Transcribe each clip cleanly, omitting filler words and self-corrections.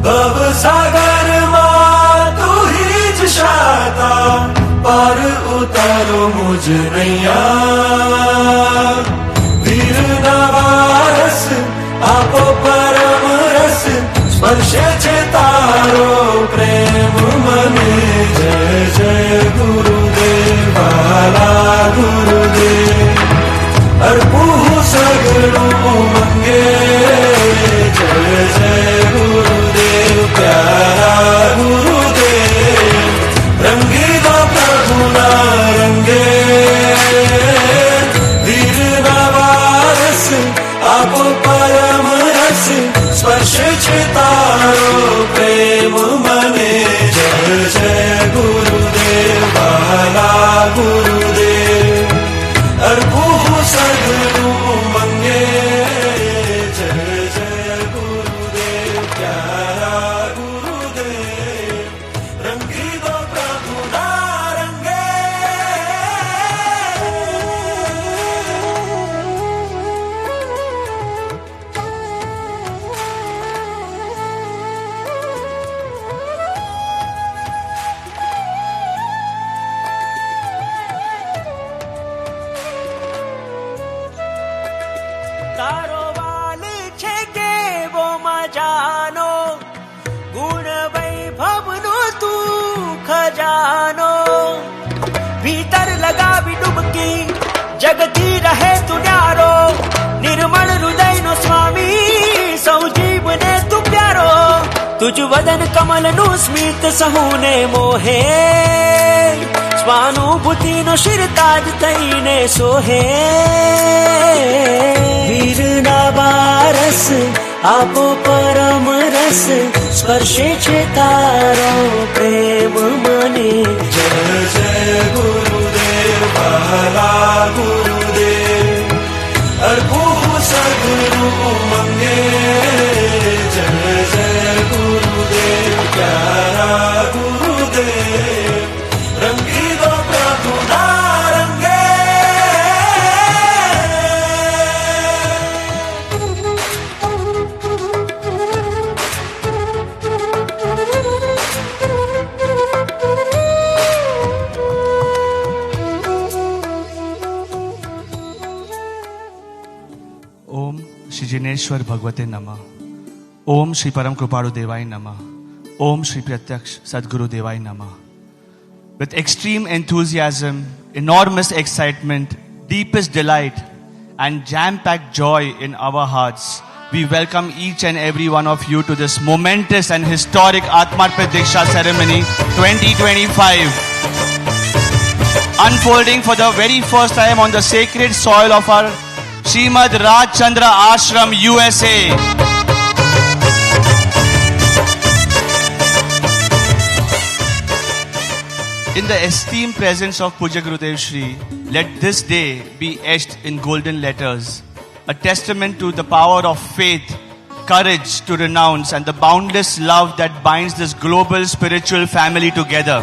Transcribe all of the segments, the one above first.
भव सागर मां तू ही जशाता, पार उतारो मुझ नैया। वीर नवारस आपो परम रस, स्पर्शे छे तारो प्रेम मने। जय जय गुरुदेव वाला गुरुदेव, अर्पू सगळुं मंगे। जय जय गुरुदेव प्यारा गुरुदेव, रंगी दो प्रभुना रंगे। वीर नवारस आपो परम रस, स्पर्श छे तारो प्रेम मने। जय जय गुरुदेव वाला गुरुदेव, अर्पू सगळुं मंगे। जय जय गुरुदेव प्यारा गुरुदेव, रंगी दो प्रभुना रंगे। તારો વાલ છે કેવો મજાનો, ગુણ વૈભવનો તું ખજાનો। ભીતર લગાવી ડૂબકી જગતી રહે તું ન્યારો, નિર્મળ હૃદયનો સ્વામી સૌ જીવને તું પ્યારો। તુજ વદન કમલનું સ્મિત સહુને મોહે, સ્વાનુભૂતિનો શિરતાજ થઈને સોહે। વીર નવારસ આપો પરમ રસ, સ્પર્શે છે તારો પ્રેમ મને। जय जय गुरुदेव वाला गुरुदेव, अर्पू सगळुं मंगे। जय जय गुरुदेव प्यारा गुरुदेव, रंगी दो प्रभुना रंगे। ओम श्री जिनेश्वर भगवते नमः। ओम श्री परम कृपाणु देवाय नमः। ओम श्री प्रत्यक्ष सद्गुरु देवाय नमः। With extreme enthusiasm, enormous excitement, deepest delight, and jam-packed joy in our hearts, we welcome each and every one of you to this momentous and historic Atmarpit Diksha ceremony 2025. Unfolding for the very first time on the sacred soil of our Srimad Rajchandra Ashram, USA. In the esteemed presence of Pujya Gurudev Shri, let this day be etched in golden letters, a testament to the power of faith, courage to renounce, and the boundless love that binds this global spiritual family together.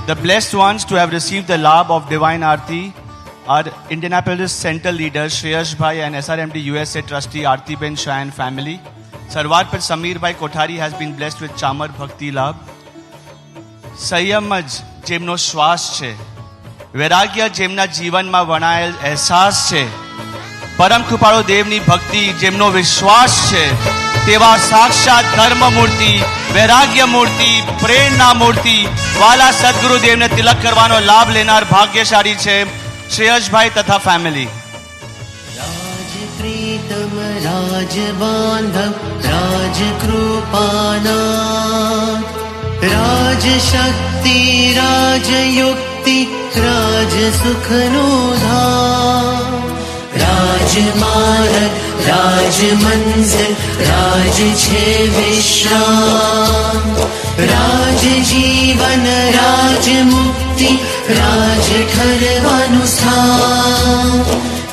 The blessed ones to have received the labh of Divine Aarti are Indianapolis Center leaders Shreyash Bhai and SRMD USA trustee Aarti Ben Shah and family. Sarwarpit Sameer Bhai Kothari has been blessed with Chamar Bhakti Labh. સંયમ જ જેમનો શ્વાસ છે, વૈરાગ્ય જેમના જીવનમાં વણાયેલ અહેસાસ છે, પરમ કૃપાળુ દેવની ભક્તિ જેમનો વિશ્વાસ છે, તેવા સાક્ષાત ધર્મ મૂર્તિ, વૈરાગ્ય મૂર્તિ, પ્રેરણા મૂર્તિ વાલા સદગુરુદેવને તિલક કરવાનો લાભ લેનાર ભાગ્યશાળી છે શ્રેયસભાઈ તથા ફેમિલી। રાજ પ્રીતમ રાજ બાંધવ રાજ કૃપાના, राज शक्ति राज युक्ति राज सुखनो धाम। राज मार्ग राज मंजिल राज छे विश्राम। राज जीवन राज मुक्ति राज ठरवानु स्थान।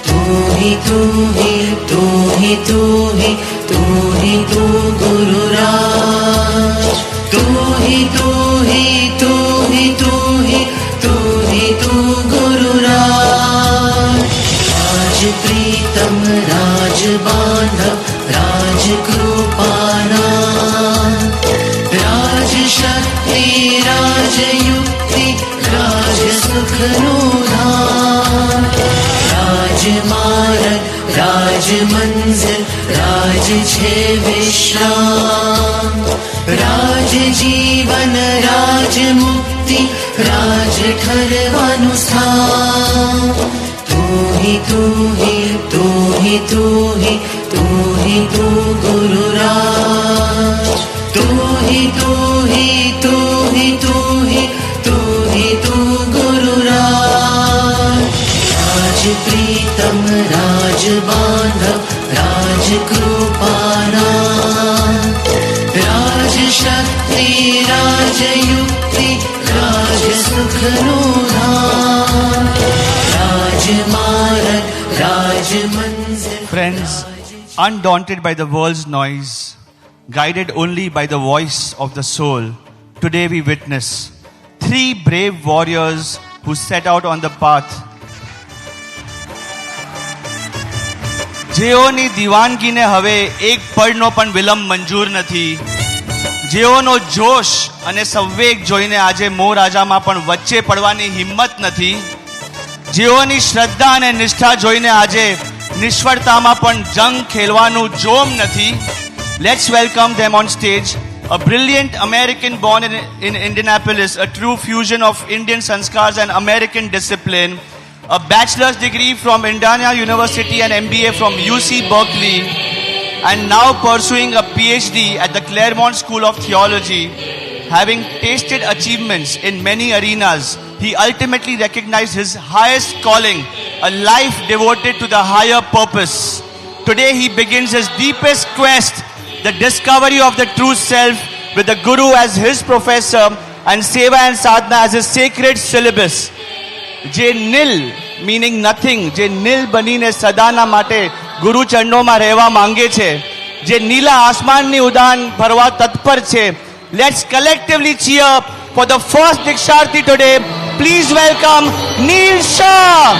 तू ही तू ही तू ही तू ही तू ही तू गुरु राज। तू ही तू ही तू ही तू ही तू ही तू गुरु राज। राज प्रीतम राज बांधव राज कृपा छे विश्राम। राज जीवन राज मुक्ति राज ठरवानुं स्थान। तू ही तू ही तू ही तू ही तू ही तू गुरुराज। तू ही तू ही तू ही तू ही तू ही तू गुरुराज। राज प्रीतम राज बांधव राज कृपाना। राज शक्ति राज युक्ति राज सुखनो धाम। राज मार्ग राज मंजिल। Friends, undaunted by the world's noise, guided only by the voice of the soul, today we witness 3 brave warriors who set out on the path. જેઓની દીવાનગીને હવે એક પળનો પણ વિલંબ મંજૂર નથી, જેઓનો જોશ અને સંવેગ જોઈને આજે મોરાજામાં પણ વચ્ચે પડવાની હિંમત નથી, જેઓની શ્રદ્ધા અને નિષ્ઠા જોઈને આજે નિષ્ફળતામાં પણ જંગ ખેલવાનું જોમ નથી. Let's welcome them on stage. A brilliant American born in Indianapolis, a true fusion of Indian sanskars and American discipline, a bachelor's degree from Indiana University and MBA from UC Berkeley, and now pursuing a PhD at the Claremont School of Theology. Having tasted achievements in many arenas, he ultimately recognized his highest calling, a life devoted to the higher purpose. Today he begins his deepest quest, the discovery of the true self, with the Guru as his professor and Seva and Sadhana as his sacred syllabus. જે નીલ meaning nothing, જે નીલ બનીને સદાના માટે ગુરુ ચરણોમાં રહેવા માંગે છે, જે નીલા આસમાનની ઉડાન ભરવા તત્પર છે. Let's collectively cheer for the first Diksharthi today. Please welcome Neil Shah.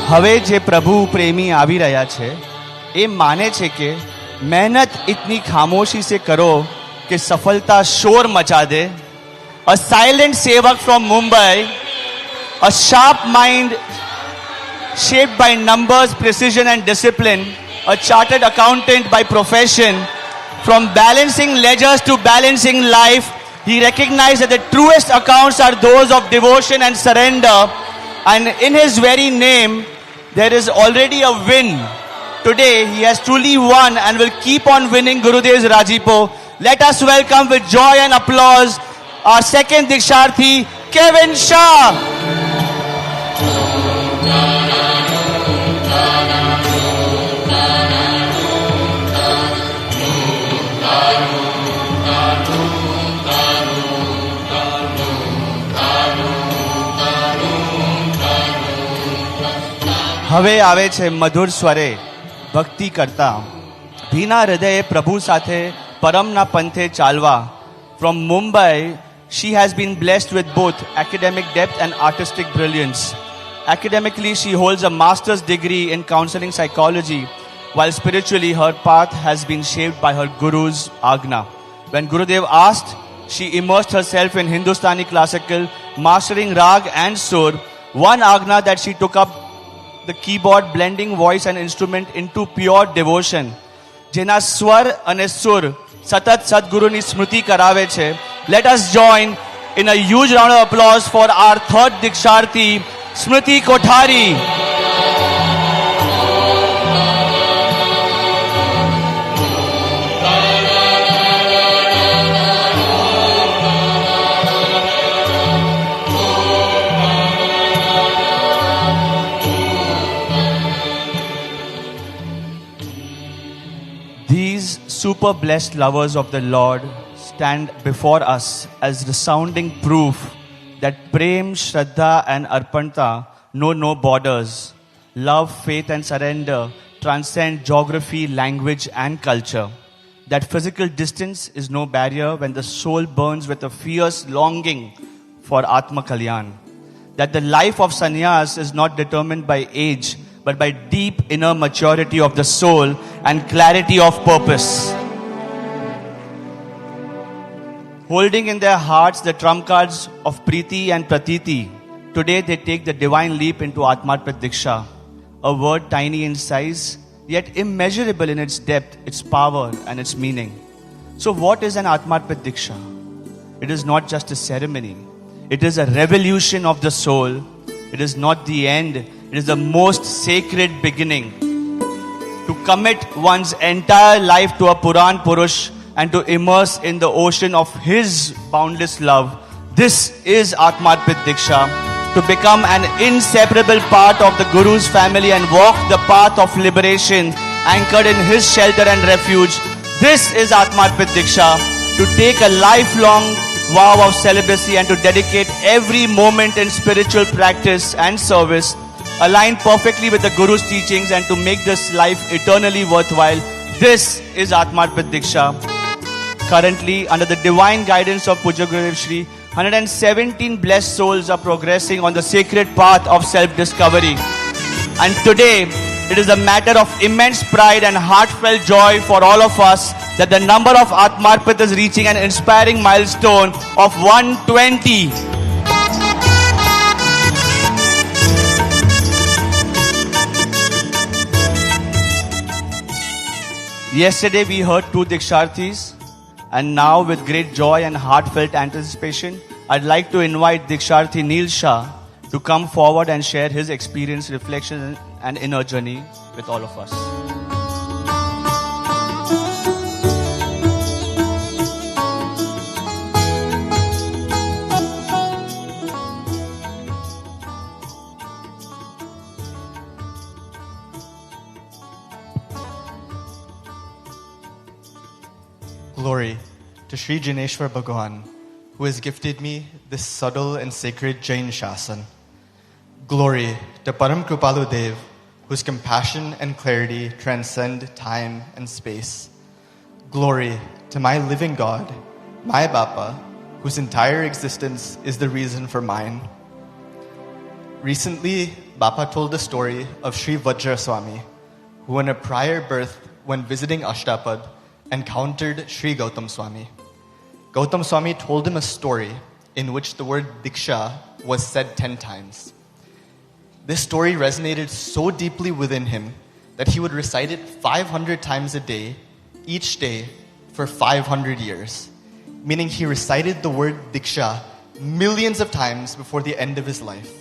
હવે જે પ્રભુ પ્રેમી આવી રહ્યા છે એ માને છે કે મહેનત ઇતની ખામોશી से करो कि सफलता शोर मचा दे. A silent sevak from Mumbai, a sharp mind shaped by numbers, precision and discipline, a chartered accountant by profession. From balancing ledgers to balancing life, he recognized that the truest accounts are those of devotion and surrender, and in his very name there is already a win. Today he has truly won and will keep on winning Gurudev's Rajipo. Let us welcome with joy and applause our second Diksharthi, Kevin Shah. હવે આવે છે મધુર સ્વરે ભક્તિ કરતા, ભીના હૃદયે પ્રભુ સાથે પરમના પંથે ચાલવા. From Mumbai, she has been blessed with both academic depth and artistic brilliance. Academically, she holds a master's degree in counseling psychology, while spiritually her path has been shaped by her guru's agna. When Gurudev asked, she immersed herself in Hindustani classical, mastering rag and sur. One agna that she took up the keyboard, blending voice and instrument into pure devotion. જેના સ્વર અને સુર સતત સદગુરુની સ્મૃતિ કરાવે છે. Let us join in a huge round of applause for our third Diksharthi, Smriti Kothari. Super blessed lovers of the Lord stand before us as resounding proof that Prem, Shraddha and Arpanta know no borders. Love, faith and surrender transcend geography, language and culture. that physical distance is no barrier when the soul burns with a fierce longing for Atma Kalyan. That the life of sannyas is not determined by age, but by deep inner maturity of the soul and clarity of purpose. Holding in their hearts the trump cards of Priti and Pratiti, today they take the divine leap into Atmarpit Diksha, a word tiny in size, yet immeasurable in its depth, its power and its meaning. So what is an Atmarpit Diksha? It is not just a ceremony. It is a revolution of the soul. It is not the end. It is the most sacred beginning. To commit one's entire life to a Puran Purush and to immerse in the ocean of his boundless love. This is Atmarpit Diksha. To become an inseparable part of the Guru's family and walk the path of liberation anchored in his shelter and refuge. This is Atmarpit Diksha. To take a lifelong vow of celibacy and to dedicate every moment in spiritual practice and service aligned perfectly with the Guru's teachings and to make this life eternally worthwhile. This is Atmarpit Diksha. Currently, under the divine guidance of Pujya Gurudev Shri, 117 blessed souls are progressing on the sacred path of self-discovery. And today, it is a matter of immense pride and heartfelt joy for all of us that the number of Atmarpit is reaching an inspiring milestone of 120. Yesterday we heard two Diksharthis, and now with great joy and heartfelt anticipation, I'd like to invite Diksharthi Neel Shah to come forward and share his experience, reflection and inner journey with all of us. Glory to Sri Jineshwar Bhagwan, who has gifted me this subtle and sacred Jain Shasan. Glory to Param Kripalu Dev, whose compassion and clarity transcend time and space. Glory to my living God, my Bapa, whose entire existence is the reason for mine. Recently, Bapa told the story of Sri Vajraswami, who in a prior birth, when visiting Ashtapad, encountered Sri Gautam Swami. Gautam Swami told him a story in which the word Diksha was said 10 times. This story resonated so deeply within him that he would recite it 500 times a day, each day, for 500 years. Meaning he recited the word Diksha millions of times before the end of his life.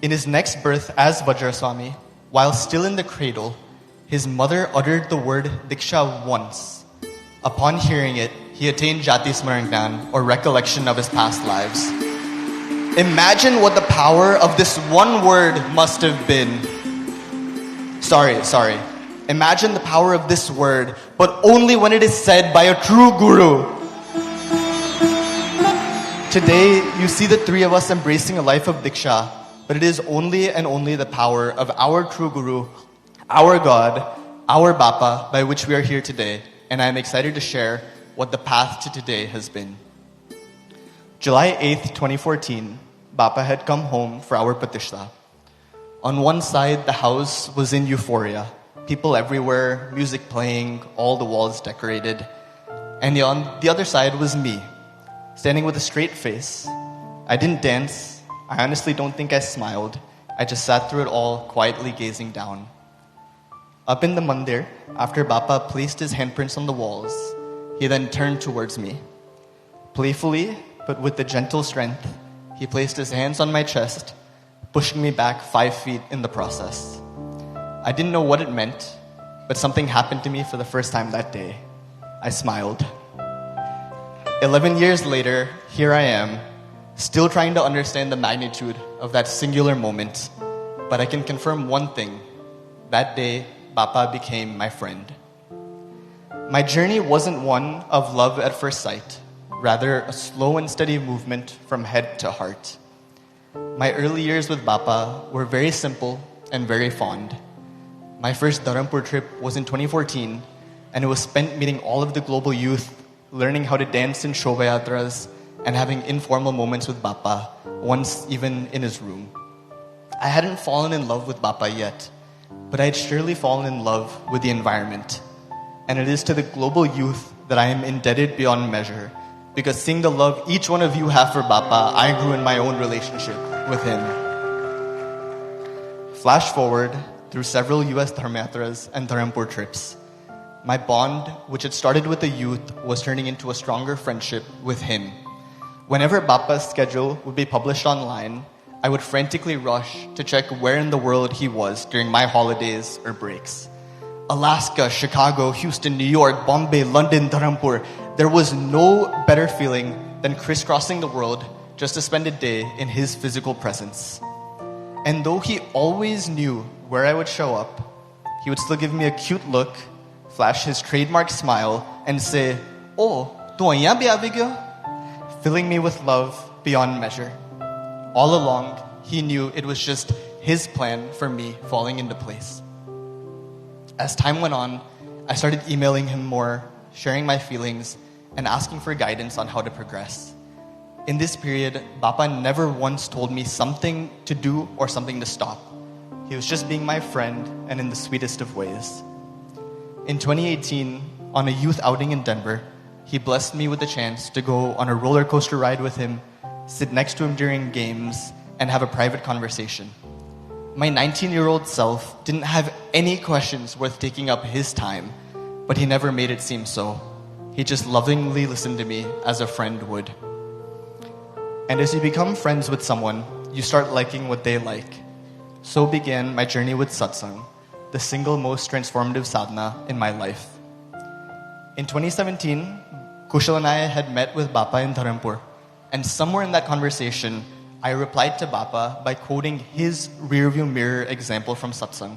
In his next birth as Vajraswami, while still in the cradle, his mother uttered the word Diksha once. Upon hearing it, he attained Jati Smaran Gyan, or recollection of his past lives. Imagine what the power of this one word must have been. Sorry. Imagine the power of this word, but only when it is said by a true guru. Today, you see the three of us embracing a life of Diksha, but it is only and only the power of our true guru, our God, our Bapa, by which we are here today, and I am excited to share what the path to today has been. July 8th, 2014, Bapa had come home for our Pratishtha. On one side, the house was in euphoria. People everywhere, music playing, all the walls decorated. And on the other side was me, standing with a straight face. I didn't dance. I honestly don't think I smiled. I just sat through it all, quietly gazing down. Up in the mandir, after Bapa placed his handprints on the walls, he then turned towards me. Playfully, but with a gentle strength, he placed his hands on my chest, pushing me back 5 feet in the process. I didn't know what it meant, but something happened to me for the first time that day. I smiled. 11 years later, here I am, still trying to understand the magnitude of that singular moment. But I can confirm one thing. That day, Bapa became my friend. My journey wasn't one of love at first sight, rather a slow and steady movement from head to heart. My early years with Bapa were very simple and very fond. My first Dharampur trip was in 2014, and it was spent meeting all of the global youth, learning how to dance in Shobhayatras, and having informal moments with Bappa, once even in his room. I hadn't fallen in love with Bappa yet, but I had surely fallen in love with the environment. And it is to the global youth that I am indebted beyond measure, because seeing the love each one of you have for Bappa, I grew in my own relationship with him. Flash forward through several US Dharmayatras and Dharampur trips. My bond, which had started with the youth, was turning into a stronger friendship with him. Whenever Bappa's schedule would be published online, I would frantically rush to check where in the world he was during my holidays or breaks. Alaska, Chicago, Houston, New York, Bombay, London, Dharampur. There was no better feeling than crisscrossing the world just to spend a day in his physical presence. And though he always knew where I would show up, he would still give me a cute look, flash his trademark smile, and say, "Oh, tu ahiyan bhi aa gaya?" filling me with love beyond measure. All along, he knew it was just his plan for me falling into place. As time went on, I started emailing him more, sharing my feelings, and asking for guidance on how to progress. In this period, Bappa never once told me something to do or something to stop. He was just being my friend, and in the sweetest of ways. In 2018, on a youth outing in Denver, he blessed me with the chance to go on a roller coaster ride with him, sit next to him during games, and have a private conversation. My 19-year-old self didn't have any questions worth taking up his time, but he never made it seem so. He just lovingly listened to me as a friend would. And as you become friends with someone, you start liking what they like. So began my journey with satsang, the single most transformative sadhana in my life. In 2017, Kushal and I had met with Bappa in Dharampur, and somewhere in that conversation, I replied to Bappa by quoting his rearview mirror example from satsang,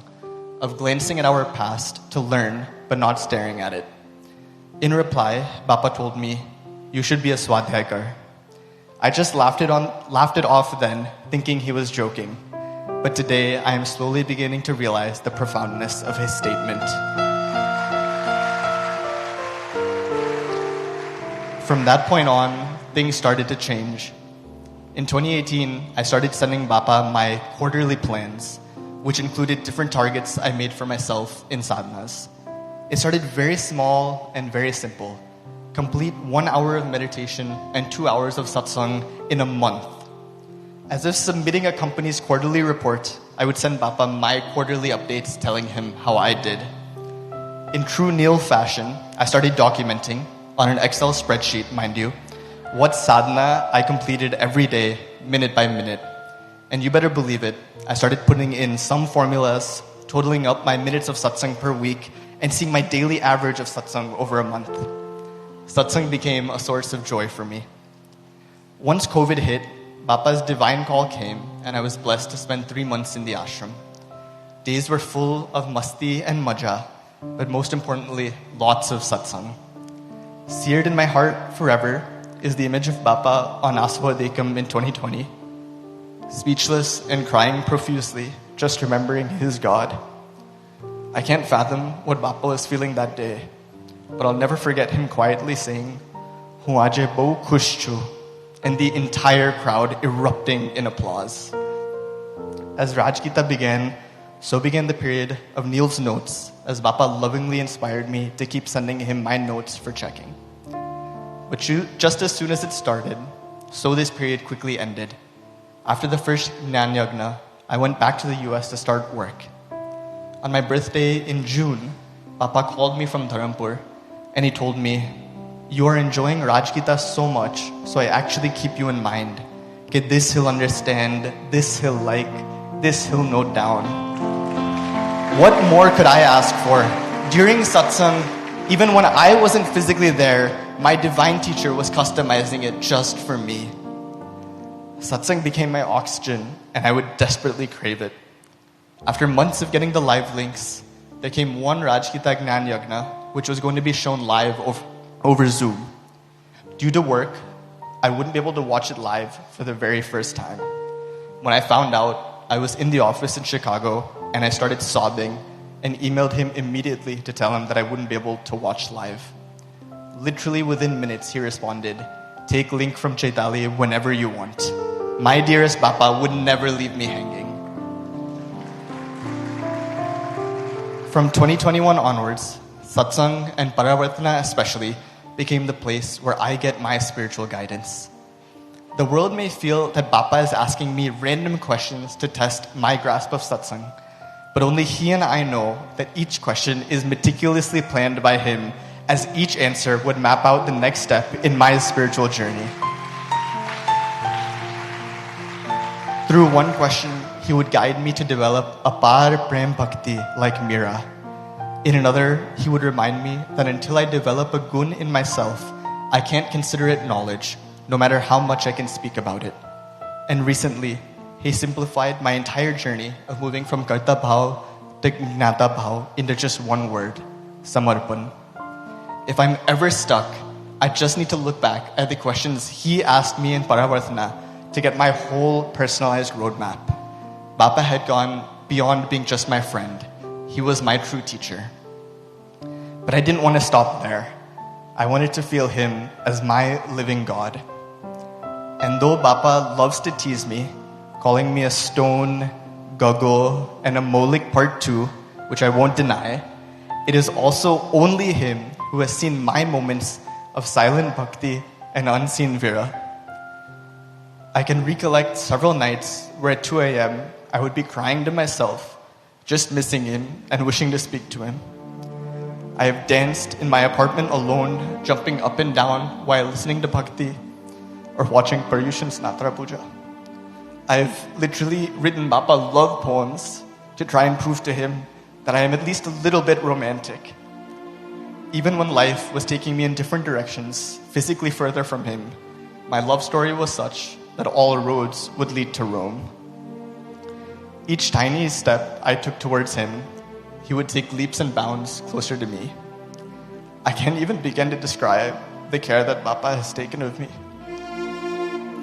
of glancing at our past to learn, but not staring at it. In reply, Bappa told me, "You should be a swadhyayakar." I just laughed it off then, thinking he was joking. But today, I am slowly beginning to realize the profoundness of his statement. From that point on, things started to change. In 2018, I started sending Bappa my quarterly plans, which included different targets I made for myself in sadhanas. It started very small and very simple. Complete 1 hour of meditation and 2 hours of satsang in a month. As if submitting a company's quarterly report, I would send Bappa my quarterly updates telling him how I did. In true Neil fashion, I started documenting, on an Excel spreadsheet, mind you, what sadhana I completed every day, minute by minute. And you better believe it, I started putting in some formulas, totaling up my minutes of satsang per week, and seeing my daily average of satsang over a month. Satsang became a source of joy for me. Once COVID hit, Bappa's divine call came, and I was blessed to spend 3 months in the ashram. Days were full of masti and maja, but most importantly, lots of satsang. Seared in my heart forever is the image of Bappa on Asavadekam in 2020. Speechless and crying profusely, just remembering his God. I can't fathom what Bappa was feeling that day, but I'll never forget him quietly saying, "Hu aaje bahut khush chu," and the entire crowd erupting in applause. As Rajgita began, so began the period of Neil's notes, as Bappa lovingly inspired me to keep sending him my notes for checking. But just as soon as it started, so this period quickly ended. After the first Gnan Yagna, I went back to the US to start work. On my birthday in June, Bappa called me from Dharampur, and he told me, "You are enjoying Rajgita so much, so I actually keep you in mind. Okay, this he'll understand, this he'll like, this he'll note down." What more could I ask for? During satsang, even when I wasn't physically there, my divine teacher was customizing it just for me. Satsang became my oxygen, and I would desperately crave it. After months of getting the live links, there came one Rajgita Gnan Yagna, which was going to be shown live over Zoom. Due to work, I wouldn't be able to watch it live for the very first time. When I found out, I was in the office in Chicago, and I started sobbing, and emailed him immediately to tell him that I wouldn't be able to watch live. Literally within minutes, he responded, "Take link from Chaitali whenever you want. My dearest Bapa would never leave me hanging." From 2021 onwards, Satsang and Paravartana especially became the place where I get my spiritual guidance. The world may feel that Bapa is asking me random questions to test my grasp of Satsang, but only he and I know that each question is meticulously planned by him, as each answer would map out the next step in my spiritual journey. Through one question, he would guide me to develop apar prem bhakti like Meera. In another, he would remind me that until I develop a gun in myself, I can't consider it knowledge, no matter how much I can speak about it. And recently, he simplified my entire journey of moving from karta bhav to gnata bhav into just one word, samarpan. If I'm ever stuck, I just need to look back at the questions he asked me in Paravartana to get my whole personalized roadmap. Bapa had gone beyond being just my friend. He was my true teacher. But I didn't want to stop there. I wanted to feel him as my living God. And though Bapa loves to tease me, calling me a stone, gago, and a molik part 2, which I won't deny, it is also only him who has seen my moments of silent bhakti and unseen vira. I can recollect several nights where at 2 a.m. I would be crying to myself, just missing him and wishing to speak to him. I have danced in my apartment alone, jumping up and down while listening to bhakti or watching Paryushan Snatra Puja. I've literally written Bapa love poems to try and prove to him that I am at least a little bit romantic. Even when life was taking me in different directions, physically further from him, my love story was such that all roads would lead to Rome. Each tiny step I took towards him, he would take leaps and bounds closer to me. I can't even begin to describe the care that Bapa has taken of me.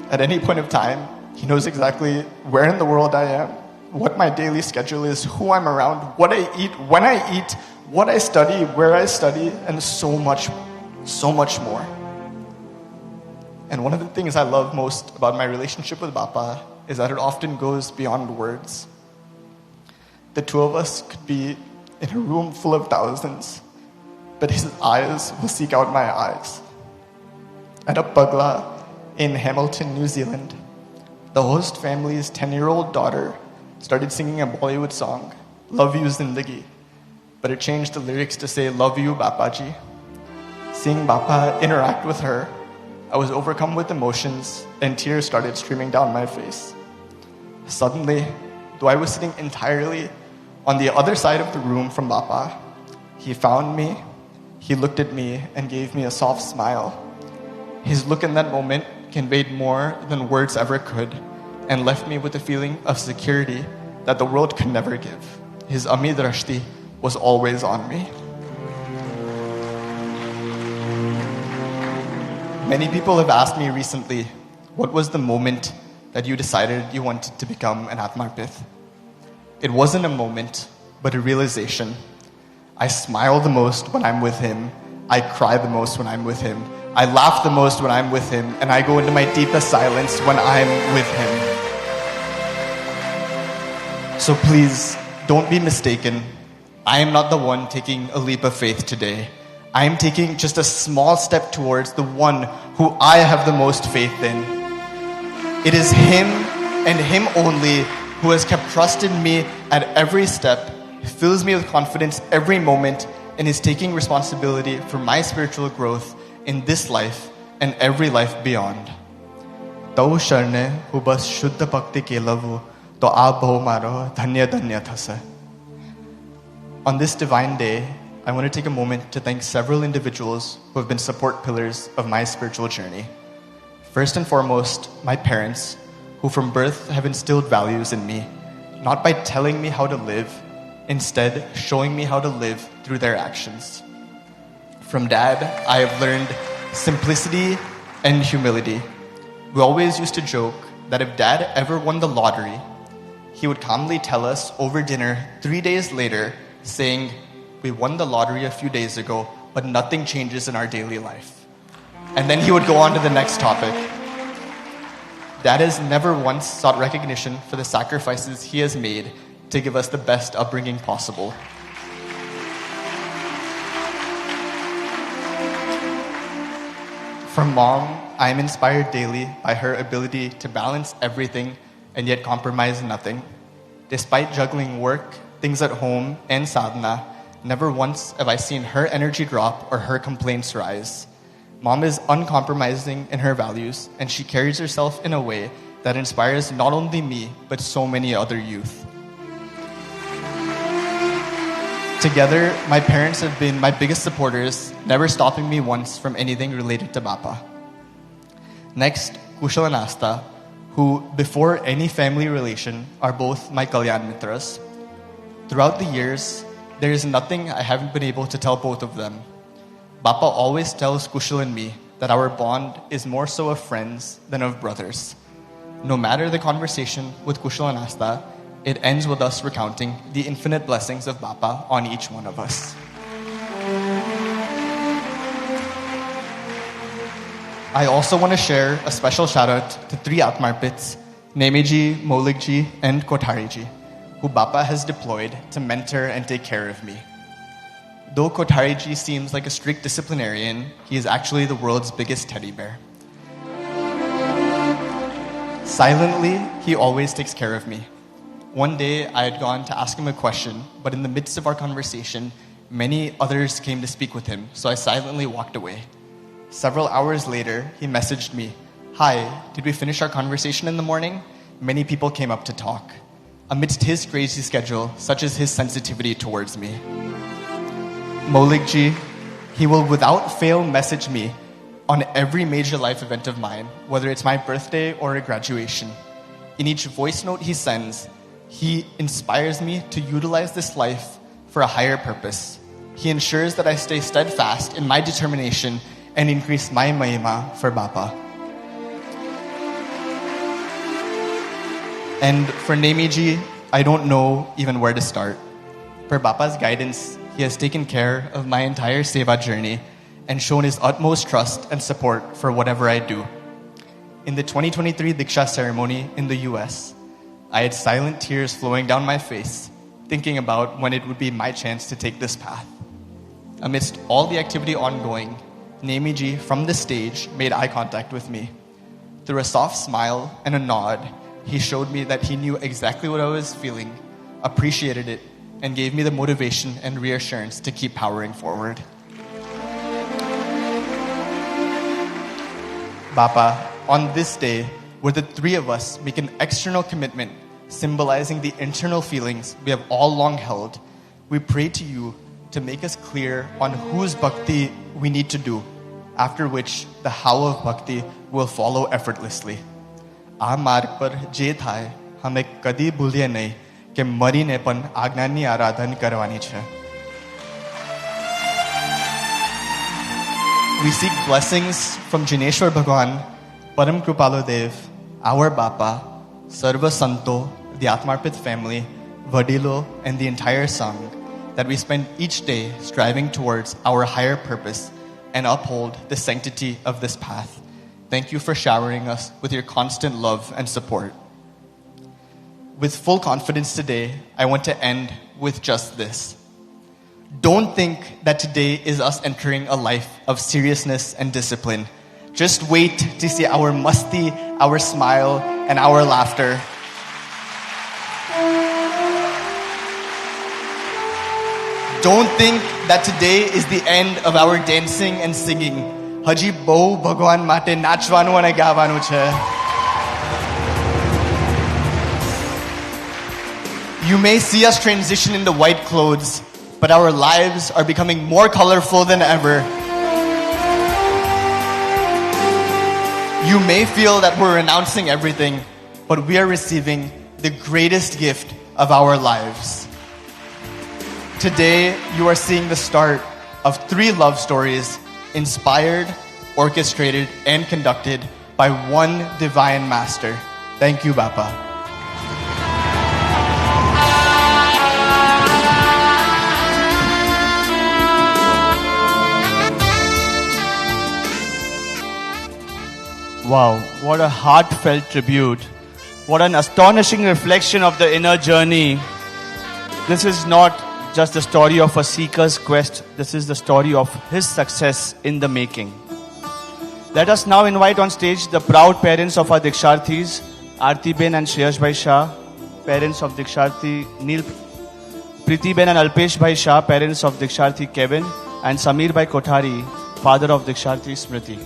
At any point of time, he knows exactly where in the world I am, what my daily schedule is, who I'm around, what I eat, when I eat, what I study, where I study, and so much more. And one of the things I love most about my relationship with Bapa is that it often goes beyond words. The two of us could be in a room full of thousands, but his eyes will seek out my eyes. At a Pagla in Hamilton, New Zealand, the host family's 10-year-old daughter started singing a Bollywood song, Love You Zindagi, but it changed the lyrics to say, Love You Bapaji. Seeing Bapa interact with her, I was overcome with emotions and tears started streaming down my face. Suddenly, though I was sitting entirely on the other side of the room from Bapa, he found me, he looked at me and gave me a soft smile. His look in that moment conveyed more than words ever could and left me with a feeling of security that the world could never give. His Ami Drashti was always on me. Many people have asked me recently, what was the moment that you decided you wanted to become an Atmarpith? It wasn't a moment, but a realization. I smile the most when I'm with him. I cry the most when I'm with him. I laugh the most when I'm with him. And I go into my deepest silence when I'm with him. So please, don't be mistaken. I am not the one taking a leap of faith today. I am taking just a small step towards the one who I have the most faith in. It is him and him only who has kept trust in me at every step, fills me with confidence every moment, and is taking responsibility for my spiritual growth in this life and every life beyond. Tau sharne hu bas shuddha bhakti ke lavu to aap bho maro dhanya dhanya thasa. On this divine day, I want to take a moment to thank several individuals who have been support pillars of my spiritual journey. First and foremost, my parents, who from birth have instilled values in me, not by telling me how to live, instead showing me how to live through their actions. From Dad, I have learned simplicity and humility. We always used to joke that if Dad ever won the lottery, he would calmly tell us over dinner 3 days later, saying, "We won the lottery a few days ago, but nothing changes in our daily life." And then he would go on to the next topic. Dad has never once sought recognition for the sacrifices he has made to give us the best upbringing possible. From Mom, I am inspired daily by her ability to balance everything and yet compromise nothing. Despite juggling work, things at home, and sadhana, never once have I seen her energy drop or her complaints rise. Mom is uncompromising in her values, and she carries herself in a way that inspires not only me, but so many other youth. Together, my parents have been my biggest supporters, never stopping me once from anything related to Bapa. Next, Kushal and Asta, who, before any family relation, are both my Kalyan Mitras. Throughout the years, there is nothing I haven't been able to tell both of them. Bapa always tells Kushal and me that our bond is more so of friends than of brothers. No matter the conversation with Kushal and Asta, it ends with us recounting the infinite blessings of Bapa on each one of us. I also want to share a special shout out to three Atmarpits, Nemiji, Maulikji, and Kothariji, who Bapa has deployed to mentor and take care of me. Though Kothariji seems like a strict disciplinarian, he is actually the world's biggest teddy bear. Silently, he always takes care of me. One day, I had gone to ask him a question, but in the midst of our conversation, many others came to speak with him, so I silently walked away. Several hours later, he messaged me, "Hi, did we finish our conversation in the morning?" Many people came up to talk. Amidst his crazy schedule, such is his sensitivity towards me. Maulikji, he will without fail message me on every major life event of mine, whether it's my birthday or a graduation. In each voice note he sends, he inspires me to utilize this life for a higher purpose. He ensures that I stay steadfast in my determination and increase my mahima for Bapa. And for Nemiji, I don't know even where to start. For Bapa's guidance, he has taken care of my entire Seva journey and shown his utmost trust and support for whatever I do. In the 2023 Diksha ceremony in the US, I had silent tears flowing down my face, thinking about when it would be my chance to take this path. Amidst all the activity ongoing, Nemiji from the stage made eye contact with me. Through a soft smile and a nod, he showed me that he knew exactly what I was feeling, appreciated it, and gave me the motivation and reassurance to keep powering forward. Bapa, on this day, where the three of us make an external commitment symbolizing the internal feelings we have all long held, we pray to you to make us clear on whose bhakti we need to do, after which the how of bhakti will follow effortlessly. આ માર્ગ પર જે થાય અમે કદી ભૂલીએ નહીં કે મરીને પણ આજ્ઞાની આરાધન કરવાની છે. We seek blessings from Jineshwar Bhagwan, Param Krupalo Dev, our Bapa, Sarva Santo, the Atmarpit family, Vadilo, and the entire Sangh, that we spend each day striving towards our higher purpose and uphold the sanctity of this path. Thank you for showering us with your constant love and support. With full confidence today, I want to end with just this. Don't think that today is us entering a life of seriousness and discipline. Just wait to see our musti, our smile, and our laughter. Don't think that today is the end of our dancing and singing. Haji Bau Bhagwan Mate Nachvanu and Gavanu che. You may see us transition into white clothes, but our lives are becoming more colorful than ever. You may feel that we're renouncing everything, but we are receiving the greatest gift of our lives. Today, you are seeing the start of 3 love stories inspired, orchestrated, and conducted by one divine master. Thank you, Bapa. Wow, what a heartfelt tribute. What an astonishing reflection of the inner journey. This is not just the story of a seeker's quest, this is the story of his success in the making. Let us now invite on stage the proud parents of our Diksharthis, Aarti Ben and Shreyash Bhai Shah, parents of Diksharthi Neil, Preeti Ben and Alpesh Bhai Shah, parents of Diksharthi Kevin, and Samir Bhai Kothari, father of Diksharthi Smriti.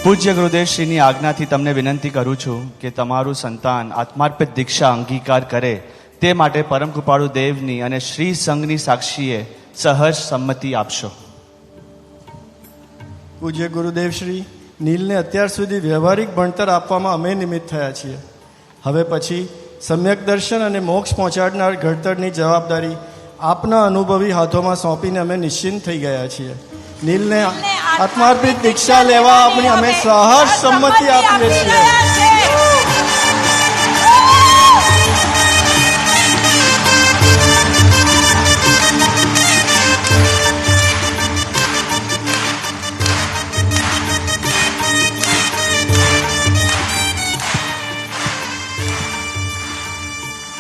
પૂજ્ય ગુરુદેવ શ્રીની આજ્ઞાથી તમને વિનંતી કરું છું કે તમારું સંતાન આત્માર્પિત દીક્ષા અંગીકાર કરે તે માટે પરમ કૃપાળુ દેવની અને શ્રી સંઘની સાક્ષીએ સહજ સંમતિ આપશો. પૂજ્ય ગુરુદેવ શ્રી, નીલને અત્યાર સુધી વ્યવહારિક ભણતર આપવામાં અમે નિમિત્ત થયા છીએ. હવે પછી સમ્યક દર્શન અને મોક્ષ પહોંચાડનાર ઘડતરની જવાબદારી આપના અનુભવી હાથોમાં સોંપીને અમે નિશ્ચિંત થઈ ગયા છીએ. નીલને આત્માર્પિત દીક્ષા લેવા આપણી અમે સહર્ષ સંમતિ આપીએ છીએ.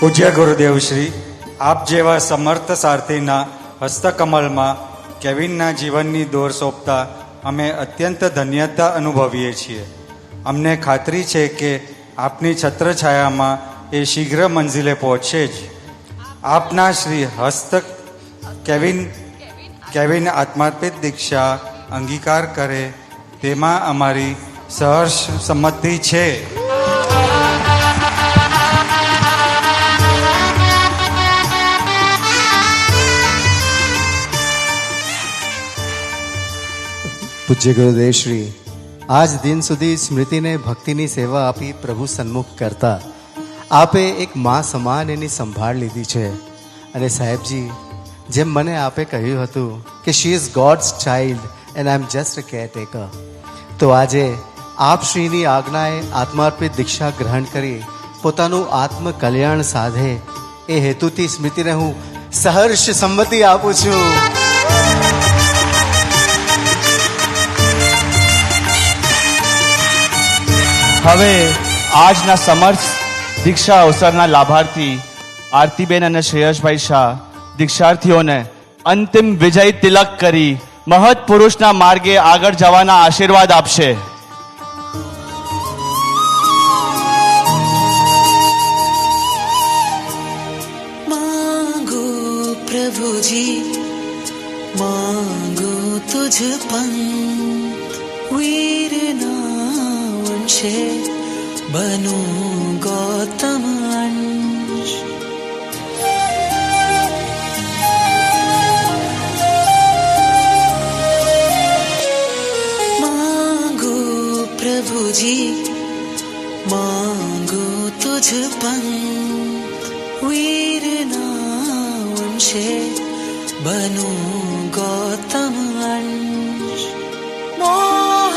પૂજ્ય ગુરુદેવ શ્રી, આપ જેવા સમર્થ સારથીના હસ્તકમલમાં કેવિનના જીવનની દોર સોંપતા અમે અત્યંત ધન્યતા અનુભવીએ છીએ. અમને ખાતરી છે કે આપની છત્રછાયામાં એ શીઘ્ર મંઝિલે પહોંચશે જ. આપના શ્રી હસ્ત કેવિન આત્માર્પિત દીક્ષા અંગીકાર કરે તેમાં અમારી સહર્ષ સંમતિ છે. પૂજ્ય ગુરુદેવ શ્રી, આજ દિન સુધી સ્મૃતિને ભક્તિની સેવા આપી પ્રભુ સન્મુખ કરતા આપે એક મા સમાન એની સંભાળ લીધી છે. અને સાહેબજી, જેમ મને આપે કહ્યું હતું કે she is God's child and I am just a caretaker, તો આજે આપ શ્રીની આજ્ઞાએ આત્માર્પિત દીક્ષા ગ્રહણ કરી પોતાનું આત્મકલ્યાણ સાધે એ હેતુથી સ્મૃતિને હું સહર્ષ સંમતિ આપું છું. હવે આજના સમર્થ દીક્ષા અવસરના લાભાર્થી આરતીબેન અને શ્રેયસભાઈ શાહ દીક્ષાર્થીઓને અંતિમ વિજય તિલક કરી મહત પુરુષના માર્ગે આગળ જવાના આશીર્વાદ આપશે. मांगो प्रभु जी मांगो तुझ पंत वीर ना वंशे बनूं गौतम अंश. मांगो प्रभु जी मांगो तुझ पंत वीर ना वंशे बनूं गौतम अंश. मोह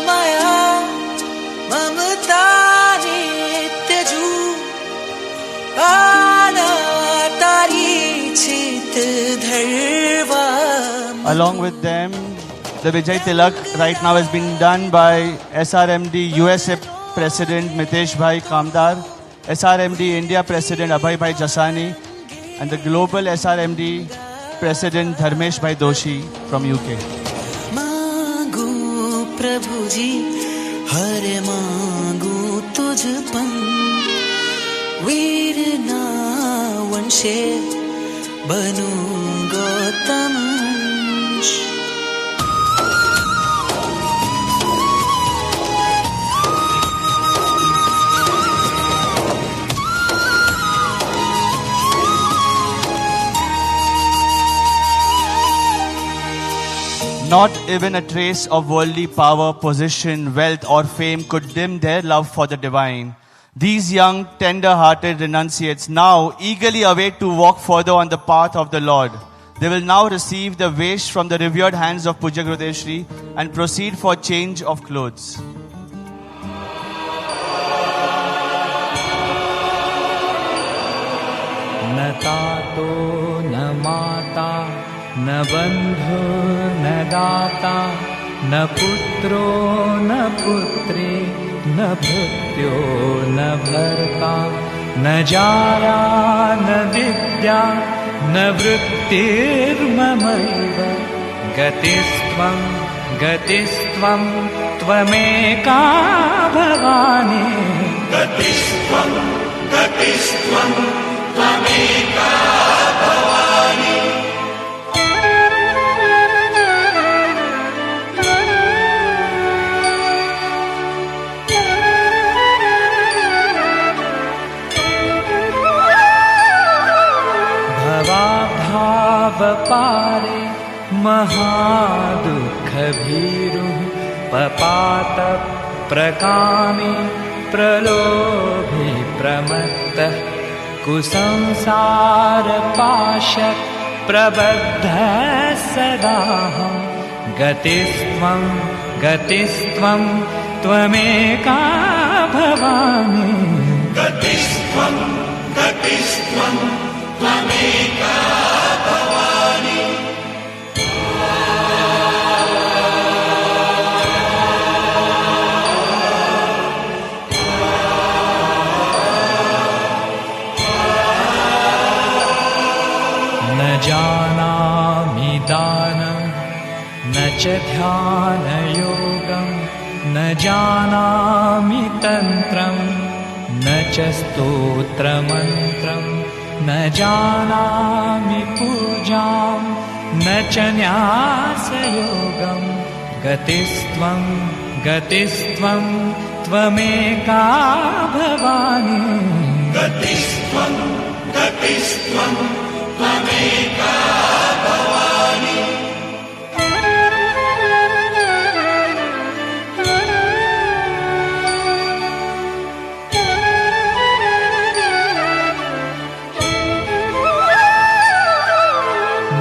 माया ममता नित्यजू तारी चित धरवा. Along with them, the Vijay Tilak right now has been done by SRMD USA President Mitesh Bhai Kamdar, SRMD India President Abhay Bhai Jasani, and the Global SRMD President Dharmesh Bhai Doshi from UK. मांगो प्रभु जी हर मांगो तुझ पंत वीर ना वंशे बनूं गौतम अंश. Not even a trace of worldly power, position, wealth, or fame could dim their love for the divine. These young, tender-hearted renunciates now eagerly await to walk further on the path of the Lord. They will now receive the vesh from the revered hands of Pujya Gurudev Shri and proceed for change of clothes. न तातो न माता न बन्धु न दाता न पुत्रो न पुत्री न भृत्यो न भर्ता न जारा न विद्या न वृत्तिर्ममैव गतिस्त्वं गतिस्त्वं त्वमेका भवानि गतिस्त्वं गतिस्त्वं त्वमेका भवानि भवाभावपारे महादुःखभीरुः पपात प्रकामे प्रलोभे प्रमत्तः कुसंसारपाशः प्रबद्धः सदाहं गतिस्त्वं गतिस्त्वं त्वमेका भवानि गतिस्त्वं गतिस्त्वं त्वमेका भवानि न जानामि दानं न च ध्यानयोगं न जानामि तन्त्रं न च स्तोत्रमन्त्रं न जानामि पूजां न च न्यासयोगं गतिस्त्वं गतिस्त्वं त्वमेका भवानि गतिस्त्वं गतिस्त्वं त्वमेका भवानि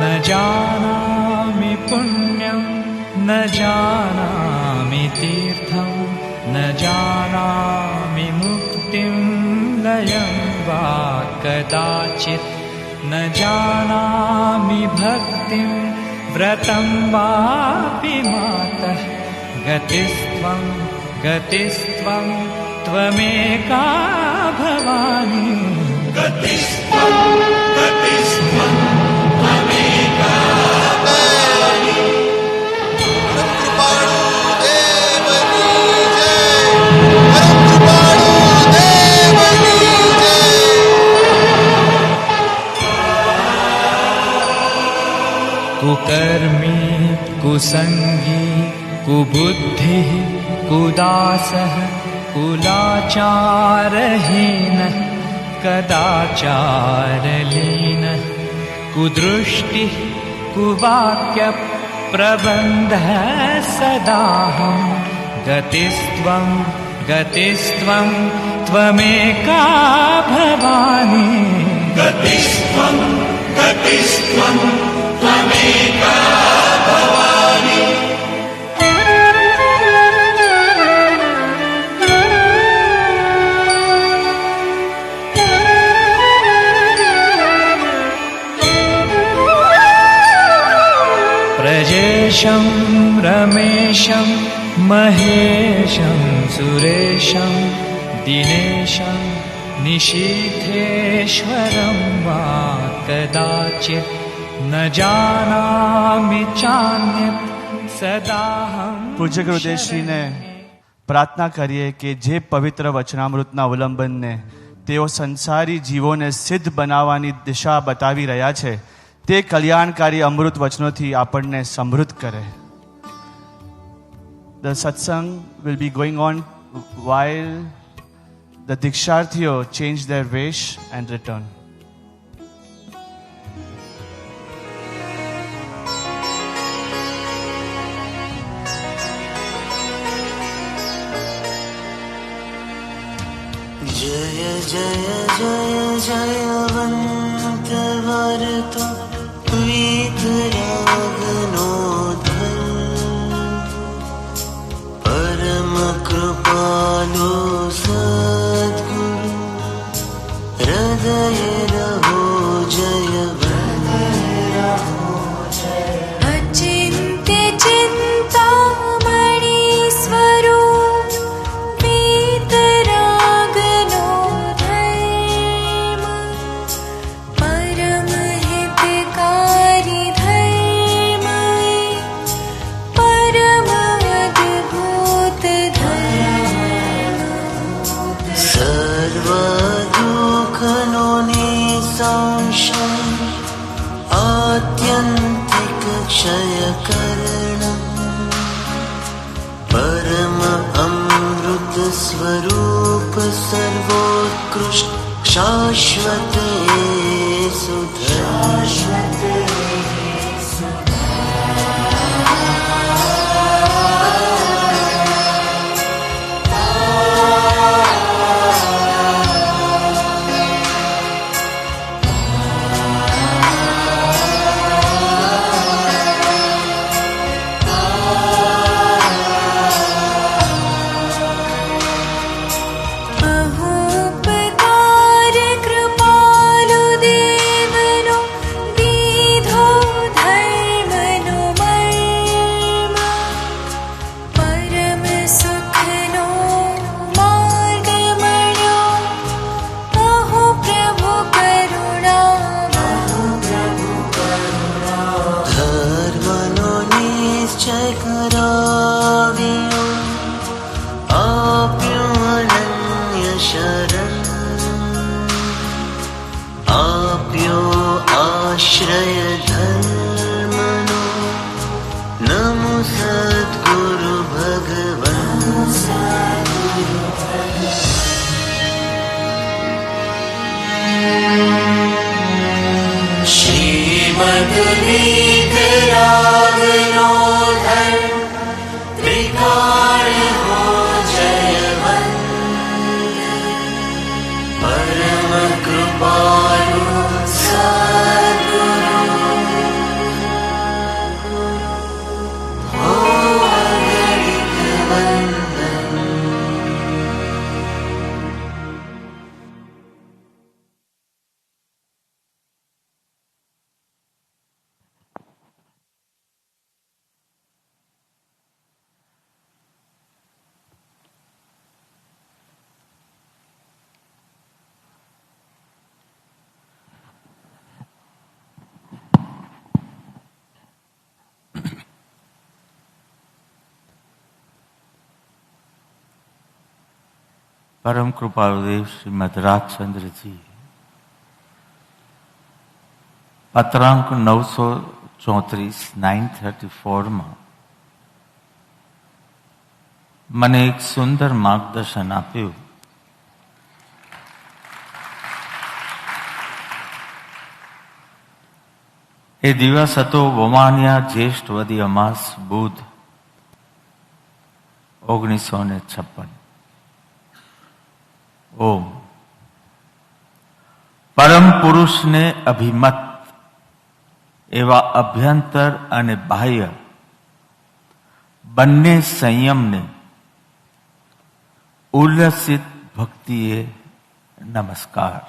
न जानामि पुण्यं न जानामि तीर्थं न जानामि मुक्तिं लयं वा कदाचित् न जानामि भक्तिं व्रतं वापि मातः गतिस्त्वं गतिस्त्वं त्वमेका भवानि गतिस्त्वं गतिस्त्वं त्वमेका भवानि कुकर्मी कुसंगी कुबुद्धिः कुदासः कुलाचारहीनः कदाचारलीनः कुदृष्टिः कुवाक्यप्रबन्धः सदाहं गतिस्त्वं गतिस्त्वं त्वमेका भवानि गतिस्त्वं गतिस्त्वं त्वमेका भवानि प्रजेशं रमेशं महेशं सुरेशं दिनेशं निशीथेश्वरं वा कदाचित् न जानामि चान्यत् सदाहं પૂજ્ય ગુરુદેવ શ્રીને પ્રાર્થના કરીએ કે જે પવિત્ર વચનામૃતના અવલંબનને તેઓ સંસારી જીવોને સિદ્ધ બનાવવાની દિશા બતાવી રહ્યા છે તે કલ્યાણકારી અમૃત વચનોથી આપણને સમૃદ્ધ કરે. The satsang will be going on while the Diksharthiyo change their vesh and return. जय जय जय जयवन्त वरतो वीतरागनो धन परम कृपालो सद्गुरु हृदय रहो अचिन्त्य चिन्तामणि स्वरूप वीतरागनो धर्म परम हितकारी धर्म परम अद्भुत धर्म सर्व दुःखनो निःसंशय आत्यन्तिक क्षयकरणम् परम अमृत स्वरूप सर्वोत्कृष्ट शाश्वते सुधर्म महोपकार कृपालु देवनो दीधो धर्मनो मर्म परम सुखनो मार्ग मळ्यो महो प्रभु करुणा धर्मनो निश्चय कराव्यो आप्यो अनन्य शरण आप्यो आश्रय धर्मनो नमो सद्गुरु भगवन् श्रीमद्वीतरागनो धर्म त्रिकाल हो जयवन्त परम कृपालु सद्गुरु हो अगणित वन्दन परम कृपालुदेव श्रीमद राजचंद्र जी पत्रांक 934 934 માં મને એક સુંદર માર્ગદર્શન આપ્યું. એ દિવસ હતો વમાન્યા જ્યેષ્ઠ વદી અમાસ બુધ 1956. ઓમ પરમ પુરુષને અભિમત એવા અભ્યંતર અને બાહ્ય બંને સંયમને ઉલ્લસિત ભક્તિએ નમસ્કાર.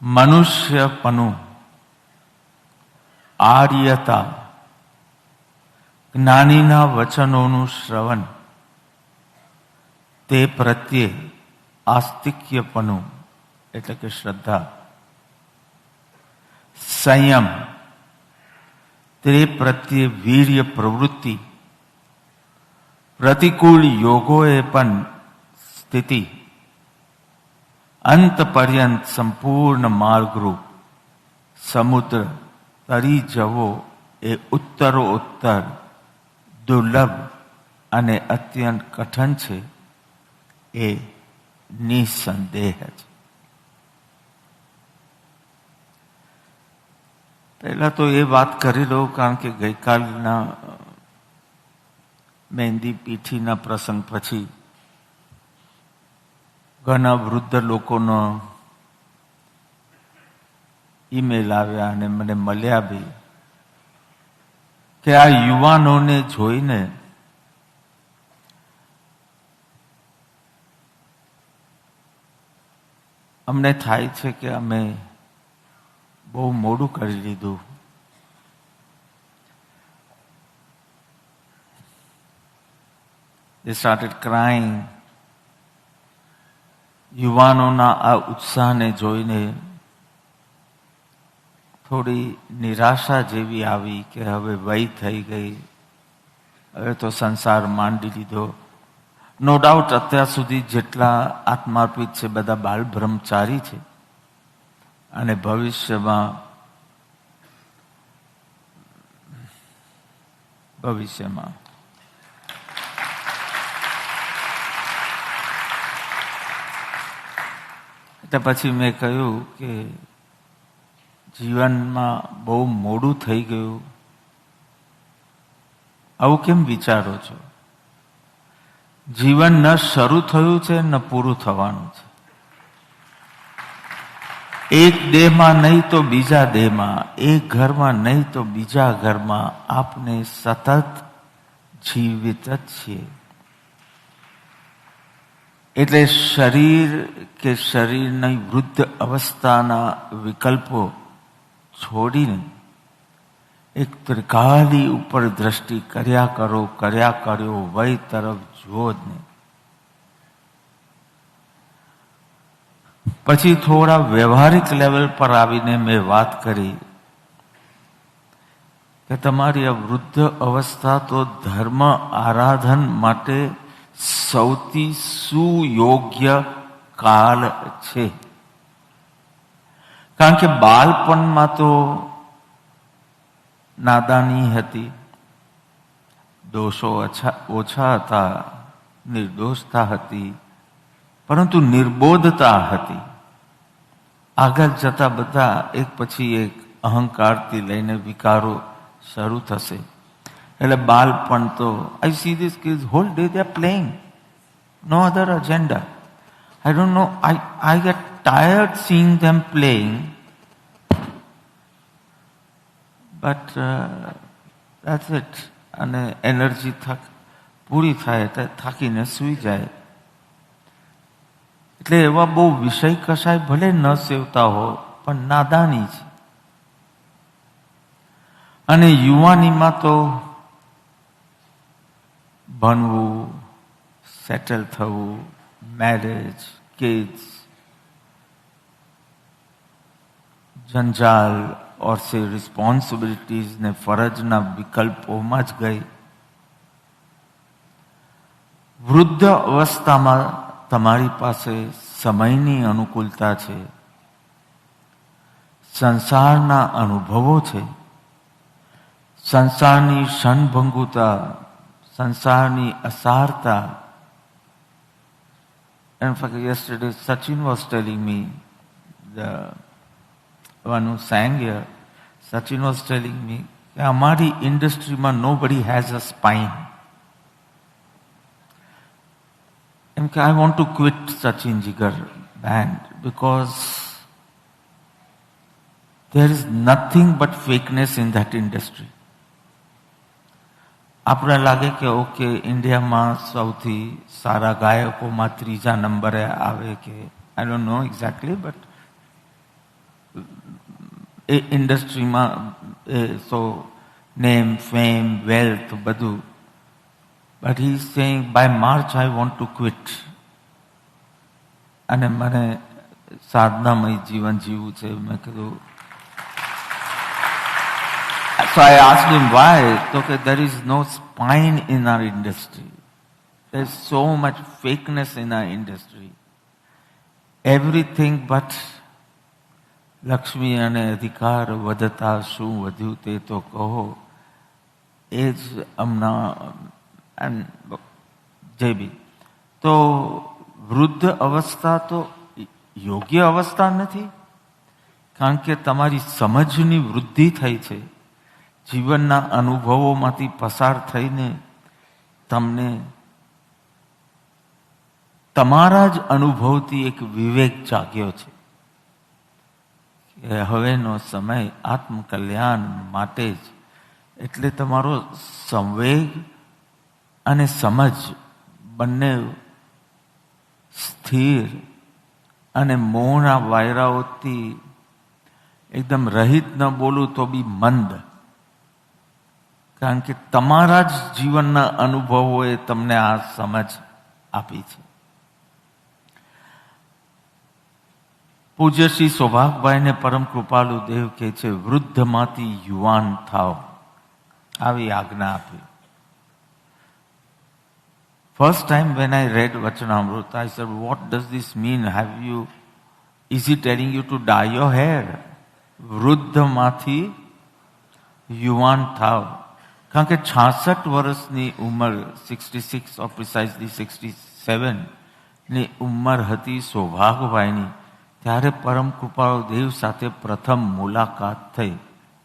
મનુષ્યપણું, આર્યતા, જ્ઞાનીના વચનોનું શ્રવણ, તે પ્રત્યે આસ્તિક્યપણું એટલે કે શ્રદ્ધા, સંયમ, તે પ્રત્યે વીર્ય પ્રવૃત્તિ, પ્રતિકૂળ યોગોએ પણ સ્થિતિ, અંત પર્યંત સંપૂર્ણ માર્ગરૂપ સમુદ્ર તરી જવો એ ઉત્તરોત્તર દુર્લભ અને અત્યંત કઠણ છે એ નિસંદેહ છે. પહેલા તો એ વાત કરી લઉં, કારણ કે ગઈકાલના મહેંદી પીઠીના પ્રસંગ પછી ઘણા વૃદ્ધ લોકોનો ઈમેલ આવ્યા અને મને મળ્યા બી કે આ યુવાનોને જોઈને અમને થાય છે કે અમે બહુ મોડું કરી લીધું. They started crying. યુવાનોના આ ઉત્સાહને જોઈને થોડી નિરાશા જેવી આવી કે હવે વય થઈ ગઈ, હવે તો સંસાર માંડી લીધો. નો ડાઉટ અત્યાર સુધી જેટલા આત્માર્પિત છે બધા બાલ બ્રહ્મચારી છે અને ભવિષ્યમાં એટલે પછી મેં કહ્યું કે જીવનમાં બહુ મોડું થઈ ગયું, આવું કેમ વિચારો છો? જીવન ન શરૂ થયું છે ન પૂરું થવાનું છે. એક દેહમાં નહીં તો બીજા દેહમાં, એક ઘરમાં નહીં તો બીજા ઘરમાં આપને સતત જીવિત જ છીએ. એટલે શરીર કે શરીરની વૃદ્ધ અવસ્થાના વિકલ્પો છોડીને એક ત્રિકાલી ઉપર દ્રષ્ટિ કર્યા કર્યો વય તરફ જુઓ જ નહીં. પછી થોડા વ્યવહારિક લેવલ પર આવીને મેં વાત કરી કે તમારી આ વૃદ્ધ અવસ્થા તો ધર્મ આરાધન માટે સૌથી સુયોગ્ય કાળ છે. કારણ કે બાળપણમાં તો નાદાની હતી, દોષો ઓછા હતા, નિર્દોષતા હતી, પરંતુ નિર્બોધતા હતી. આગળ જતા બધા એક પછી એક અહંકારથી લઈને વિકારો શરૂ થશે. એટલે બાળપણ તો I see these kids whole day they are playing, no other agenda. I don't know, I get tired seeing them playing, but that's it. અને એનર્જી પૂરી થાય એટલે થાકીને સૂઈ જાય. એટલે એવા બહુ વિષય કશાય ભલે ન સેવતા હો પણ નાદાની છે. અને યુવાનીમાં તો ભણવું, સેટલ થવું, મેરેજ, કિડ્સ, જંજાલ और से रिस्पॉन्सिबिलिटीज ने फरजना विकल्पों જ ગઈ. વૃદ્ધ અવસ્થામાં તમારી પાસે સમયની અનુકૂળતા છે, સંસારના અનુભવો છે, સંસારની ક્ષણભંગુતા, સંસારની અસારતા. In fact, yesterday Sachin was telling me, the one who sang here, Sachin was telling me, અમારી ઇન્ડસ્ટ્રીમાં nobody has a spine. એમ કે I want to quit Sachin Jigar band because there is nothing but fakeness in that industry. આપણે લાગે કે okay ઇન્ડિયામાં સૌથી સારા ગાયકોમાં ત્રીજા નંબરે આવે કે I don't know exactly, but એ ઇન્ડસ્ટ્રીમાં સો નેમ, ફેમ, વેલ્થ બધું. But he is saying by March I want to quit. અને મને સાધનામય જીવન જીવવું છે. મેં કીધું, so I asked him why. Okay, there is no spine in our industry. There is so much fakeness in our industry. Everything but Lakshmi અને અધિકાર વધતા શું વધ્યું તે તો કહો. એ જ હમણાં જે બી. તો વૃદ્ધ અવસ્થા તો યોગ્ય અવસ્થા નથી, કારણ કે તમારી સમજની વૃદ્ધિ થઈ છે. જીવનના અનુભવોમાંથી પસાર થઈને તમને તમારા જ અનુભવથી એક વિવેક જાગ્યો છે કે હવેનો સમય આત્મકલ્યાણ માટે જ. એટલે તમારો સંવેગ અને સમજ બંને સ્થિર અને મોહના વાયરાઓથી એકદમ રહિત ન બોલું તો બી મંદ, કારણ કે તમારા જ જીવનના અનુભવોએ તમને આ સમજ આપી છે. પૂજ્ય શ્રી સૌભાગભાઈને પરમ કૃપાલુ દેવ કહે છે, વૃદ્ધમાંથી યુવાન થાવ, આવી આજ્ઞા આપી. First time when I read Vachanamrut, I said, what does this mean? Is he telling you to dye your hair? વૃદ્ધમાંથી યુવાન થાવ. કારણ કે 66 વર્ષની ઉંમર, 66 or precisely 67 ની ઉંમર હતી સૌભાગભાઈની, ત્યારે પરમ કૃપાળુ દેવ સાથે પ્રથમ મુલાકાત થઈ.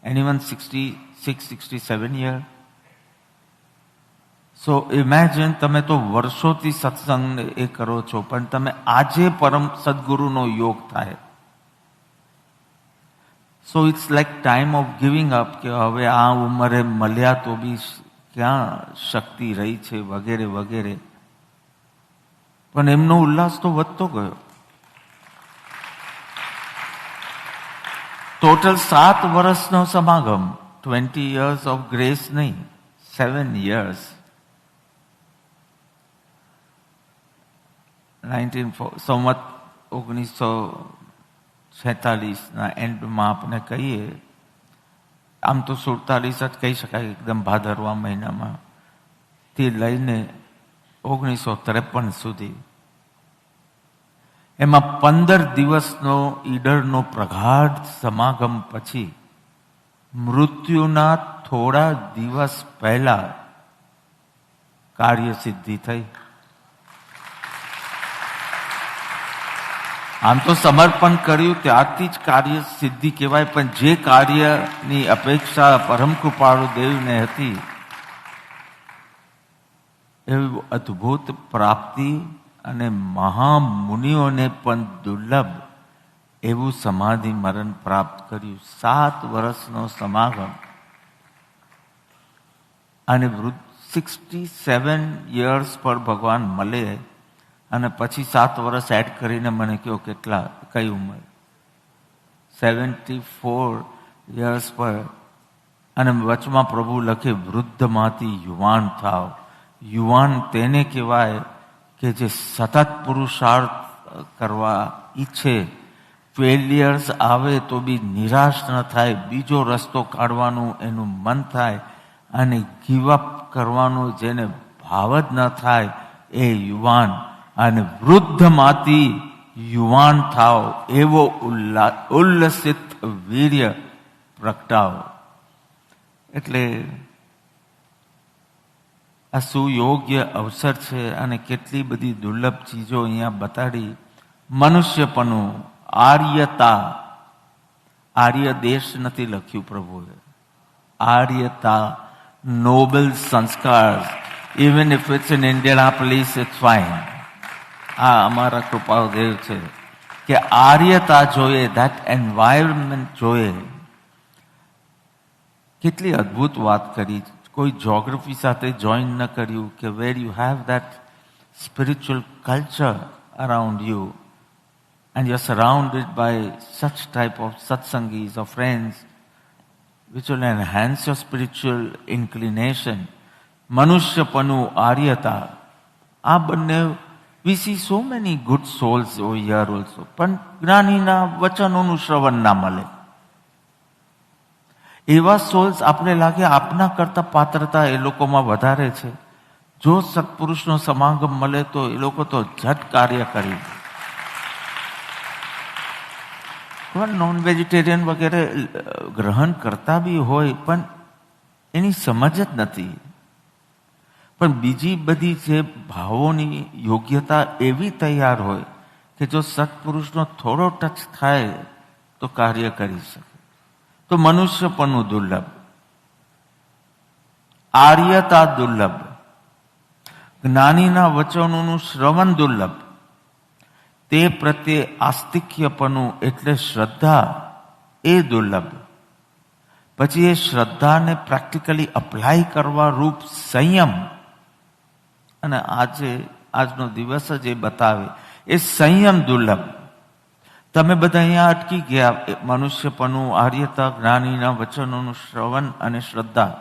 Anyone 66, 67 year? સો ઇમેજિન, તમે તો વર્ષોથી સત્સંગ એ કરો છો, પણ તમે આજે પરમ સદગુરુનો યોગ થાય. So it's like time of giving up, કે હવે આ ઉંમરે મળ્યા તો બી ક્યાં શક્તિ રહી છે, વગેરે વગેરે. પણ એમનો ઉલ્લાસ તો વધતો ગયો. ટોટલ 7 વર્ષનો સમાગમ, 20 years ઓફ ગ્રેસ નહીં, 7 years. 1946 એન્ડમાં આપણે કહીએ, આમ તો 47 જ કહી શકાય, એકદમ ભાદરવા મહિનામાં થી લઈને 1953 સુધી, એમાં 15 દિવસનો ઈડરનો પ્રગાઢ સમાગમ પછી મૃત્યુના થોડા દિવસ પહેલા કાર્ય સિદ્ધિ થઈ. આમ તો સમર્પણ કર્યું ત્યારથી જ કાર્ય સિદ્ધિ કહેવાય, પણ જે કાર્યની અપેક્ષા પરમ કૃપાળુ દેવને હતી એવી અદ્ભુત પ્રાપ્તિ અને મહામુનિઓને પણ દુર્લભ એવું સમાધિ મરણ પ્રાપ્ત કર્યું. 7 વર્ષનો સમાગમ અને 67 years પર ભગવાન મળે, અને પછી 7 વર્ષ એડ કરીને મને કહો કેટલા, કઈ ઉંમર? 74 years પર. અને વચમાં પ્રભુ લખે, વૃદ્ધમાંથી યુવાન થાવ. યુવાન તેને કહેવાય કે જે સતત પુરુષાર્થ કરવા ઈચ્છે, ફેલિયર્સ આવે તો બી નિરાશ ન થાય, બીજો રસ્તો કાઢવાનું એનું મન થાય, અને ગીવ અપ કરવાનું જેને ભાવ જ ન થાય એ યુવાન. અને વૃદ્ધમાંથી યુવાન થાવ, એવો ઉલ્લસિત વીર્ય પ્રગટાવો. એટલે આ સુયોગ્ય અવસર છે, અને કેટલી બધી દુર્લભ ચીજો અહીંયા બતાડી. મનુષ્યપણું, આર્યતા, આર્ય દેશ નથી લખ્યું પ્રભુએ, આર્યતા, નોબલ સંસ્કાર. Even if it's in Indianapolis, it's fine. આ અમારા કૃપાળુ દેવ છે કે આર્યતા જોઈએ, ધેટ એન્વાયરમેન્ટ જોઈએ. કેટલી અદ્ભુત વાત કરી. કોઈ જોગ્રાફી સાથે જોઈન ન કર્યું, કે where you have that spiritual culture around you and you are surrounded by such type of satsangis or friends which will enhance your spiritual inclination. મનુષ્યપણું, આર્યતા, આ બંને. We see so many good souls over here also. પણ જ્ઞાનીના વચનોનું શ્રવણ ના મળે. એવા souls આપણે લાગે આપના કરતા પાત્રતા એ લોકોમાં વધારે છે. જો સત્પુરુષનો સમાગમ મળે તો એ લોકો તો ઝટ કાર્ય કરી. નોન વેજીટેરિયન વગેરે ગ્રહણ કરતા બી હોય, પણ એની સમજ જ નથી. પણ બીજી બધી જે ભાવોની યોગ્યતા એવી તૈયાર હોય કે જો સત્પુરુષનો થોડો ટચ થાય તો કાર્ય કરી શકે. તો મનુષ્યપણું દુર્લભ, આર્યતા દુર્લભ, જ્ઞાનીના વચનોનું શ્રવણ દુર્લભ. તે પ્રત્યે આસ્તિક્યપણું એટલે શ્રદ્ધા એ દુર્લભ. પછી એ શ્રદ્ધાને પ્રેક્ટિકલી અપ્લાય કરવા રૂપ સંયમ, અને આજનો દિવસ જ એ બતાવે એ સંયમ દુર્લભ. તમે બધા અહીંયા અટકી ગયા, મનુષ્યપણું, આર્યતા, જ્ઞાનીના વચનોનું શ્રવણ અને શ્રદ્ધા.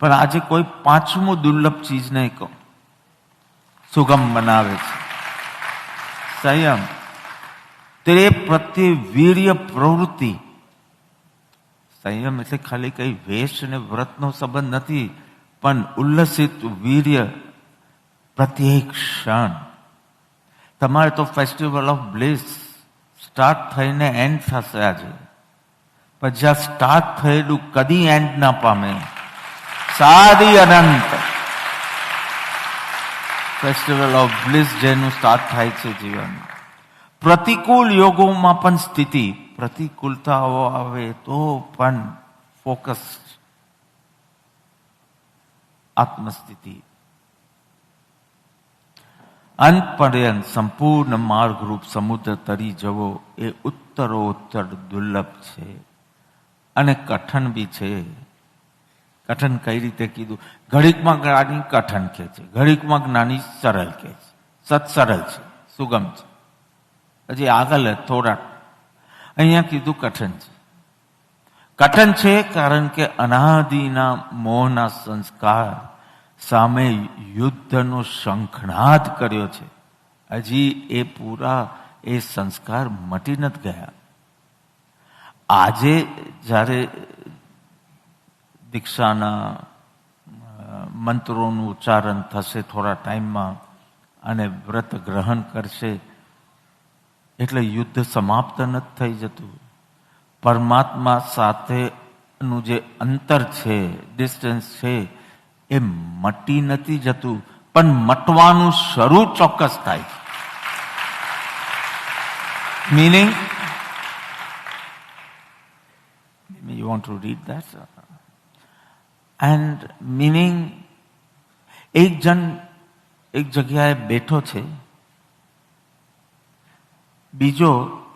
પણ આજે કોઈ પાંચમું દુર્લભ ચીજ નહીં કહો, સુગમ બનાવે છે સંયમ. તે પ્રત્યે વીર્ય પ્રવૃત્તિ. સંયમ એટલે ખાલી કઈ વેશ અને વ્રતનો સંબંધ નથી, પણ ઉલ્લસિત વીર્ય પ્રત્યેક ક્ષણ. તમારે તો ફેસ્ટિવલ ઓફ બ્લિસ સ્ટાર્ટ થઈને એન્ડ થશે આજે, પણ જ્યાં સ્ટાર્ટ થયેલું કદી એન્ડ ના પામે, સાદી અનંત ફેસ્ટિવલ ઓફ બ્લિસ જેનું સ્ટાર્ટ થાય છે જીવન. પ્રતિકૂળ યોગોમાં પણ સ્થિતિ, પ્રતિકૂળતાઓ આવે તો પણ ફોકસ, આત્મસ્થિતિ. અંત પર્યંત સંપૂર્ણ માર્ગરૂપ સમુદ્ર તરી જવો એ ઉત્તરોત્તર દુર્લભ છે અને કઠણ બી છે. કઠણ કઈ રીતે કીધું? ઘડીકમાં જ્ઞાની કઠણ કે છે, ઘડીકમાં જ્ઞાની સરળ કે છે. સત સરળ છે, સુગમ છે. હજી આગળ થોડા અહીંયા કીધું કઠણ છે. કઠણ છે કારણ કે અનાદિના મોહના સંસ્કાર સામે યુદ્ધનો શંખનાદ કર્યો છે. હજી એ પૂરા એ સંસ્કાર મટી નથી ગયા. આજે જ્યારે દીક્ષાના મંત્રોનું ઉચ્ચારણ થશે થોડા ટાઈમમાં અને વ્રત ગ્રહણ કરશે એટલે યુદ્ધ સમાપ્ત નથી થઈ જતું. પરમાત્મા સાથેનું જે અંતર છે, ડિસ્ટન્સ છે, એ મટી નથી જતું, પણ મટવાનું શરૂ ચોક્કસ થાય છે. Meaning, you want to read that? And meaning, એક જણ એક જગ્યાએ બેઠો છે, બીજો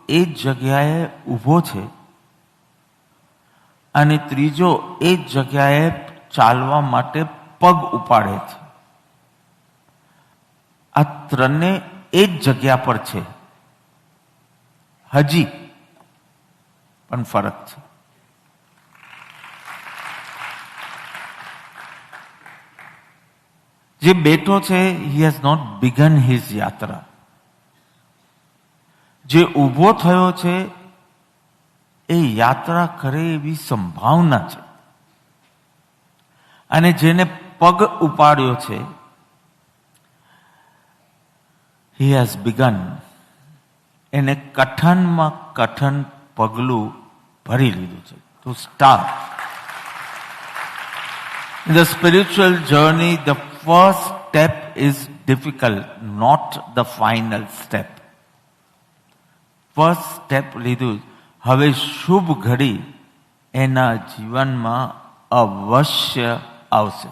એ જ જગ્યાએ ઊભો છે અને ત્રીજો એ જ જગ્યાએ ચાલવા માટે પગ ઉપાડે છે. આ ત્રણે એ જ જગ્યા પર છે હજી, પણ ફરક છે. જે બેઠો છે, he has not begun his યાત્રા. જે ઊભો થયો છે એ યાત્રા કરે એવી સંભાવના છે, અને જેને પગ ઉપાડ્યો છે he has begun. એને કઠનમાં કઠન પગલું ભરી લીધું છે. to start in the spiritual journey, the first step is difficult, not the final step. First step લીધું, હવે શુભ ઘડી એના જીવનમાં અવશ્ય આવશે.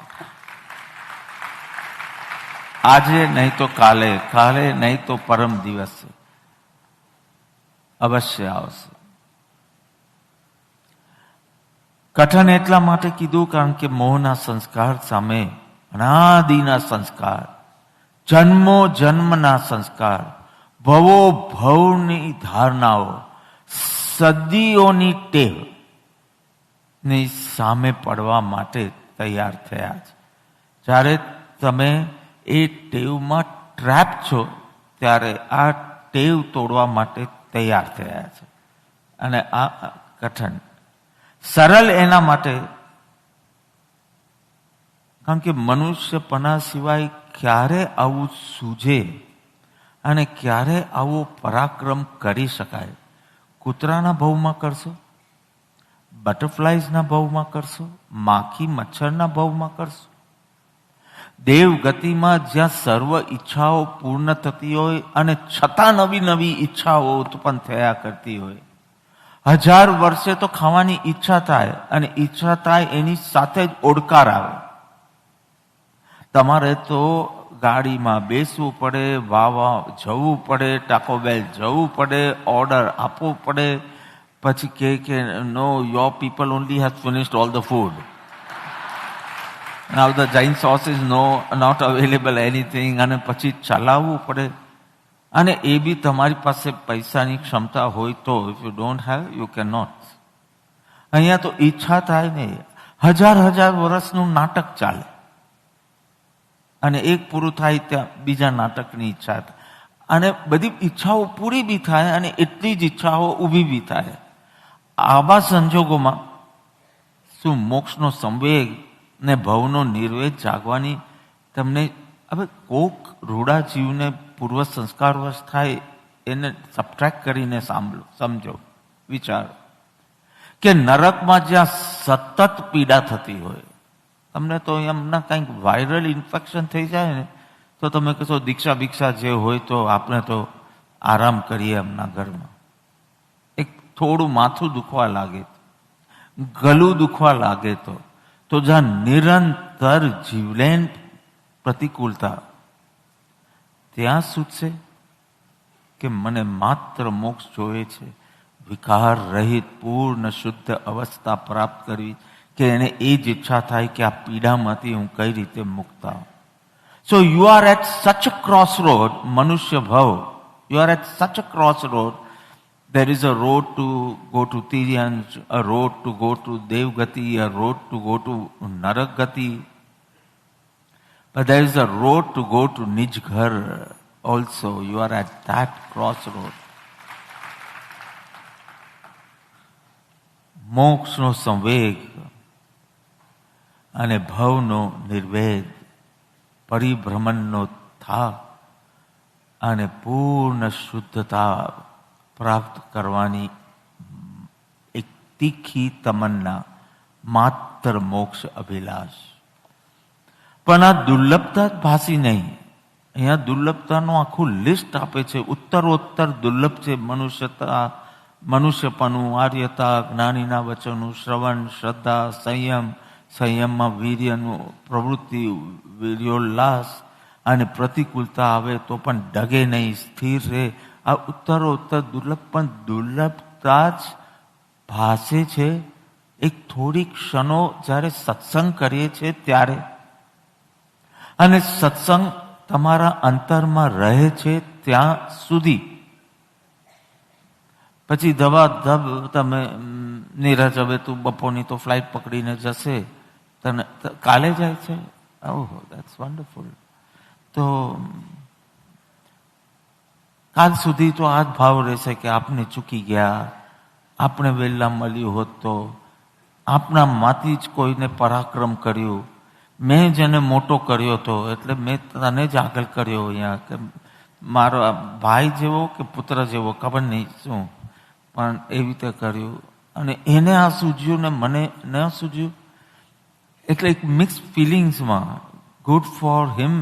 આજે નહીં તો કાલે, કાલે નહીં તો પરમ દિવસે અવશ્ય આવશે. કઠણ એટલા માટે કીધું કારણ કે મોહના સંસ્કાર સામે અનાદિના સંસ્કાર, જન્મો જન્મના સંસ્કાર, ભવો ભવની ધારણાઓ, સદીઓની ટેવ ની સામે પડવા માટે તૈયાર થયા છે. જ્યારે તમે એ ટેવમાં ટ્રેપ છો ત્યારે આ ટેવ તોડવા માટે તૈયાર થયા છે. અને આ કઠણ, સરળ એના માટે કારણ કે મનુષ્યપણા સિવાય ક્યારે આવું સૂઝે અને ક્યારે આવો પરાક્રમ કરી શકાય? કૂતરાના ભાવમાં કરશો, બટરફ્લાઇઝના ભાવમાં કરશો, માખી મચ્છરના ભાવમાં કરશો? દેવ ગતિમાં જ્યાં સર્વ ઈચ્છાઓ પૂર્ણ થતી હોય અને છતાં નવી નવી ઈચ્છાઓ ઉત્પન્ન થયા કરતી હોય, 1000 વર્ષે તો ખાવાની ઈચ્છા થાય અને ઈચ્છા થાય એની સાથે જ ઓડકાર આવે. તમારે તો ગાડીમાં બેસવું પડે, વાવા જવું પડે, ટાકો બેલ જવું પડે, ઓર્ડર આપવો પડે, પછી કે no your people only has finished all the food. Now the Jain sauce is not available anything, અને પછી ચલાવવું પડે. અને એ બી તમારી પાસે પૈસાની ક્ષમતા હોય તો. If you don't have you can not. અહીંયા તો ઈચ્છા થાય ને, હજાર વર્ષનું નાટક ચાલે, અને એક પૂરું થાય ત્યાં બીજા નાટકની ઈચ્છા થાય, અને બધી ઈચ્છાઓ પૂરી બી થાય અને એટલી જ ઈચ્છાઓ ઊભી બી થાય. આવા સંજોગોમાં શું મોક્ષનો સંવેગ ને ભવનો નિર્વેદ જાગવાની તમને, હવે કોક રૂડા જીવને પૂર્વ સંસ્કારવશ થાય એને સબટ્રેક્ટ કરીને સમજો, વિચારો કે નરકમાં જ્યાં સતત પીડા થતી હોય, તમને તો એમના કંઈક વાયરલ ઇન્ફેક્શન થઈ જાય ને તો તમે કહેશો દીક્ષા ભિક્ષા જે હોય તો આપણે તો આરામ કરીએ એમના ઘરમાં. એક થોડું માથું દુખવા લાગે, ગળું દુખવા લાગે તો જ્યાં નિરંતર જીવલેણ પ્રતિકૂળતા, ત્યાં સૂચશે કે મને માત્ર મોક્ષ જોઈએ છે, વિકાર રહિત પૂર્ણ શુદ્ધ અવસ્થા પ્રાપ્ત કરવી, કે એને એ જ ઈચ્છા થાય કે આ પીડામાંથી હું કઈ રીતે મુક્ત થાઉં. So you are at such a cross road, મનુષ્ય ભવ, you are at such a cross road. There is a road to go to Tiryans, a road to go to Devgati, a road to go to Narakgati. But there is a road to go to Nij Ghar also. You are at that crossroad. મોક્ષનો સંવેગ અને ભવનો નિર્વેદ, પરિભ્રમણનો થાક અને પૂર્ણ શુદ્ધતા પ્રાપ્ત કરવાની એક તીખી તમન્ના, માત્ર મોક્ષ અભિલાષ. પણ આ દુર્લભતા જ ભાસી નહીં. અહીંયા દુર્લભતાનું આખું લિસ્ટ આપે છે. ઉત્તરોત્તર દુર્લભ છે મનુષ્યતા, મનુષ્યપણું, આર્યતા, જ્ઞાનીના વચનનું શ્રવણ, શ્રદ્ધા, સંયમ, સંયમમાં વીર્યનું પ્રવૃત્તિ, વીર્યોલ્લાસ, અને પ્રતિકૂળતા આવે તો પણ ડગે નહીં, સ્થિર રહે. આ ઉત્તરોત્તર દુર્લભ, પણ દુર્લભતા જ ભાસે છે એક થોડી ક્ષણો જ્યારે સત્સંગ કરીએ છીએ ત્યારે. અને સત્સંગ તમારા અંતરમાં રહે છે ત્યાં સુધી. પછી ધબાધબ તમે નીરજ, હવે તું બપોરની તો ફ્લાઇટ પકડીને જશે, તને કાલે જાય છે. ઓહ, દેટ્સ વન્ડરફુલ. તો કાલ સુધી તો આ જ ભાવ રહેશે કે આપણે ચૂકી ગયા, આપણે વહેલા મળ્યું હોત તો, આપણામાંથી જ કોઈને પરાક્રમ કર્યું, મેં જેને મોટો કર્યો હતો એટલે મેં તને જ આગળ કર્યો. અહીંયા કે મારો ભાઈ જેવો કે પુત્ર જેવો ખબર નહીં શું, પણ એવી રીતે કર્યું, અને એને આ સૂઝ્યું ને મને ન સૂઝ્યું. એટલે એક મિક્સ ફિલિંગ્સમાં, ગુડ ફોર હિમ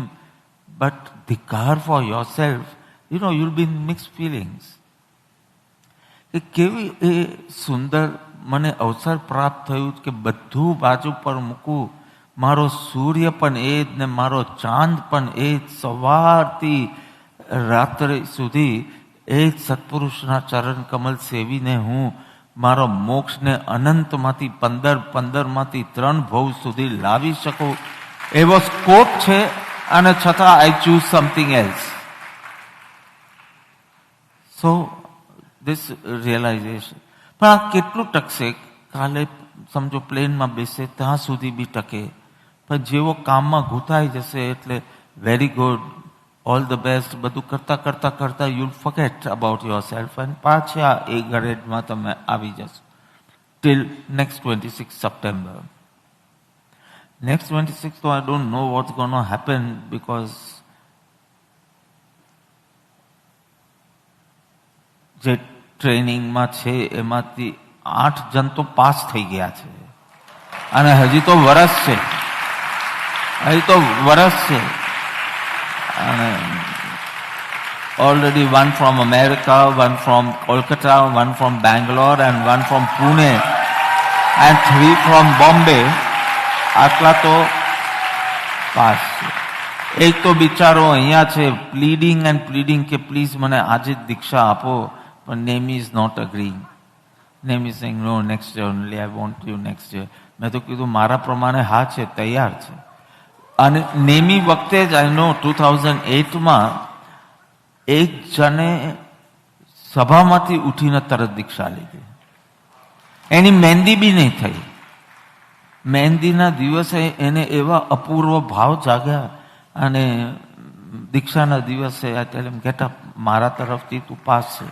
બટ ધિકાર for yourself. You know, you'll be in mix feelings. એ કેવી એ સુંદર મને અવસર પ્રાપ્ત થયું કે બધું બાજુ પર મૂકવું. મારો સૂર્ય પણ એ જ ને મારો ચાંદ પણ એ જ, સવારથી રાત્રે સુધી એ જ સત્પુરુષના ચરણ કમલ સેવીને હું મારો મોક્ષને અનંતમાંથી 15માંથી 3 ભવ સુધી લાવી શકું એવો સ્કોપ છે, અને છતાં I choose something else. So this realization. પણ આ કેટલું ટકશે? કાલે સમજો પ્લેનમાં બેસે ત્યાં સુધી બી ટકે, પણ જેવો કામમાં ઘૂંટાઈ જશે એટલે very good, all the best, બધું કરતા કરતા કરતા you'll forget about your self, અને પાછા એ ગરેડમાં તમે આવી જશો. Till next 26 September. Next 26th, I don't know what's going to happen, because જે ટ્રેનિંગમાં છે એમાંથી 8 જણ તો પાસ થઈ ગયા છે, અને હજી તો વરસ છે, અને already one from America, one from Kolkata, one from Bangalore, and one from Pune, and 3 from Bombay. આટલા તો પાસ છે. એક તો બિચારો અહીંયા છે પ્લીડિંગ એન્ડ પ્લીડિંગ કે પ્લીઝ મને આજે જ દીક્ષા આપો, પણ Nemi is not agreeing. Nemi saying no, next year only, I want you next year. મેં તો કીધું મારા પ્રમાણે હા છે, તૈયાર છે. અને નેમી વખતે જ આઈ નો 2008માં એક જણે સભામાંથી ઉઠીને તરત દીક્ષા લીધી. એની મહેંદી બી નહીં થઈ. મહેંદીના દિવસે એને એવા અપૂર્વ ભાવ જાગ્યા અને દીક્ષાના દિવસે આ ટેલ હિમ ગેટ અપ, મારા તરફથી તું પાસ છે.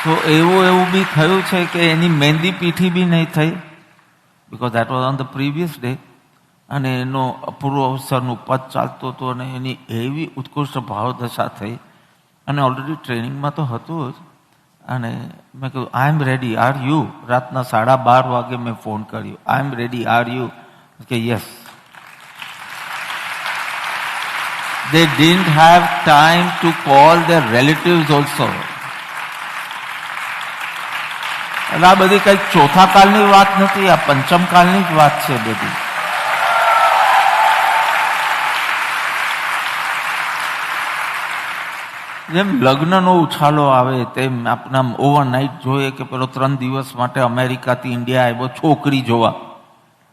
તો એવું બી થયું છે કે એની મહેંદી પીઠી બી નહીં થઈ, because that was on the previous day. અને એનો અપૂર્વ અવસરનું પદ ચાલતો હતો અને એની એવી ઉત્કૃષ્ટ ભાવદશા થઈ. અને ઓલરેડી ટ્રેનિંગમાં તો હતું જ. અને મેં કહ્યું આઈ એમ રેડી, આર યુ? રાતના 12:30 વાગે મેં ફોન કર્યો, આઈ એમ રેડી, આર યુ? કે yes. They didn't have time to call their relatives also. એટલે આ બધી કઈ ચોથા કાલની વાત નથી, આ પંચમ કાલની જ વાત છે બધી. જેમ લગ્નનો ઉછાલો આવે તેમ આપણા ઓવરનાઇટ જોઈએ કે પેલો 3 દિવસ માટે અમેરિકાથી ઇન્ડિયા આવ્યો છોકરી જોવા.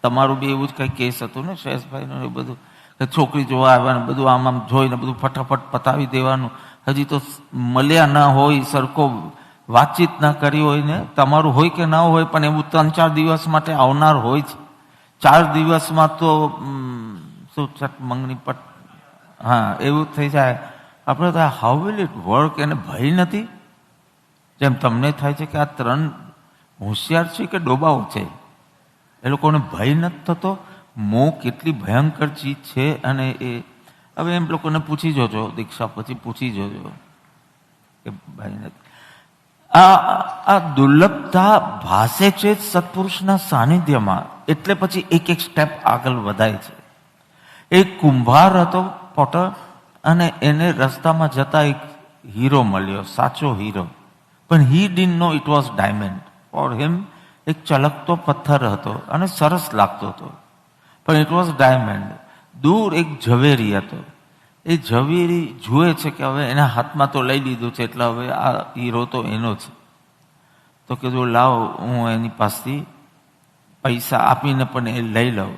તમારું બી એવું જ કઈ કેસ હતું ને શેષભાઈનું, એ બધું કે છોકરી જોવા આવ્યા ને બધું આમ જોઈને બધું ફટાફટ પતાવી દેવાનું. હજી તો મળ્યા ના હોય, સરખો વાતચીત ના કરી હોય ને, તમારું હોય કે ના હોય, પણ એવું 3-4 દિવસ માટે આવનાર હોય છે. 4 દિવસમાં તો શું મંગની પટ, હા એવું થઈ જાય. આપણે તો હાઉ વિલ ઇટ વર્ક? એને ભય નથી? જેમ તમને થાય છે કે આ 3 હોશિયાર છે કે ડોબાઓ છે, એ લોકોને ભય નથી થતો. મોહ કેટલી ભયંકર ચીજ છે. અને એ હવે એમ લોકોને પૂછી જોજો, દીક્ષા પછી પૂછી જોજો કે ભય નથી. આ દુર્લભતા ભાસે છે સત્પુરુષના સાનિધ્યમાં, એટલે પછી એક સ્ટેપ આગળ વધાય છે. એક કુંભાર હતો, પોટર, અને એને રસ્તામાં જતા એક હીરો મળ્યો, સાચો હીરો. પણ he didn't know it was diamond. For him એક ચલકતો પથ્થર હતો અને સરસ લાગતો હતો, પણ ઇટ વોઝ ડાયમંડ. દૂર એક ઝવેરી હતો. એ ઝવેરી જુએ છે કે હવે એના હાથમાં તો લઈ લીધું છે, એટલે હવે આ હીરો તો એનો છે. તો કીધું લાવ, હું એની પાસેથી પૈસા આપીને પણ એ લઈ લઉં.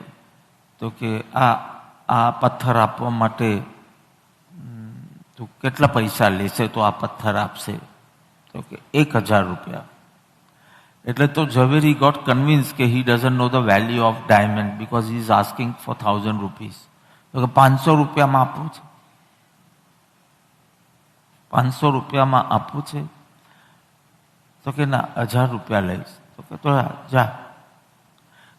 તો કે આ પથ્થર આપવા માટે તું કેટલા પૈસા લેશે તો આ પથ્થર આપશે? તો કે 1000 રૂપિયા. એટલે તો ઝવેરી ગોટ કન્વિન્સ કે he doesn't know the value of diamond because he is asking for 1000 rupees. તો કે 500 રૂપિયામાં આપવું છે, 500 રૂપિયામાં આપવું છે. તો કે ના, 1000 રૂપિયા લઈશ. તો કે તો જા.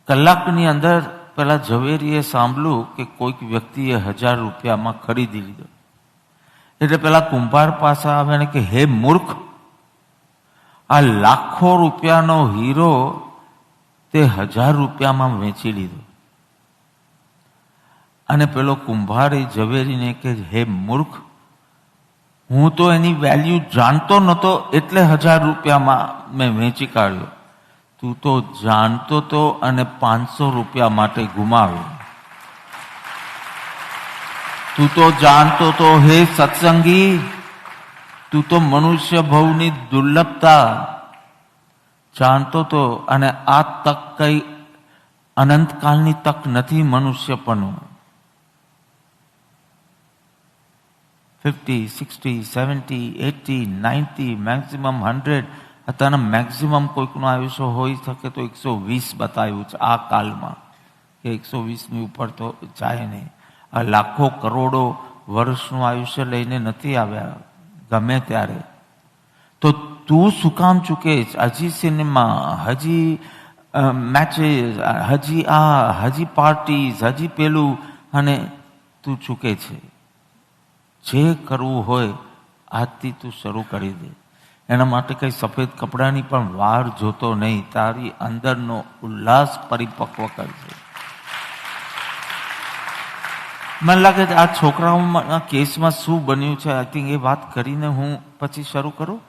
કલાકની અંદર પેલા ઝવેરીએ સાંભળ્યું કે કોઈક વ્યક્તિએ 1000 રૂપિયામાં ખરીદી લીધો. એટલે પેલા કુંભાર પાસે આવે ને કે હે મૂર્ખ, આ લાખો રૂપિયાનો હીરો તે 1000 રૂપિયામાં વેચી લીધો. અને પેલો કુંભાર એ ઝવેરીને કે હે મૂર્ખ, હું તો એની વેલ્યુ જાણતો નહોતો એટલે 1000 રૂપિયામાં મેં વેચી કાઢ્યો. તું તો જાણતો તો અને 500 રૂપિયા માટે ગુમાવ્યો. તું તો જાણતો તો હે સત્સંગી, તું તો મનુષ્ય ભવની દુર્લભતા જાણતો તો. અને આ તક કઈ અનંતકાળની તક નથી મનુષ્યપણું. 50, 60, 70, 80, 90, મેક્સિમમ 100. અત્યારના મેક્સિમમ કોઈકનું આયુષ્ય હોઈ શકે તો 120 બતાવ્યું છે આ કાલમાં, કે 120ની ઉપર તો જાય નહીં. આ લાખો કરોડો વર્ષનું આયુષ્ય લઈને નથી આવ્યા ગમે ત્યારે. તો તું શું કામ ચૂકે? હજી સિનેમા, હજી મેચેસ, હજી પાર્ટીઝ, હજી પેલું, અને તું ચૂકે છે. જે કરવું હોય આજથી તું શરૂ કરી દે. એના માટે કઈ સફેદ કપડાની પણ વાર જોતો નહીં, તારી અંદરનો ઉલ્લાસ પરિપક્વ કરજે. મને લાગે છે આ છોકરાઓના કેસમાં શું બન્યું છે, આઈ થિંક એ વાત કરીને હું પછી શરૂ કરું.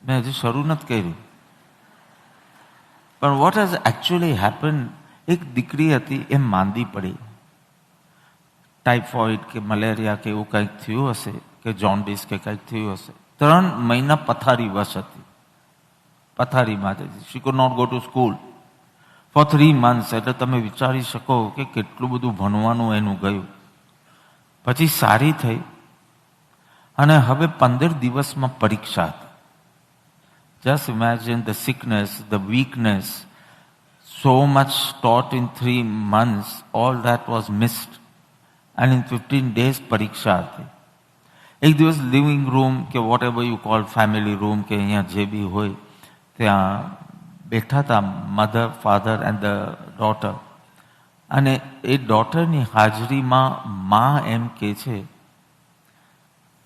મેં હજી શરૂ નથી કર્યું. પણ વોટ હેઝ એકચ્યુઅલી હેપન, એક દીકરી હતી, એ માંદી પડી, ટાઇફોઇડ કે મલેરિયા કે એવું કંઈક થયું હશે, કે જોન્ડિસ કે કંઈક થયું હશે. 3 મહિના પથારી વશ હતી, પથારીમાં હતી. She could not go to school for 3 months. એટલે તમે વિચારી શકો કે કેટલું બધું ભણવાનું એનું ગયું. પછી સારી થઈ અને હવે 15 દિવસમાં પરીક્ષા હતી. Just imagine the sickness, the weakness, so much taught in 3 months, all that was missed. And in 15 days પરીક્ષા હતી. એક દિવસ લિવિંગ રૂમ કે whatever you call family room કે અહીંયા જે બી હોય ત્યાં બેઠા હતા mother, father and the daughter. અને એ ડોટરની હાજરીમાં માં એમ કહે છે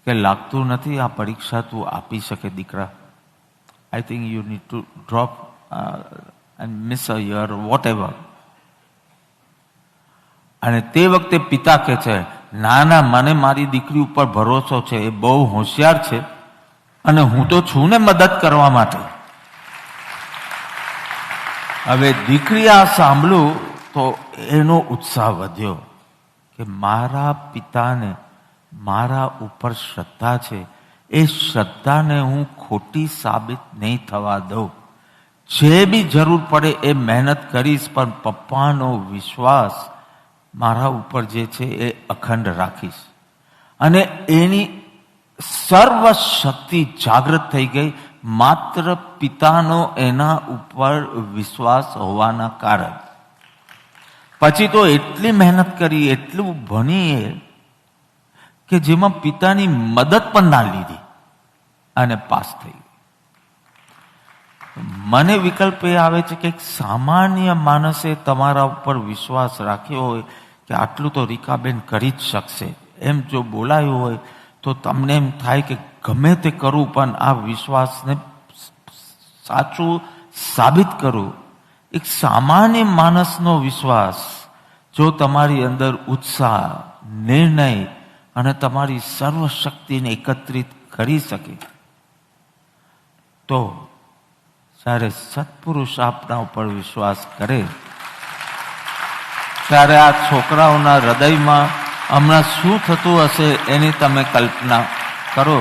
કે લાગતું નથી આ પરીક્ષા તું આપી શકે દીકરા. I think you need to drop and miss a year whatever. અને તે વખતે પિતા કહે છે ના ના, મને મારી દીકરી ઉપર ભરોસો છે, એ બહુ હોશિયાર છે અને હું તો છું ને મદદ કરવા માટે. હવે દીકરી આ સાંભળ્યું તો એનો ઉત્સાહ વધ્યો કે મારા પિતાને મારા ઉપર શ્રદ્ધા છે, એ શ્રદ્ધાને હું ખોટી સાબિત નહીં થવા દઉં. જે બી જરૂર પડે એ મહેનત કરીશ, પણ પપ્પાનો વિશ્વાસ મારા ઉપર જે છે એ અખંડ રાખીશ. અને એની સર્વ શક્તિ જાગૃત થઈ ગઈ, માત્ર પિતાનો એના ઉપર વિશ્વાસ હોવાના કારણે. પછી તો એટલી મહેનત કરી, એટલું ભણી કે જેમાં પિતાની મદદ પણ ના લીધી અને પાસ થઈ. મને વિકલ્પ એ આવે છે કે એક સામાન્ય માણસે તમારા ઉપર વિશ્વાસ રાખ્યો હોય કે આટલું તો રીકાબેન કરી જ શકશે, એમ જો બોલાયું હોય તો તમને એમ થાય કે ગમે તે કરું પણ આ વિશ્વાસને સાચું સાબિત કરું. એક સામાન્ય માણસનો વિશ્વાસ જો તમારી અંદર ઉત્સાહ, નિર્ણય અને તમારી સર્વશક્તિને એકત્રિત કરી શકે તો જ્યારે સત્પુરુષ આપના ઉપર વિશ્વાસ કરે ત્યારે આ છોકરાઓના હૃદયમાં હમણાં શું થતું હશે એની તમે કલ્પના કરો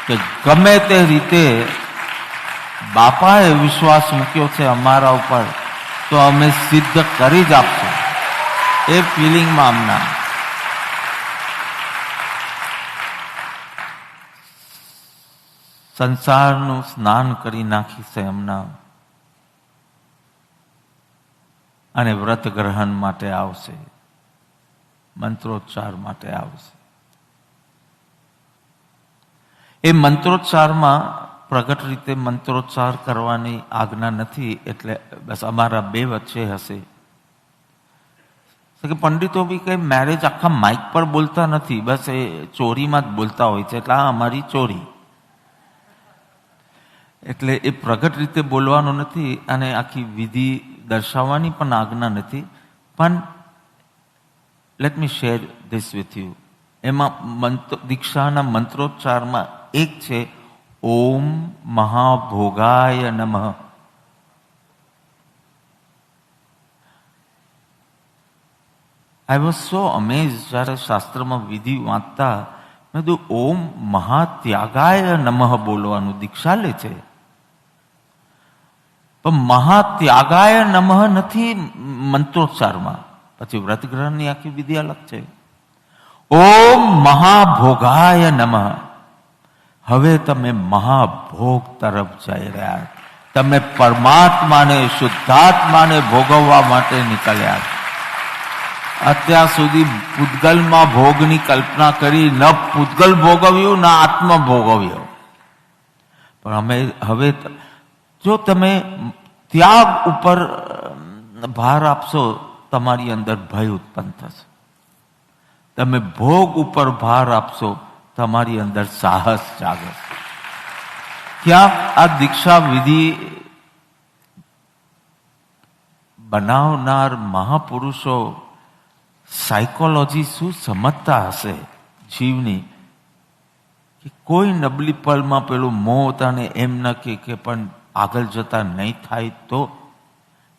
કે ગમે તે રીતે બાપાએ વિશ્વાસ મૂક્યો છે અમારા ઉપર તો અમે સિદ્ધ કરી જ આપશું. એ ફિલિંગમાં હમણાં સંસારનું સ્નાન કરી નાખીશે હમણાં અને વ્રત ગ્રહણ માટે આવશે, મંત્રોચ્ચાર માટે આવશે. એ મંત્રોચ્ચારમાં પ્રગટ રીતે મંત્રોચ્ચાર કરવાની આજ્ઞા નથી, એટલે બસ અમારા 2 વચ્ચે હશે કે પંડિતો બી કઈ મેરેજ આખા માઇક પર બોલતા નથી, બસ એ ચોરીમાં જ બોલતા હોય છે, એટલે આ અમારી ચોરી. એટલે એ પ્રગટ રીતે બોલવાનું નથી અને આખી વિધિ દર્શાવવાની પણ આજ્ઞા નથી. પણ let me share this with you. એમાં દીક્ષાના મંત્રોચ્ચારમાં એક છે ઓમ મહાભોગાય નમઃ. આઈ વોઝ સો અમેઝ જ્યારે શાસ્ત્રમાં વિધિ વાંચતા મેં કીધું ઓમ મહાત્યાગાય નમઃ બોલવાનું દીક્ષા લે છે, પણ મહાત્યાગાય નમઃ નથી મંત્રોચ્ચારમાં. પછી વ્રતગ્રહણની આખી વિધિ અલગ છે. ઓમ મહાભોગાય નમઃ. હવે તમે મહાભોગ તરફ જઈ રહ્યા, તમે પરમાત્માને, શુદ્ધાત્માને ભોગવવા માટે નીકળ્યા. અત્યાર સુધી પૂતગલમાં ભોગની કલ્પના કરી, ન પૂતગલ ભોગવ્યું ન આત્મ ભોગવ્યો. પણ અમે હવે જો તમે ત્યાગ ઉપર ભાર આપશો તમારી અંદર ભય ઉત્પન્ન થશે. તમે ભોગ ઉપર ભાર આપશો તમારી અંદર સાહસ જાગશે. ક્યાંક આ દીક્ષા વિધિ બનાવનાર મહાપુરુષો સાયકોલોજી શું સમજતા હશે જીવની, કે કોઈ નબળી પલમાં પેલું મોત અને એમ ન કે પણ આગળ જતા નહીં થાય તો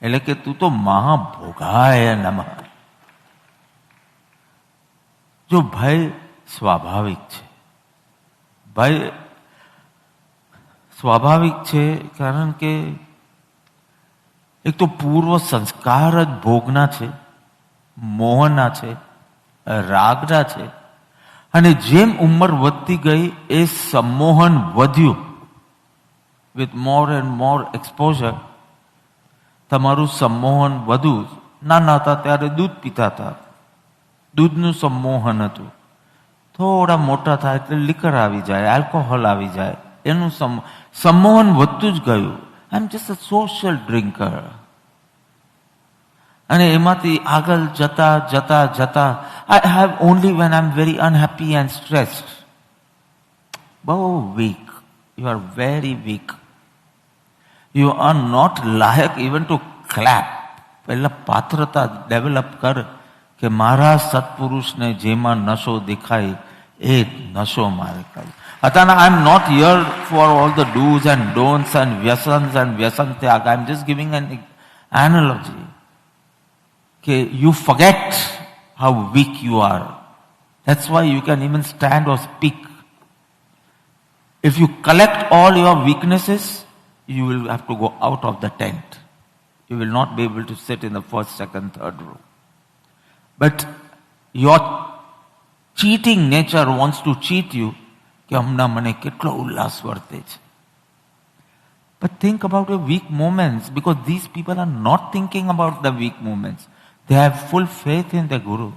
એટલે કે તું તો મહાભોગાય નમઃ. જો ભય સ્વાભાવિક છે, ભય સ્વાભાવિક છે કારણ કે એક તો પૂર્વ સંસ્કાર જ ભોગના છે, મોહના છે, રાગના છે. અને જેમ ઉંમર વધતી ગઈ એ સંમોહન વધ્યું. With more and more exposure તમારું સંમોહન વધ્યું. નાના હતા ત્યારે દૂધ પીતા હતા, દૂધનું સંમોહન હતું. થોડા મોટા થાય એટલે લિકર આવી જાય, આલ્કોહોલ આવી જાય, એનું સંમોહન વધતું જ ગયું. I am just a social drinker. અને એમાંથી આગળ જતા જતા જતા I have only when I am very unhappy and stressed. બહુ weak, you are very weak. You are not લાયક ઇવન ટુ ક્લેપ. પહેલા પાત્રતા ડેવલપ કર કે મારા સત્પુરુષને જેમાં નશો દેખાય એ નશો મારે કરે. અત્યારના I am not here for all the dos and don'ts and વ્યસન ત્યાગ. I am just giving an analogy કે you forget how weak you are. That's why you can even stand or speak. If you collect all your weaknesses, you will have to go out of the tent. You will not be able to sit in the first, second, third row. But your cheating nature wants to cheat you. કે હમણાં મને કેટલો ઉલ્લાસ વર્તે છે. But think about your weak moments, because these people are not thinking about the weak moments. They have full faith in the Guru.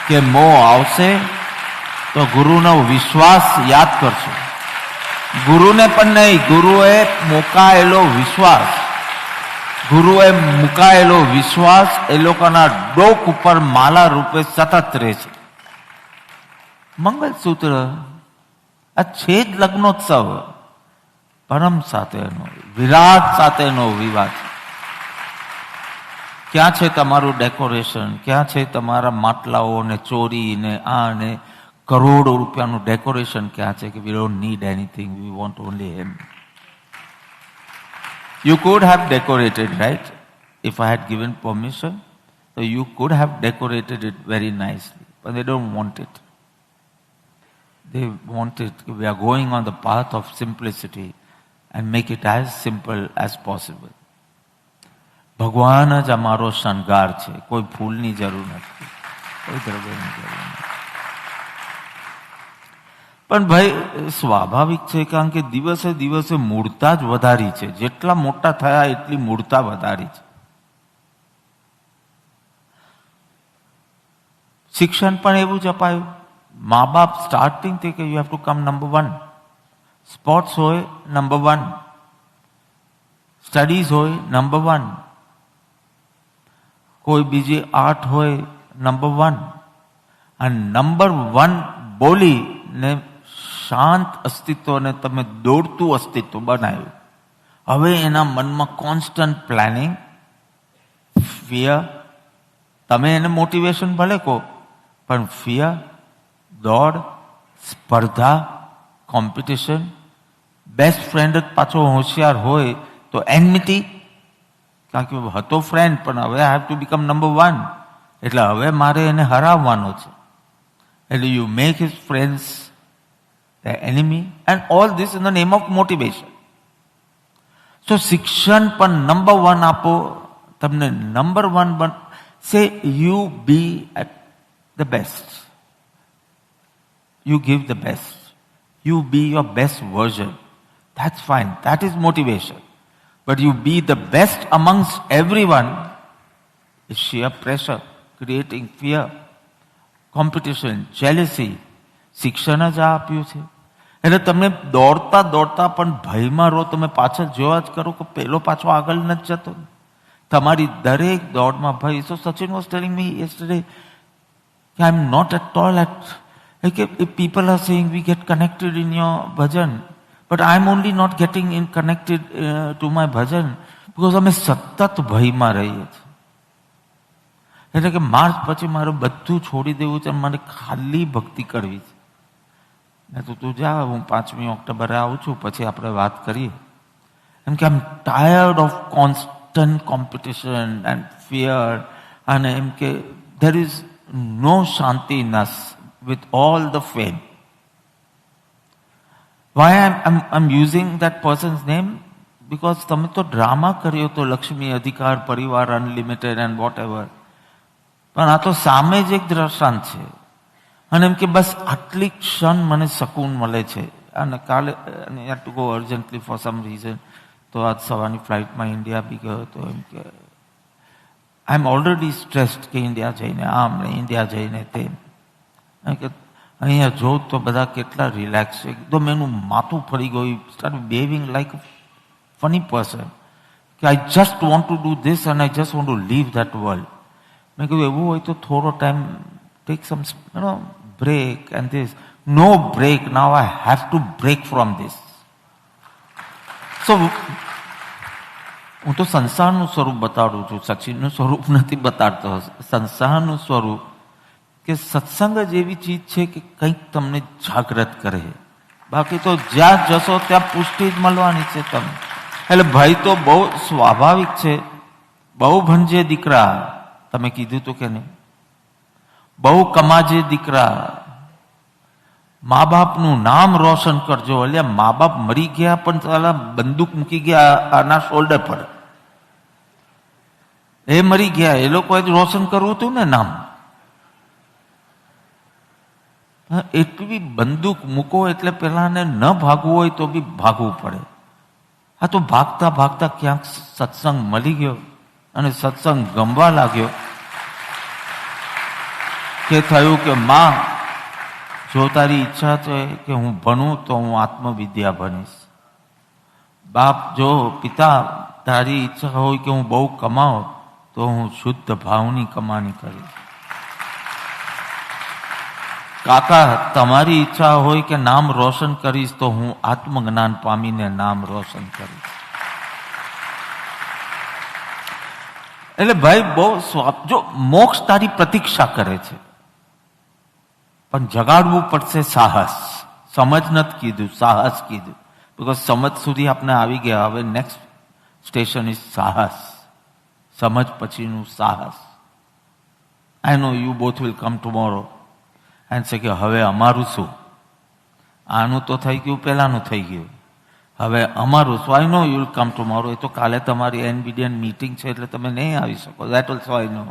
કે મોહ આવશે તો ગુરુનો વિશ્વાસ યાદ કરશો. ગુરુને પણ નહીં, ગુરુએ મુકાયેલો વિશ્વાસ, ગુરુએ મુકાયેલો વિશ્વાસ એ લોકોના ડોક ઉપર માલા રૂપે સતત રહે છે. મંગલસૂત્ર આ છે જ લગ્નોત્સવ, પરમ સાથેનો, વિરાટ સાથેનો વિવાહ છે. ક્યાં છે તમારું ડેકોરેશન? ક્યાં છે તમારા માટલાઓ ને ચોરી ને આ ને કરોડો રૂપિયાનું ડેકોરેશન? ક્યાં છે કે we don't need anything, we want only him? You could have decorated, right? If I had given permission, so you could have decorated it very nicely, but they don't want it. They want it, we are going on the path of simplicity and make it as simple as possible. ભગવાન જ અમારો શણગાર છે, કોઈ ફૂલની જરૂર નથી, કોઈ દ્રવ્યની જરૂર નથી. પણ ભાઈ સ્વાભાવિક છે, કારણ કે દિવસે દિવસે મૂળતા જ વધારી છે. જેટલા મોટા થયા એટલી મૂળતા વધારી છે. શિક્ષણ પણ એવું જ અપાયું. મા બાપ સ્ટાર્ટિંગથી કે you have to come number 1. Sports હોય નંબર 1, સ્ટડીઝ હોય નંબર 1, કોઈ બીજી આર્ટ હોય નંબર 1. અને નંબર 1 બોલીને શાંત અસ્તિત્વને તમે દોડતું અસ્તિત્વ બનાવ્યું. હવે એના મનમાં કોન્સ્ટન્ટ પ્લાનિંગ, ફિયર. તમે એને મોટિવેશન ભલે કહો, પણ ફિયર, દોડ, સ્પર્ધા, કોમ્પિટિશન. બેસ્ટ ફ્રેન્ડ જ પાછો હોશિયાર હોય તો એનમિટી, કારણ કે હતો ફ્રેન્ડ પણ હવે આઈ હેવ ટુ બીકમ નંબર 1, એટલે હવે મારે એને હરાવવાનો છે. એટલે you make his friends the enemy, and all this in the name of motivation. So શિક્ષણ પણ નંબર 1 આપો, તમને નંબર 1 બન. say you be at the best, you give the best, you be your best version. That's fine, that is motivation. But you be the best amongst everyone is sheer pressure, creating fear, competition, jealousy. શિક્ષણ જ આપ્યું છે. એટલે તમે દોડતા દોડતા પણ ભયમાં રહો. તમે પાછળ જોવા જ કરો કે પેલો પાછો આગળ નથી જતો. તમારી દરેક દોડમાં ભય. So Sachin was telling me yesterday કે I am not at all at, if people are saying we get connected in your bhajan, but I am only not getting in connected to my bhajan because અમે સતત ભયમાં રહીએ છીએ. એટલે કે March પછી મારે બધું છોડી દેવું છે, મારે ખાલી ભક્તિ કરવી છે. ને તો તું જા, હું 5મી ઓક્ટોબરે આવું છું, પછી આપણે વાત કરીએ. એમ કે I am tired of constant competition and fear, અને એમ કે there is no shanti in us with all the fame. Why I'm using that person's name? Because તમે તો ડ્રામા કર્યો તો લક્ષ્મી અધિકાર પરિવાર અનલિમિટેડ એન્ડ વોટ એવર, પણ આ તો સામે જ એક દ્રષ્ટાંત છે. અને એમ કે બસ આટલી ક્ષણ મને શકૂન મળે છે. અને કાલે to go urgently for some reason, તો આજ સવારની ફ્લાઇટમાં ઇન્ડિયા બી ગયો તો એમ કે આઈ એમ ઓલરેડી સ્ટ્રેસ્ડ કે ઇન્ડિયા જઈને આમ ને ઇન્ડિયા જઈને તેમ. કે અહીંયા જોઉં તો બધા કેટલા રિલેક્સ છે, એકદમ એનું માથું ફરી ગયું, start behaving like a funny person કે I just want to do this and I just want to leave that world. મેં કહ્યું એવું હોય તો થોડો time take some break and this. No break, now I have to break from this. So હું તો સંસારનું સ્વરૂપ બતાડું છું, સચિનનું સ્વરૂપ નથી બતાડતો. સંસારનું સ્વરૂપ કે સત્સંગ જ એવી ચીજ છે કે કંઈક તમને જાગૃત કરે, બાકી તો જ્યાં જશો ત્યાં પુષ્ટિ જ મળવાની છે તમને. એટલે ભાઈ તો બહુ સ્વાભાવિક છે, બહુ ભણજે દીકરા, તમે કીધું તો કે નહીં, બહુ કમાજે દીકરા, મા બાપનું નામ રોશન કરજો. એટલે મા બાપ મરી ગયા પણ ચાલા બંદૂક મૂકી ગયા આના શોલ્ડર પર, એ મરી ગયા, એ લોકોએ જ રોશન કરવું હતું ને નામ. એટલી બંદૂક મૂકો એટલે પેલાને ન ભાગવું હોય તો બી ભાગવું પડે. આ તો ભાગતા ભાગતા ક્યાંક સત્સંગ મળી ગયો અને સત્સંગ ગમવા લાગ્યો. કે થયું કે માં, જો તારી ઈચ્છા છે કે હું ભણું તો હું આત્મવિદ્યા ભણીશ. બાપ, જો પિતા તારી ઈચ્છા હોય કે હું બહુ કમાઉં તો હું શુદ્ધ ભાવની કમાણી કરીશ. કાકા, તમારી ઈચ્છા હોય કે નામ રોશન કરીશ તો હું આત્મજ્ઞાન પામીને નામ રોશન કરીશ. એટલે ભાઈ બહુ જો મોક્ષ તારી પ્રતીક્ષા કરે છે, પણ જગાડવું પડશે સાહસ. સમજ નથી કીધું, સાહસ કીધું. બિકોઝ સમજ સુધી આપણે આવી ગયા, હવે નેક્સ્ટ સ્ટેશન ઇઝ સાહસ. સમજ પછીનું સાહસ. I know you both will come tomorrow and say કે હવે અમારું શું? આનું તો થઈ ગયું, પહેલાનું થઈ ગયું, હવે અમારું શું? આઈ know you will come tomorrow. એ તો કાલે તમારી એનબીડીએન મીટિંગ છે એટલે તમે નહીં આવી શકો, દેટ ઓલ્સો આઈ નો.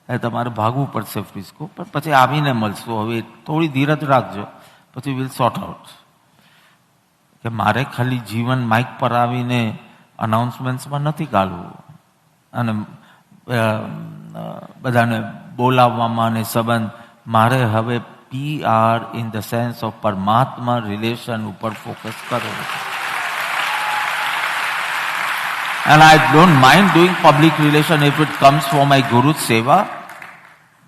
એ તમારે ભાગવું પડશે ફ્રિસ્કો, પણ પછી આવીને મળશું. હવે થોડી ધીરજ રાખજો, પછી વિલ સોર્ટ આઉટ. કે મારે ખાલી જીવન માઇક પર આવીને અનાઉન્સમેન્ટ્સમાં નથી ગાળવું અને બધાને બોલાવવામાં અને સંબંધ. મારે હવે PR in the sense of પરમાત્મા રિલેશન ઉપર ફોકસ કરો. And I don't mind doing public relation if it comes for my Guru's seva,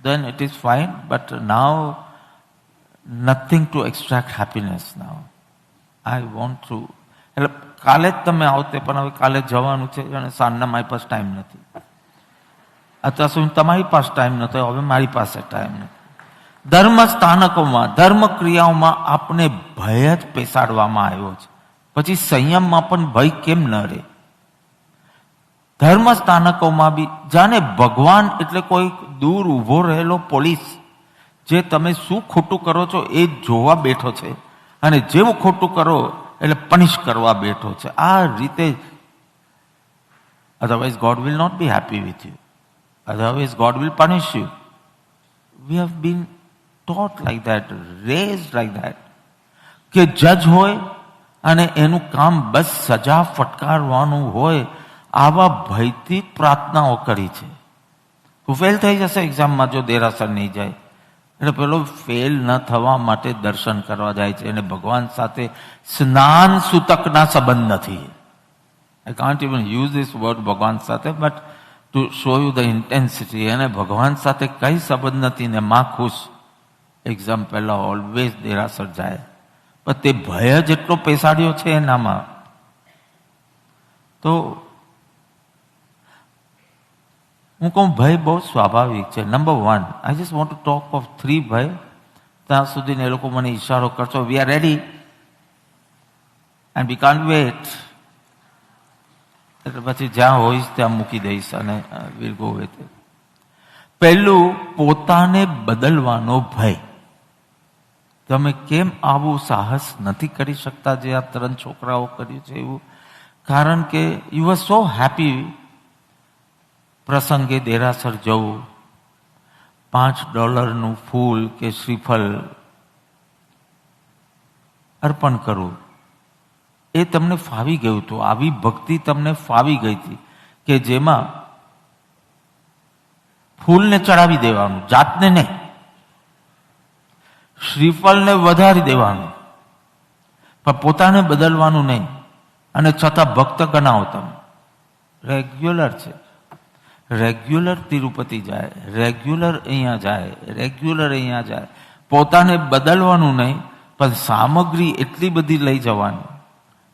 then it is fine. But now, nothing to extract happiness now. I want to. એટલે કાલે જ તમે આવતે, પણ હવે કાલે જવાનું છે અને સાંજના મારી પાસે ટાઈમ નથી. અત્યાર સુધી તમારી પાસે ટાઈમ નતો, હવે મારી પાસે ટાઈમ નથી. ધર્મ સ્થાનકોમાં, ધર્મ ક્રિયાઓમાં આપણે ભય જ પેસાડવામાં આવ્યો છે. પછી સંયમમાં પણ ભય કેમ ન રહે? ધર્મ સ્થાનકોમાં બી જાણે ભગવાન એટલે કોઈ દૂર ઊભો રહેલો પોલીસ, જે તમે શું ખોટું કરો છો એ જોવા બેઠો છે, અને જેવું ખોટું કરો એટલે પનિશ કરવા બેઠો છે. આ રીતે, otherwise God will not be happy with you. Otherwise God will punish you. We have been taught like that, raised like that. કે જજ હોય અને એનું કામ બસ સજા ફટકારવાનું હોય, આવા ભયથી પ્રાર્થનાઓ કરી છે. તું ફેલ થઈ જશે એક્ઝામમાં જો દેરાસર નહીં જાય. એટલે પેલો ફેલ ન થવા માટે દર્શન કરવા જાય છે. એને ભગવાન સાથે સ્નાન સૂતકના સંબંધ નથી. I can't even use this word ભગવાન સાથે, but to show you the intensity. એને ભગવાન સાથે કઈ સંબંધ નથી ને માં ખુશ. એક્ઝામ પહેલા ઓલવેઝ દેરાસર જાય, પણ તે ભય જેટલો પેસાડ્યો છે એનામાં. તો હું કહું ભય બહુ સ્વાભાવિક છે. Number 1, I just want to talk of 3 ભય. ત્યાં સુધીને એ લોકો મને ઈશારો કરશો, we are ready and we can't wait. એટલે પછી જ્યાં હોઈશ ત્યાં મૂકી દઈશ અને વિલ ગો વિથ ઇટ. પહેલું, પોતાને બદલવાનો ભય. તમે કેમ આવું સાહસ નથી કરી શકતા જે આ 3 છોકરાઓ કર્યું છે એવું? કારણ કે યુ આર સો હેપી પ્રસંગે દેરાસર જવું, $5 ફૂલ કે શ્રીફળ અર્પણ કરવું, એ તમને ફાવી ગયું હતું. આવી ભક્તિ તમને ફાવી ગઈ હતી કે જેમાં ફૂલને ચડાવી દેવાનું, જાતને નહીં, શ્રીફળને વધારી દેવાનું, પણ પોતાને બદલવાનું નહીં. અને છતાં ભક્ત ગણાવો તમે. રેગ્યુલર છે, રેગ્યુલર તિરુપતિ જાય, રેગ્યુલર અહીંયા જાય, રેગ્યુલર અહીંયા જાય. પોતાને બદલવાનું નહીં, પણ સામગ્રી એટલી બધી લઈ જવાની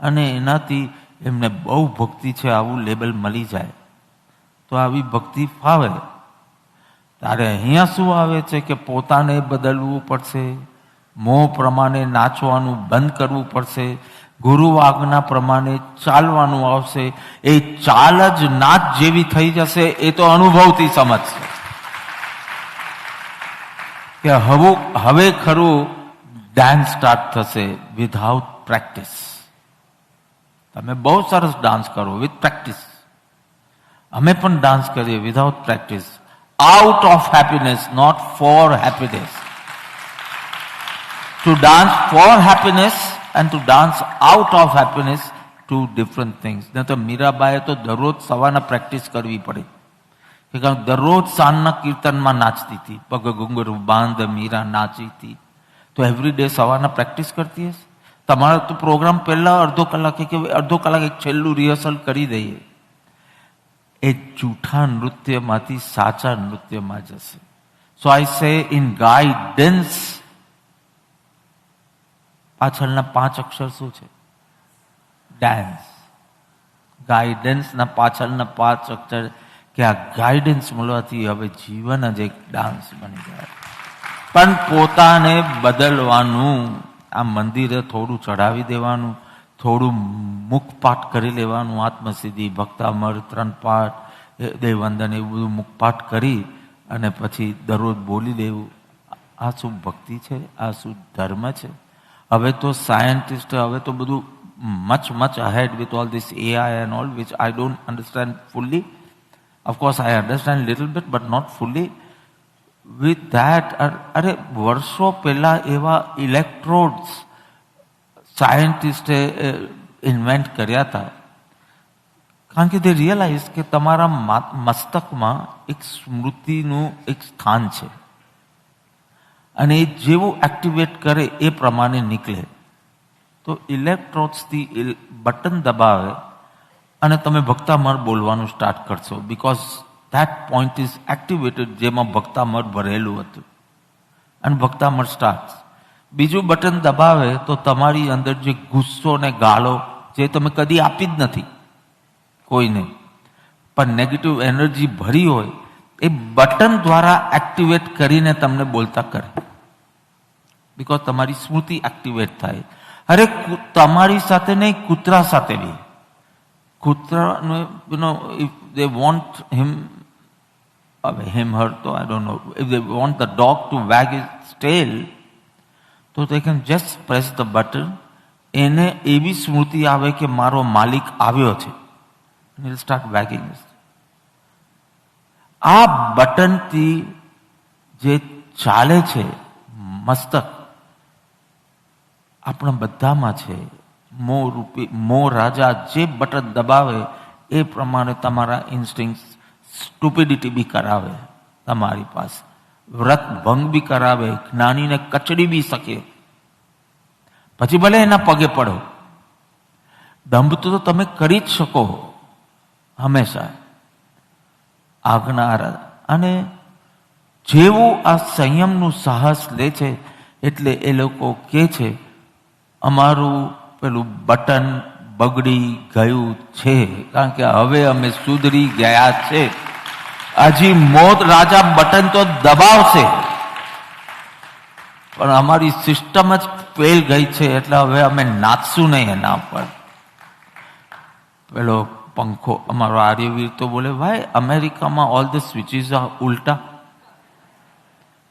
અને એનાથી એમને બહુ ભક્તિ છે આવું લેબલ મળી જાય તો આવી ભક્તિ ફાવે. ત્યારે અહીંયા શું આવે છે કે પોતાને બદલવું પડશે, મોહ પ્રમાણે નાચવાનું બંધ કરવું પડશે, ગુરુ આજ્ઞા પ્રમાણે ચાલવાનું આવશે. એ ચાલ જ નાચ જેવી થઈ જશે. એ તો અનુભવથી સમજશે કે હવે ખરું ડાન્સ સ્ટાર્ટ થશે વિધાઉટ પ્રેક્ટિસ. તમે બહુ સરસ ડાન્સ કરો વિથ પ્રેક્ટિસ. અમે પણ ડાન્સ કરીએ without practice. Out of happiness, not for happiness. To dance for happiness and to dance out of happiness, two different things. ન તો મીરાબાઈએ તો દરરોજ સવારના પ્રેક્ટિસ કરવી પડે, કારણ દરરોજ સાંજના કીર્તનમાં નાચતી હતી. પગ ઘુંઘરું બાંધ મીરા નાચી હતી. તો એવરી ડે સવારના પ્રેક્ટિસ કરતી હશે. તમારો તો પ્રોગ્રામ પહેલા અડધો કલાક એક છેલ્લું રિહર્સલ કરી દઈએ. એ જૂઠા નૃત્યમાંથી સાચા નૃત્યમાં જશે. સો આઈ સે ઇન ગાઈડન્સ પાછળના 5 અક્ષર શું છે? ડાન્સ. ગાઈડન્સના પાછળના 5 અક્ષર કે આ ગાઈડન્સ મળવાથી હવે જીવન જ એક ડાન્સ બની જાય. પણ પોતાને બદલવાનું. આ મંદિરે થોડું ચડાવી દેવાનું, થોડું મુખપાઠ કરી લેવાનું, આત્મસિદ્ધિ, ભક્તામર, 3 પાઠ, દેવવંદન, એવું બધું મુખપાઠ કરી અને પછી દરરોજ બોલી દેવું. આ શું ભક્તિ છે? આ શું ધર્મ છે? હવે તો સાયન્ટિસ્ટ, હવે તો બધું much ahead with all this AI and all, which I don't understand fully. Of course I understand little bit but not fully. With that, અરે વર્ષો પહેલા એવા ઇલેક્ટ્રોડ્સ સાયન્ટિસ્ટે ઇન્વેન્ટ કર્યા હતા, કારણ કે તે રિયલાઇઝ કે તમારા મસ્તકમાં એક સ્મૃતિનું એક સ્થાન છે અને એ જેવું એક્ટિવેટ કરે એ પ્રમાણે નીકળે. તો ઇલેક્ટ્રોડ્સથી બટન દબાવે અને તમે ભક્તામર બોલવાનું સ્ટાર્ટ કરશો, because that point is activated, જેમાં ભક્તામર ભરેલું હતું અને ભક્તામર સ્ટાર્ટ. બીજું બટન દબાવે તો તમારી અંદર જે ગુસ્સો ને ગાળો જે તમે કદી આપી જ નથી કોઈને, પણ નેગેટિવ એનર્જી ભરી હોય, એ બટન દ્વારા એક્ટિવેટ કરીને તમને બોલતા કરે, બિકોઝ તમારી સ્મૃતિ એક્ટિવેટ થાય. અરે તમારી સાથે નહીં, કૂતરા સાથે બી. કૂતરાનું if they want him her, તો I don't know, if they want the dog to wag its tail, તો they can just press the button. એને એવી સ્મૃતિ આવે કે મારો માલિક આવ્યો છે, and he'll start wagging it. આ બટનથી જે ચાલે છે મસ્તક, આપણા બધામાં છે. મોહ રાજા જે બટન દબાવે એ પ્રમાણે તમારા ઇન્સ્ટિંક્ટ સ્ટુપિડિટી બી કરાવે તમારી પાસે, વ્રત ભંગ બી કરાવે, જ્ઞાનીને કચડી બી શકે, પછી ભલે એના પગે પડો. દંભ તો તમે કરી જ શકો હંમેશા, આજ્ઞા. અને જેવું આ સંયમનું સાહસ લે છે એટલે એ લોકો કહે છે અમારું પેલું બટન બગડી ગયું છે, કારણ કે હવે અમે સુધરી ગયા છે. હજી મોત રાજા બટન તો દબાવશે, પણ અમારી સિસ્ટમ જ ફેલ ગઈ છે, એટલે હવે અમે નાચશું નહીં એના પર. પેલો પંખો અમારો આર્યવીર તો બોલે, ભાઈ અમેરિકામાં ઓલ ધ સ્વિચીસ આર ઉલ્ટા.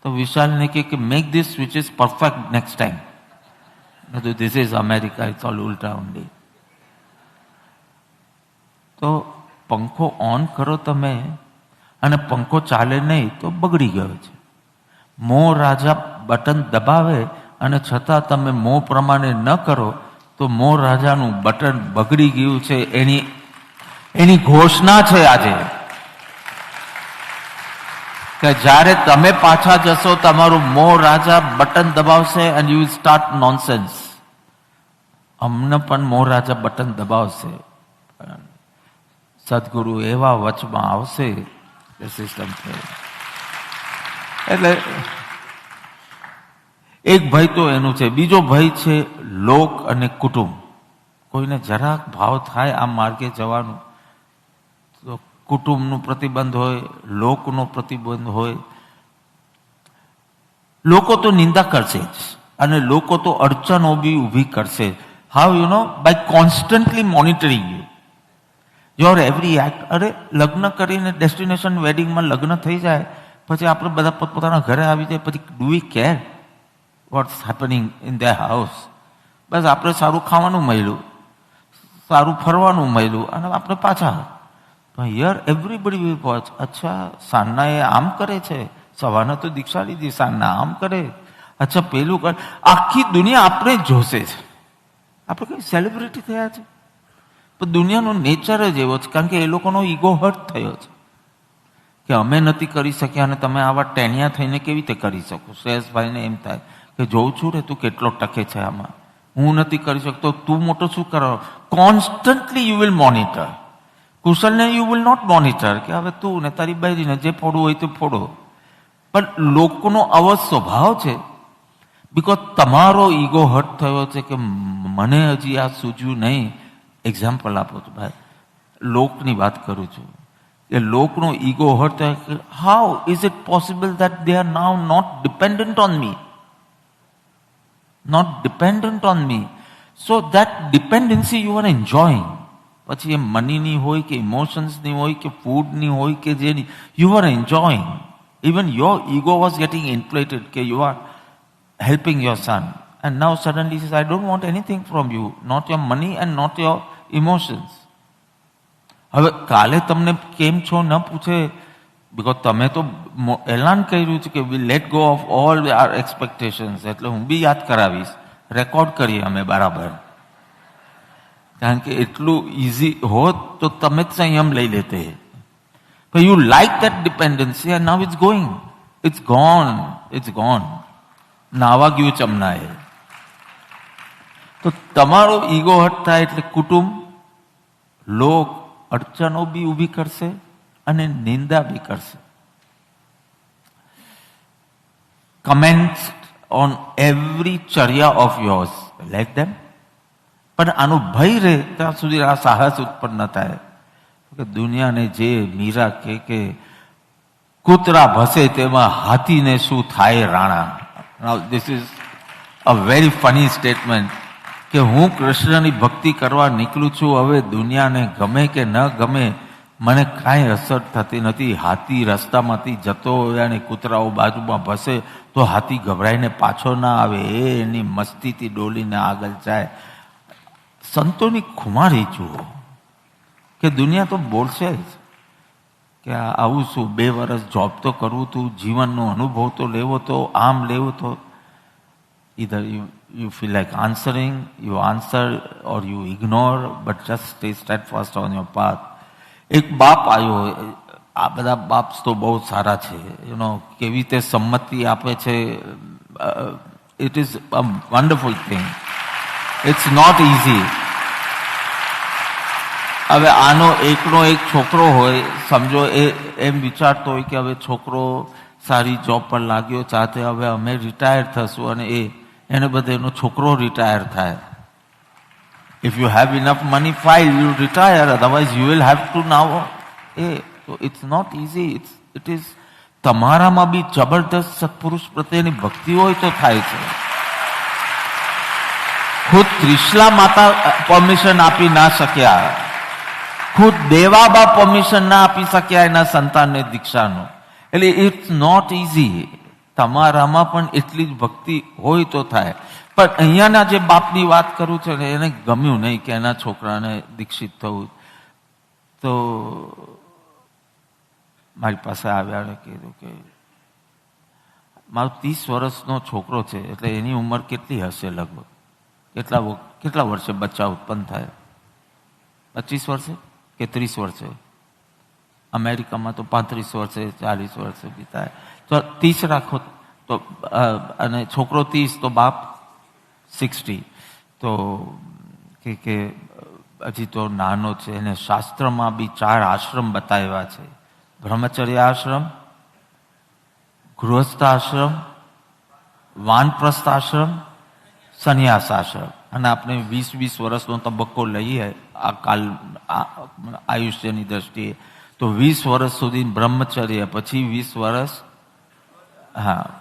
તો વિશાલને કે make these switches perfect next time. This is America, it's all ઉલ્ટા ઓનલી. તો પંખો ઓન કરો તમે અને પંખો ચાલે નહીં તો બગડી ગયો છે. મોહ રાજા બટન દબાવે અને છતાં તમે મોહ પ્રમાણે ન કરો તો મોહ રાજાનું બટન બગડી ગયું છે, એની ઘોષણા છે આજે. કે જ્યારે તમે પાછા જશો તમારું મોહ રાજા બટન દબાવશે and you will start nonsense. અમને પણ મોહ રાજા બટન દબાવશે. સદગુરુ એવા વચમાં આવશે એ સિસ્ટમ છે. એટલે એક ભય તો એનું છે. બીજો ભય છે લોક અને કુટુંબ. કોઈને જરાક ભાવ થાય આ માર્ગે જવાનું તો કુટુંબનું પ્રતિબંધ હોય, લોકનો પ્રતિબંધ હોય. લોકો તો નિંદા કરશે જ અને લોકો તો અડચણો બી ઊભી કરશે. How you know? By constantly monitoring you your every act. અરે લગ્ન કરીને ડેસ્ટિનેશન વેડિંગમાં લગ્ન થઈ જાય પછી આપણે બધા પોતપોતાના ઘરે આવી જાય, પછી do we care what's happening in their house? બસ આપણે સારું ખાવાનું મળ્યું, સારું ફરવાનું મળ્યું અને આપણે પાછા. Here everybody will watch. અચ્છા સાંજના એ આમ કરે છે, સવારના તો દીક્ષા લીધી, સાંજના આમ કરે, અચ્છા પેલું કરે. આખી દુનિયા આપણે જ જોશે છે. આપણે કઈ સેલિબ્રિટી થયા છે? પણ દુનિયાનો નેચર જ એવો છે, કારણ કે એ લોકોનો ઈગો હર્ટ થયો છે કે અમે નથી કરી શક્યા અને તમે આવા ટેણિયા થઈને કેવી રીતે કરી શકો. શ્રેયસભાઈને એમ થાય કે જોઉં છું રે તું કેટલો ટકે છે આમાં, હું નથી કરી શકતો, તું મોટો શું કરો. Constantly you will monitor. કુશલને યુ વિલ નોટ મોનિટર કે હવે તું ને તારી બૈરીને જે ફોડવું હોય તો ફોડો. પણ લોકોનો આવો સ્વભાવ છે બિકોઝ તમારો ઈગો હર્ટ થયો છે કે મને હજી આ સૂઝ્યું નહીં. એક્ઝામ્પલ આપો છો ભાઈ, લોકની વાત કરું છું કે લોકનો ઈગો હર્ટ થાય કે how is it possible that they are now not dependent on me, not dependent on me. So that dependency you are enjoying. પછી એ મનીની હોય કે ઇમોશન્સની હોય કે ફૂડની હોય કે જેની, you are enjoying. Even your ego was getting inflated કે you are helping your son, and now suddenly he says, I don't want anything from you, not your money and not your emotions. હવે કાલે તમને કેમ છો ન પૂછે, because તમે તો એલાન કર્યું છે કે we let go of all our expectations. એટલે હું બી યાદ કરાવીશ, રેકોર્ડ કરીએ અમે બરાબર, કારણ કે એટલું ઇઝી હોત તો તમે જ સંયમ લઈ લેતે. You like that dependency and now it's going, it's gone, it's gone. નાવા ગયું ચમનાએ. તો તમારો ઈગો હર્ટ થાય એટલે કુટુંબ, લોક અડચણો બી ઊભી કરશે અને નિંદા બી કરશે. કમેન્ટ્સ ઓન એવરી ચર્યા ઓફ યોર્સ, લેટ ધેમ. પણ આનો ભય રહે ત્યાં સુધી આ સાહસ ઉત્પન્ન ન થાય કે દુનિયાને જે મીરા કે કૂતરા ભસે તેમાં હાથીને શું થાય Rana. Now this is a very funny statement કે હું કૃષ્ણની ભક્તિ કરવા નીકળું છું, હવે દુનિયાને ગમે કે ન ગમે મને કાંઈ અસર થતી નથી. હાથી રસ્તામાંથી જતો હોય અને કૂતરાઓ બાજુમાં ભસે તો હાથી ગભરાઈને પાછો ના આવે, એની મસ્તીથી ડોલીને આગળ જાય. સંતોની ખુમારી જુઓ કે દુનિયા તો બોલશે જ કે આવું શું, 2 વર્ષ જોબ તો કરવું તું, જીવનનો અનુભવ તો લેવો તો, આમ લેવો તો. Either you feel like answering, you answer or you ignore, but just stay steadfast on your path. એક બાપ આવ્યો, આ બધા બાપ્સ તો બહુ સારા છે, યુ નો, કેવી રીતે સંમતિ આપે છે. It is a wonderful thing. It's not easy. હવે આનો એકનો એક છોકરો હોય, સમજો એ એમ વિચારતો હોય કે હવે છોકરો સારી જોબ પર લાગ્યો સાથે, હવે અમે રિટાયર થશું અને એને બધે એનો છોકરો રિટાયર થાય. If you have enough money while you retire, otherwise you will have to now તો it's not easy. It is તમારામાં બી જબરદસ્ત સત્પુરુષ પ્રત્યેની ભક્તિ હોય તો થાય છે. ખુદ ત્રિશલા માતા પરમિશન આપી ના શક્યા ખુદ દેવા બા પરમિશન ના આપી શક્યા એના સંતાનને દીક્ષાનો. એટલે ઇટ્સ નોટ ઇઝી. તમારામાં પણ એટલી જ ભક્તિ હોય તો થાય. પણ અહીંયાના જે બાપની વાત કરું છે ને, એને ગમ્યું નહીં કે એના છોકરાને દીક્ષિત થવું. તો મારી પાસે આવ્યા અને કીધું કે મારો 30 વર્ષનો છોકરો છે, એટલે એની ઉંમર કેટલી હશે લગભગ? કેટલા વર્ષે બચ્ચા ઉત્પન્ન થાય? 25 વર્ષે કે 30 વર્ષે? અમેરિકામાં તો 35 વર્ષે 40 વર્ષે બી થાય. તો 30 રાખો તો, અને છોકરો 30 તો બાપ 60. તો કે હજી તો નાનો છે. એને શાસ્ત્રમાં બી 4 આશ્રમ બતાવ્યા છે: બ્રહ્મચર્ય આશ્રમ, ગૃહસ્થ આશ્રમ, વાનપ્રસ્થ આશ્રમ, સંન્યાસ આશ્રમ. અને આપણે 20 વર્ષનો તબક્કો લઈએ આયુષ્યની દ્રષ્ટિએ, તો 20 વર્ષ સુધી બ્રહ્મચર્ય, પછી 20 વર્ષ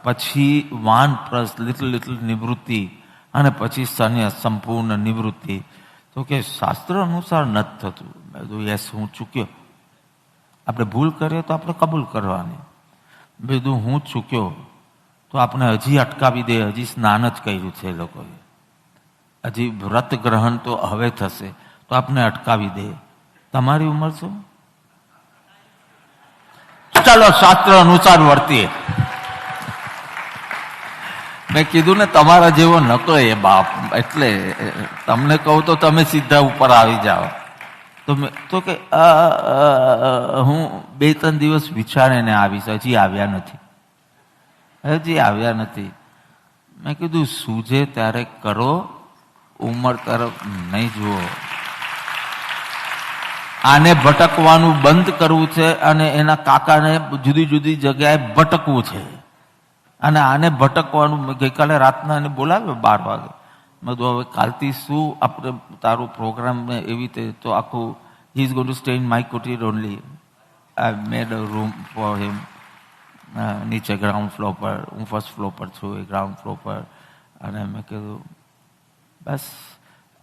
પછી વાનપ્રસ્થ, લિટલ નિવૃત્તિ, અને પછી સંન્યાસ, સંપૂર્ણ નિવૃત્તિ. તો કે શાસ્ત્ર અનુસાર નથી થતું. મેં કીધું યસ, હું ચૂક્યો. આપણે ભૂલ કરીએ તો આપણે કબૂલ કરવાની. મેં કીધું હું ચૂક્યો. તો આપણે હજી અટકાવી દે, હજી સ્નાન જ કર્યું છે એ લોકોએ, હજી વ્રત ગ્રહણ તો હવે થશે, તો આપણે અટકાવી દે. તમારી ઉંમર શું? ચાલો શાસ્ત્ર અનુસાર વર્તીએ. મેં કીધું ને તમારા જેવો નતો એ બાપ, એટલે તમને કહું તો તમે સીધા ઉપર આવી જાઓ. તો કે હું 2-3 દિવસ વિચારીને આવીશ, હજી આવ્યા નથી. મેં કીધું સૂજે ત્યારે કરો, ઉંમર તરફ નહીં જુઓ. આને ભટકવાનું બંધ કરવું છે, અને એના કાકાને જુદી જુદી જગ્યાએ ભટકવું છે. અને આને ભટકવાનું, ગઈકાલે રાતના એને બોલાવ્યો 12 વાગે. મેં કીધું હવે કાલથી શું આપણે તારું પ્રોગ્રામ એવી રીતે, તો આખું he is going to stay in my kutir only. I made a room for him નીચે ગ્રાઉન્ડ ફ્લોર પર. હું ફર્સ્ટ ફ્લોર પર છું, એ ગ્રાઉન્ડ ફ્લોર પર. અને મેં કીધું બસ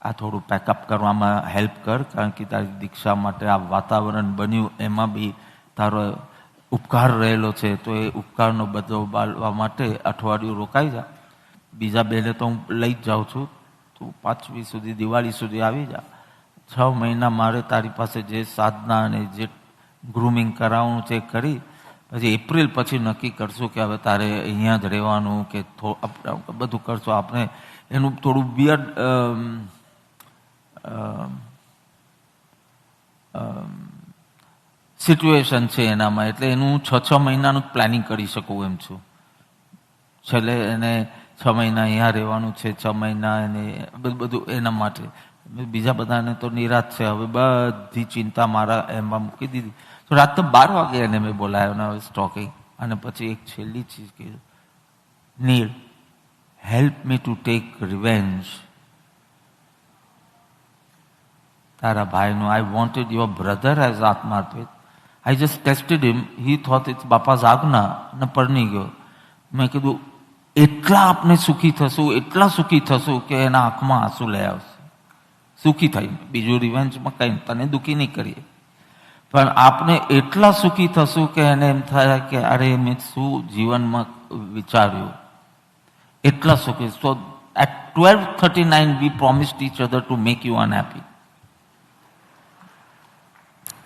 આ થોડું પેકઅપ કરવામાં હેલ્પ કર, કારણ કે તારી દીક્ષા માટે આ વાતાવરણ બન્યું, એમાં બી તારો ઉપકાર રહેલો છે. તો એ ઉપકારનો બદલો બાળવા માટે અઠવાડિયું રોકાઈ જા. બીજા બેને તો હું લઈ જ જાઉં છું. તું 5મી સુધી, દિવાળી સુધી આવી જા. 6 મહિના મારે તારી પાસે જે સાધના અને જે ગ્રુમિંગ કરાવવાનું છે કરી, પછી એપ્રિલ પછી નક્કી કરશું કે હવે તારે અહીંયા જ રહેવાનું કે બધું કરશું. આપણે એનું થોડું વિયર્ડ સિચ્યુએશન છે એનામાં, એટલે એનું 6 મહિનાનું પ્લાનિંગ કરી શકું એમ છું. છેલ્લે એને 6 મહિના અહીંયા રહેવાનું છે, 6 મહિના એને બધું એના માટે. બીજા બધાને તો નિરાશ છે. હવે બધી ચિંતા મારા એમાં મૂકી દીધી. તો રાતના 12 વાગે એને મેં બોલાયો ને હવે સ્ટોકિંગ. અને પછી એક છેલ્લી ચીજ કીધું, Neel help me to take revenge. તારા ભાઈનું, I wanted your brother as atmarpit. I just tested him. He thought it's બાપા's આજ્ઞા ને પરણી ગયો. મેં કીધું એટલા આપણે સુખી થશું કે એના આંખમાં આંસુ લઈ આવશે. સુખી થઈ, બીજું રિવેન્જમાં કંઈ તને દુઃખી નહીં કરીએ, પણ આપણે એટલા સુખી થશું કે એને એમ થાય કે અરે મેં શું જીવનમાં વિચાર્યું. એટલા સુખી. So at 12:39 we promised each other to make you unhappy.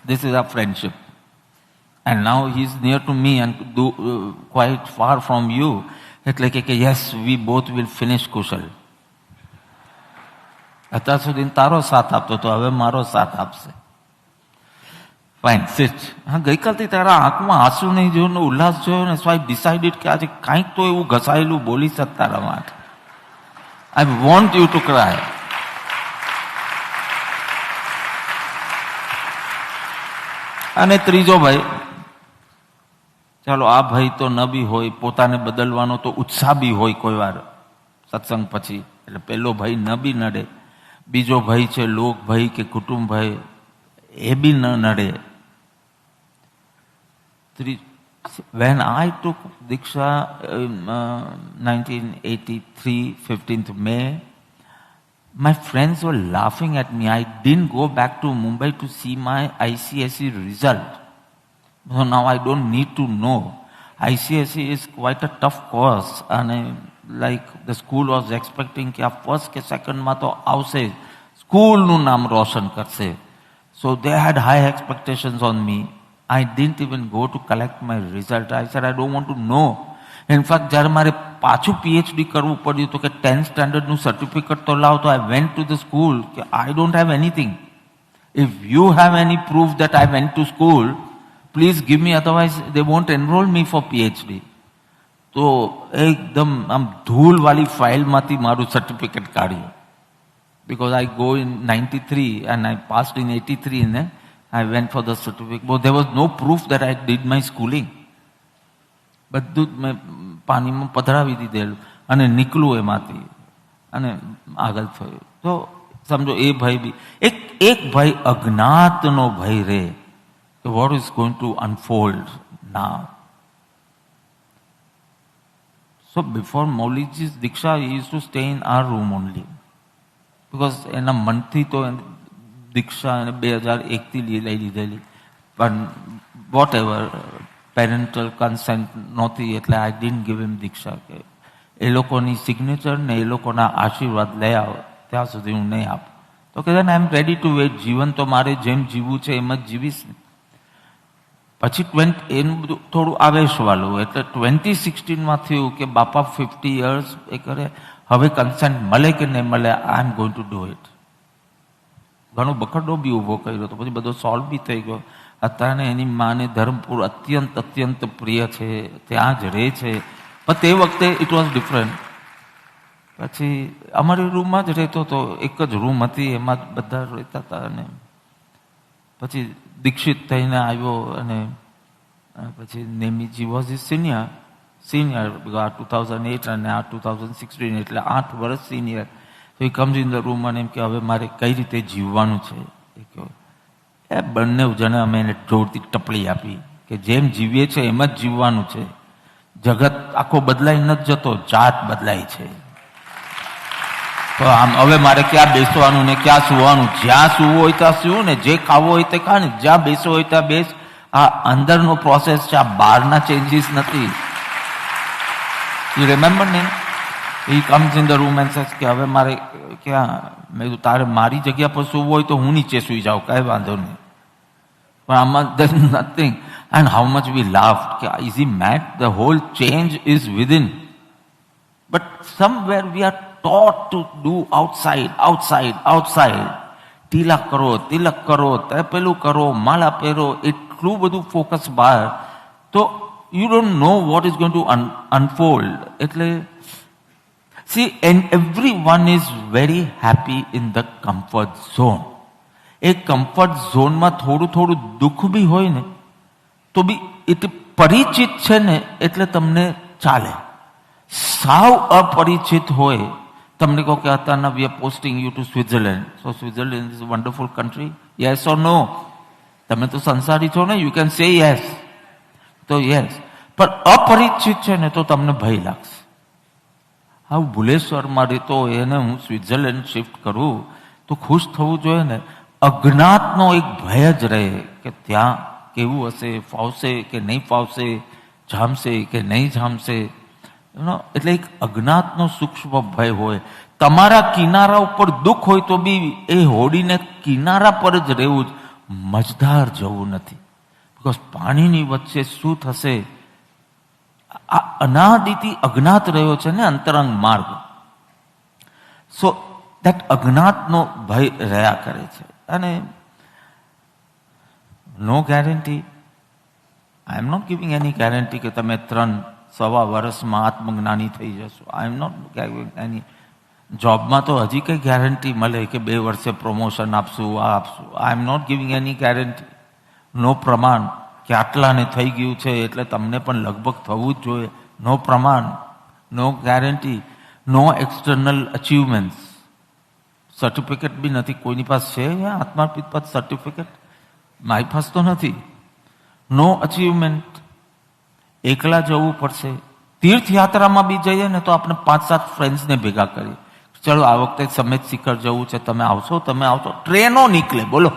This is our friendship. And now he is near to me and quite far from you. એટલે કે yes, we both will finish Kushal. અત્યાર સુધી તારો સાથ આપતો તો હવે મારો સાથ આપશે. Fine, sit. હા, ગઈકાલથી તારા આંખમાં આંસુ નહીં જોયું ને ઉલ્લાસ જોયો ને, સો આઈ ડિસાઇડેડ કે આજે કાંઈક તો એવું ઘસાયેલું બોલી શક તારા માટે. આઈ વોન્ટ યુ ટુ ક્રાય. અને ત્રીજો ભાઈ, ચાલો આ ભાઈ તો ન બી હોય, પોતાને બદલવાનો તો ઉત્સાહ બી હોય કોઈ વાર સત્સંગ પછી, એટલે પેલો ભાઈ ન બી નડે. બીજો ભાઈ છે લોક ભાઈ કે કુટુંબ ભાઈ, એ બી ન નડે. When I took Diksha in 1983, 15th May, my friends were laughing at me. I didn't go back to Mumbai to see my ICSE result. So now I don't need to know. ICSE is quite a tough course. And like the school was expecting कि आप first के second માં તો આવશે, school નું નામ રોશન કરશે. So they had high expectations on me. I didn't even go to collect my result. I said I don't want to know. In fact, જ્યારે મારે પાછું PhD કરવું પડ્યું તો કે 10th standard નું certificate તો લાવ, તો I went to the school કે I don't have anything. If you have any proof that I went to school, please give me, otherwise they won't enroll me for PhD. તો એકદમ આમ ધૂળવાળી ફાઇલમાંથી મારું certificate કાઢ્યું. Because I go in 93 and I passed in 83 and I went for the certificate. But there was no proof that I did my schooling. બધું જ મેં પાણીમાં પધરાવી દીધેલું અને નીકળું એમાંથી અને આગળ થયું. તો સમજો એ ભય બી એક ભય અજ્ઞાતનો ભય રહે કે what is going two unfold now. So before Mauliji's Diksha, he used to stay in our room only. Because એના મનથી તો દીક્ષા 2001થી લઈ લીધેલી, પણ વોટ એવર પેરેન્ટલ કન્સેન્ટ નહોતી એટલે આઈ ડિડન્ટ ગીવ હિમ દીક્ષા. કે એ લોકોની સિગ્નેચર ને એ લોકોના આશીર્વાદ લઈ આવો ત્યાં સુધી હું નહીં આપું. તો કે I M ready to weight. જીવન તો મારે જેમ જીવવું છે એમ જ જીવીશ ને. પછી એનું બધું થોડું આવેશવાળું. એટલે 2016માં થયું કે બાપા 50 years એ કરે, હવે કન્સેન્ટ મળે કે નહીં મળે, I am going to do it. ઘણો બખડો બી ઊભો કર્યો તો પછી બધો સોલ્વ બી થઈ ગયો. અત્યારે એની માને ધરમપુર અત્યંત પ્રિય છે, ત્યાં જ રહે છે. પણ તે વખતે ઇટ વોઝ ડિફરન્ટ. પછી અમારી રૂમમાં જ રહેતો હતો, એક જ રૂમ હતી, એમાં જ બધા રહેતા હતા. અને પછી દીક્ષિત થઈને આવ્યો અને પછી નેમીજી વોઝ ઇઝ સિનિયર 2008 અને આ 2016 એટલે 8 વર્ષ સિનિયર. તો એ કમ્સ ઇન ધ રૂમ અને એમ કે હવે મારે કઈ રીતે જીવવાનું છે. એ કહ્યું એ બંને જણે અમે એને જોરથી ટપલી આપી કે જેમ જીવીએ છીએ એમ જ જીવવાનું છે. જગત આખો બદલાઈ નથી જતો, જાત બદલાય છે. તો આમ હવે મારે ક્યાં બેસવાનું ને ક્યાં સુવાનું, જ્યાં સુવું હોય ત્યાં સુવું ને, જે ખાવું હોય તે ખા ને, જ્યાં બેસવું હોય ત્યાં બેસ. આ અંદરનો પ્રોસેસ છે, આ બહારના ચેન્જીસ નથી. યુ રિમેમ્બર ને, he comes in the room and says કે હવે મારે ક્યાં, મેં કીધું તારે મારી જગ્યા પર સુવું હોય તો હું નીચે સુઈ જાઉં, કાંઈ વાંધો નહીં. પણ આમાં there is nothing. And how much we laughed કે is he mad? The whole change is within. But somewhere we are taught to do outside. તિલક કરો, પેલું કરો, માળા પહેરો, એટલું બધું ફોકસ બહાર. તો you don't know what is going to unfold. એટલે see, and everyone is very happy in the comfort zone. A comfort ઝોનમાં થોડું દુઃખ બી હોય ને તો બી એ પરિચિત છે ને એટલે તમને ચાલે. સાવ અપરિચિત હોય, તમને કહો કે અત્યારના we are posting you to Switzerland. So Switzerland is a wonderful country, yes or no? તમે તો સંસારી છો ને, યુ કેન સે યસ. તો યસ. પણ અપરિચિત છે ને તો તમને ભય લાગશે. હા, ભુલેશ્વરમાં રહેતો હોય એને હું સ્વિટ્ઝરલેન્ડ શિફ્ટ કરું તો ખુશ થવું જોઈએ ને. અજ્ઞાતનો એક ભય જ રહે કે ત્યાં કેવું હશે, ફાવશે કે નહીં ફાવશે, જામશે કે નહીં જામશે. એટલે એક અજ્ઞાતનો સૂક્ષ્મ ભય હોય. તમારા કિનારા ઉપર દુઃખ હોય તો બી એ હોડીને કિનારા પર જ રહેવું જ મજદાર જવું નથી. બિકોઝ પાણીની વચ્ચે શું થશે, આ અનાદિથી અજ્ઞાત રહ્યો છે ને અંતરંગ માર્ગ. સો દેટ અજ્ઞાતનો ભય રહ્યા કરે છે. અને no guarantee, I am not giving any guarantee કે તમે 3-1.25 વર્ષમાં આત્મજ્ઞાની થઈ જશો. I am not giving any. જોબમાં તો હજી કઈ ગેરંટી મળે કે 2 વર્ષે પ્રમોશન આપશું, આ આપશું. I am not giving any guarantee. No પ્રમાણ કે આટલાને થઈ ગયું છે એટલે તમને પણ લગભગ થવું જ જોઈએ. નો પ્રમાણ, નો ગેરંટી, નો એક્સટર્નલ અચીવમેન્ટ્સ. સર્ટિફિકેટ બી નથી કોઈની પાસે. છે આત્માર્પિત પદ સર્ટિફિકેટ? મારી પાસે તો નથી. નો અચીવમેન્ટ. એકલા જવું પડશે. તીર્થયાત્રામાં બી જઈએ ને તો આપણે 5-7 ફ્રેન્ડ્સને ભેગા કરીએ. ચલો આ વખતે સમેત શિખર જવું છે, તમે આવશો? ટ્રેનો નીકળે, બોલો.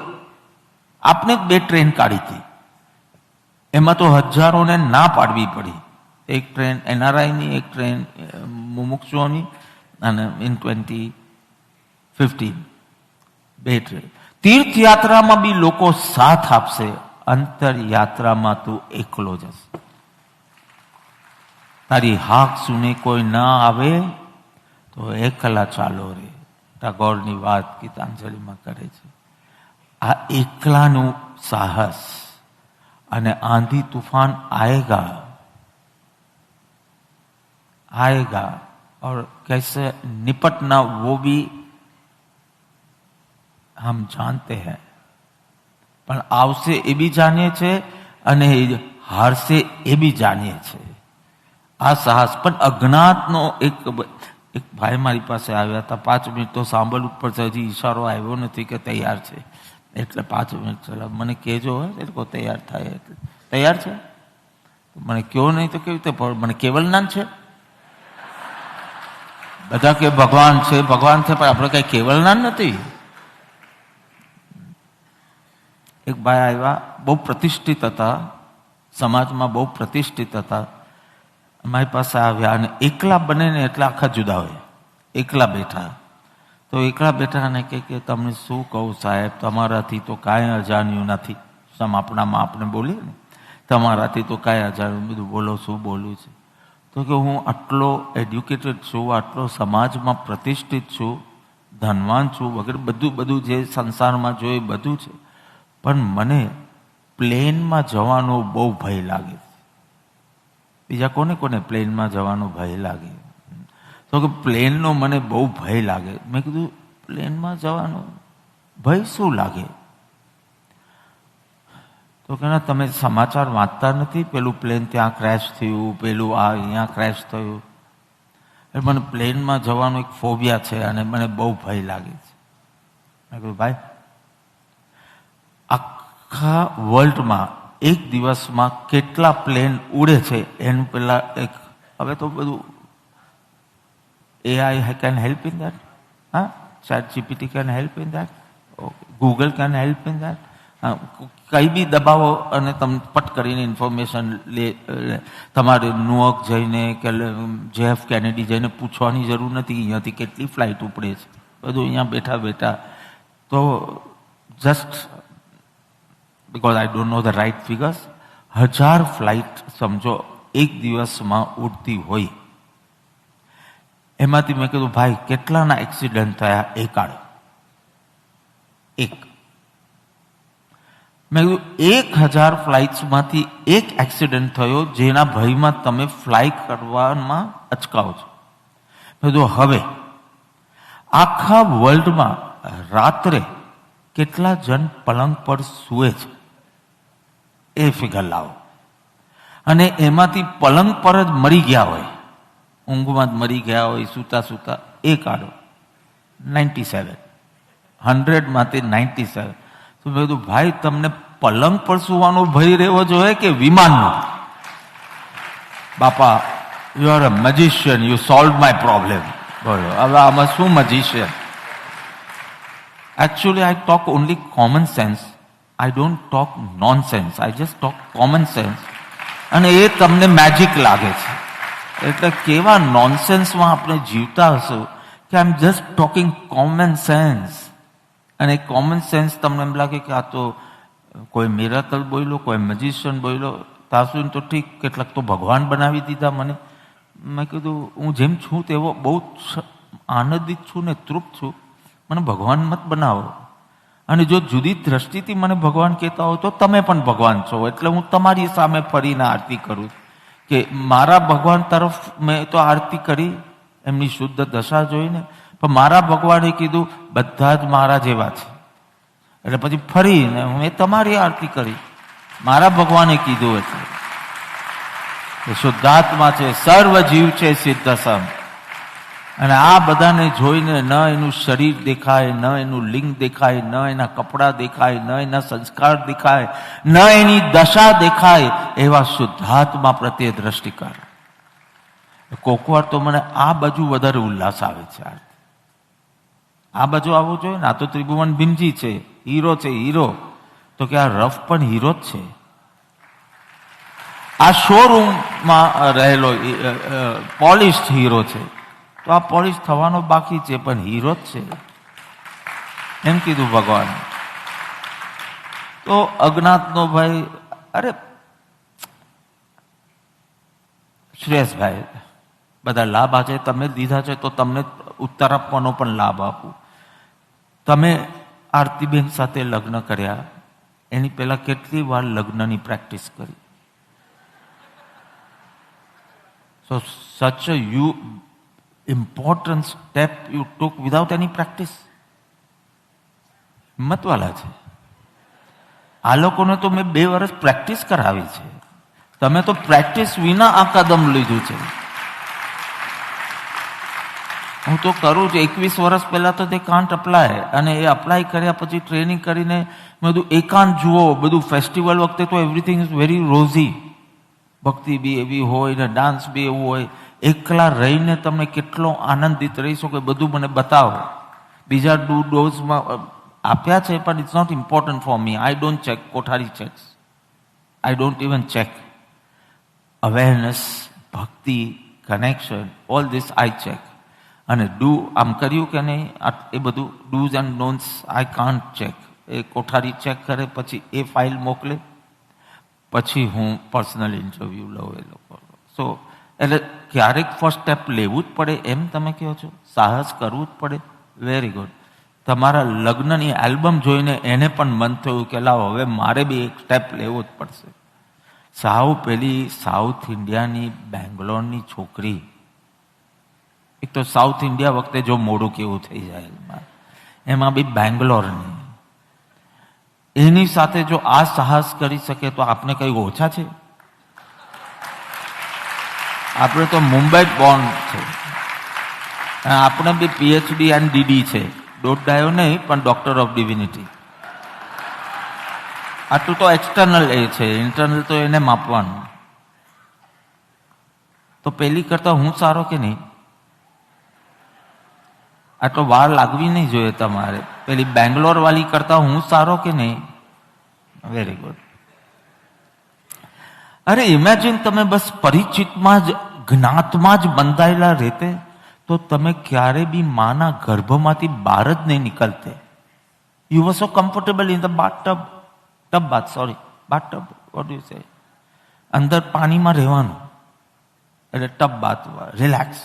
આપને જ 2 ટ્રેન કાઢી હતી, એમાં તો હજારોને ના પાડવી પડી. એક ટ્રેન NRIની, એક ટ્રેન મુમુક્ષુઓની, અને ઇન 2015 2 ટ્રેન. તીર્થયાત્રામાં બી લોકો સાથ આપશે, અંતરયાત્રામાં તું એકલો જશે. તારી હાક સુને કોઈ ના આવે તો એકલા ચાલો રે. ટાગોરની વાત ગીતાંજલિમાં કરે છે. આ એકલાનું સાહસ, અને आंधी तूफान आएगा और कैसे निपटना वो भी हम जानते हैं. પણ આવશે એ બી જાણીએ છે, અને હારશે એ બી જાણીએ છે. આ સાહસ. પણ અજ્ઞાતનો એક ભાઈ મારી પાસે આવ્યા હતા. 5 મિનિટ તો સાંભળવું પડશે, હજી ઈશારો આવ્યો નથી કે તૈયાર છે, એટલે 5 મિનિટ ચલા મને કહેજો, એ લોકો તૈયાર થાય એટલે. તૈયાર છે? મને કયો નહીં તો કેવી રીતે? મને કેવલ જ્ઞાન છે. બધા કે ભગવાન છે, ભગવાન છે, પણ આપણે કઈ કેવલ જ્ઞાન નથી. એક ભાઈ આવ્યા, બહુ પ્રતિષ્ઠિત હતા, સમાજમાં બહુ પ્રતિષ્ઠિત હતા. અમારી પાસે આવ્યા, અને એકલા બને ને એટલે આખા જુદા હોય. એકલા બેઠા તો એકલા બેઠા અને કે તમને શું કહું સાહેબ, તમારાથી તો કાંઈ અજાણ્યું નથી. આપણામાં આપણે બોલીએ ને, તમારાથી તો કાંઈ અજાણ્યું. બધું બોલો, શું બોલવું છે? તો કે હું આટલો એડ્યુકેટેડ છું, આટલો સમાજમાં પ્રતિષ્ઠિત છું, ધનવાન છું, વગેરે બધું જે સંસારમાં જોઈએ બધું છે, પણ મને પ્લેનમાં જવાનો બહુ ભય લાગે છે. બીજા કોને પ્લેનમાં જવાનો ભય લાગે? તો કે પ્લેનનો મને બહુ ભય લાગે. મેં કીધું પ્લેનમાં જવાનો ભય શું લાગે? તો કે ના, તમે સમાચાર વાંચતા નથી? પેલું પ્લેન ત્યાં ક્રેશ થયું, પેલું આ અહીંયા ક્રેશ થયું. એટલે મને પ્લેનમાં જવાનો એક ફોબિયા છે, અને મને બહુ ભય લાગે છે. મેં કીધું ભાઈ, આખા વર્લ્ડમાં એક દિવસમાં કેટલા પ્લેન ઉડે છે એનું પેલા એક, હવે તો બધું AI can help in that. ChatGPT can help in that. Google can help in that. કઈ બી દબાવો અને તમે પટ કરીને ઇન્ફોર્મેશન લે. તમારે ન્યુયોર્ક જઈને કે JF કેનેડી જઈને પૂછવાની જરૂર નથી અહીંયાથી કેટલી ફ્લાઇટ ઉપડે છે, બધું અહીંયા બેઠા બેઠા. તો just because I don't know the right figures, 1000 flight સમજો એક દિવસમાં ઉડતી હોય. એમાંથી મેં કીધું ભાઈ કેટલાના એક્સિડન્ટ થયા? એકાળ એક. મેં કીધું 1000 ફ્લાઇટ્સમાંથી એક એક્સિડન્ટ થયો જેના ભયમાં તમે ફ્લાય કરવામાં અચકાવો છો. મેં કીધું હવે આખા વર્લ્ડમાં રાત્રે કેટલા જણ પલંગ પર સૂએ છે એ ફિગર લાવો. અને એમાંથી પલંગ પર જ મરી ગયા હોય, ઊંઘમાં જ મરી ગયા હોય, સૂતા સૂતા એ કાઢો 97, 100માંથી 97. તો મેં કીધું ભાઈ તમને પલંગ પર સુવાનો ભય રહેવો જોઈએ કે વિમાનનો? બાપા, you are a magician, you solve my problem. બોલો હવે આમાં શું magician? Actually, I talk only common sense. I don't talk nonsense. I just talk common sense. અને એ તમને મેજિક લાગે છે. એટલે કેવા નોનસેન્સમાં આપણે જીવતા હશું કે I am just talking common sense. અને કોમન સેન્સ તમને એમ લાગે કે આ તો કોઈ મિરાકલ બોલ્યો, કોઈ મેજિશિયન બોલ્યો. તાસુન તો ઠીક, કેટલાક તો ભગવાન બનાવી દીધા મને. મેં કીધું હું જેમ છું તેવો બહુ આનંદિત છું ને તૃપ્ત છું, મને ભગવાન મત બનાવો. અને જો જુદી દ્રષ્ટિથી મને ભગવાન કહેતા હોય તો તમે પણ ભગવાન છો. એટલે હું તમારી સામે ફરીને આરતી કરું કે મારા ભગવાન તરફ મેં તો આરતી કરી એમની શુદ્ધ દશા જોઈને, પણ મારા ભગવાને કીધું બધા જ મારા જેવા છે. એટલે પછી ફરીને મેં તમારી આરતી કરી, મારા ભગવાને કીધું એટલે શુદ્ધાત્મા છે, સર્વ જીવ છે સિદ્ધ સમ. અને આ બધાને જોઈને ન એનું શરીર દેખાય, ન એનું લિંગ દેખાય, ન એના કપડાં દેખાય, ન એના સંસ્કાર દેખાય, ન એની દશા દેખાય, એવા શુદ્ધાત્મા પ્રત્યે દ્રષ્ટિ કર. કોક વાર તો મને આ બાજુ વધારે ઉલ્લાસ આવે છે. આ બાજુ આવવું જોઈએ ને, આ તો ત્રિભુવન ભીમજી છે, હીરો છે, હીરો. તો કે આ રફ પણ હીરો જ છે. આ શોરૂમમાં રહેલો પોલિશ હીરો છે, તો આ પોલિશ થવાનો બાકી છે, પણ હીરો જ છે, એમ કીધું ભગવાન. તો અજ્ઞાતનો ભાઈ, અરે શ્રેયસભાઈ, બધા લાભ આજે તમે દીધા છે, તો તમને ઉત્તર આપવાનો પણ લાભ આપું. તમે આરતીબેન સાથે લગ્ન કર્યા, એની પહેલા કેટલી વાર લગ્નની પ્રેક્ટિસ કરી? So such a important step you took without any practice. હિંમતવાલા છે આ લોકોને. તો મેં 2 વર્ષ પ્રેક્ટિસ કરાવી છે, તમે તો પ્રેક્ટિસ વિના આ કદમ લીધું છે. હું તો કરું છું. 21 વર્ષ પહેલા તો તે કાન્ટ અપ્લાય, અને એ અપ્લાય કર્યા પછી ટ્રેનિંગ કરીને મેં બધું એકાંત જુઓ. બધું ફેસ્ટિવલ વખતે તો એવરીથિંગ ઇઝ વેરી રોઝી, ભક્તિ બી એવી હોય ને ડાન્સ બી એવું હોય. એકલા રહીને તમે કેટલો આનંદિત રહી શકો, બધું મને બતાવો. બીજા ડોઝમાં આપ્યા છે, પણ it's not important for me. I don't check. Kothari checks, I don't even check. Awareness, ભક્તિ, connection, all this I check. અને આમ કર્યું કે નહીં, એ બધું dos and don'ts I can't check. એ કોઠારી ચેક કરે, પછી એ ફાઇલ મોકલે, પછી હું પર્સનલ ઇન્ટરવ્યૂ લઉં એ લોકો. સો એટલે ક્યારેક ફર્સ્ટ સ્ટેપ લેવું જ પડે, એમ તમે કહો છો. સાહસ કરવું જ પડે. Very good. તમારા લગ્નની આલ્બમ જોઈને એને પણ મન થયું કે લાવો હવે મારે બી એક સ્ટેપ લેવો જ પડશે. પેલી સાઉથ ઇન્ડિયાની બેંગ્લોરની છોકરી, એક તો સાઉથ ઇન્ડિયા વખતે જો મોડું કેવું થઈ જાય, એમાં બી બેંગ્લોરની, એની સાથે જો આ સાહસ કરી શકે તો આપણે કઈ ઓછા છે? આપણે તો મુંબઈ બોર્ન છે, આપણે બી પીએચડી એન્ડ ડીડી છે. દોઢ નહીં, પણ ડોક્ટર ઓફ ડિવિનિટી. આટલું તો એક્સટર્નલ એ છે, ઇન્ટરનલ તો એને માપવાનું. તો પેલી કરતા હું સારો કે નહીં? આટલો વાર લાગવી નહીં જોઈએ તમારે. પેલી બેંગ્લોર વાળી કરતા હું સારો કે નહીં? Very good. અરે ઇમેજિન, તમે બસ પરિચિતમાં જ, જ્ઞાતમાં જ બંધાયેલા રહેતે તો તમે ક્યારે બી માના ગર્ભમાંથી બહાર જ નહીં નીકળતે. You were so comfortable in the bathtub. What you say? અંદર પાણીમાં રહેવાનું, એટલે ટબ બાથ, રિલેક્સ.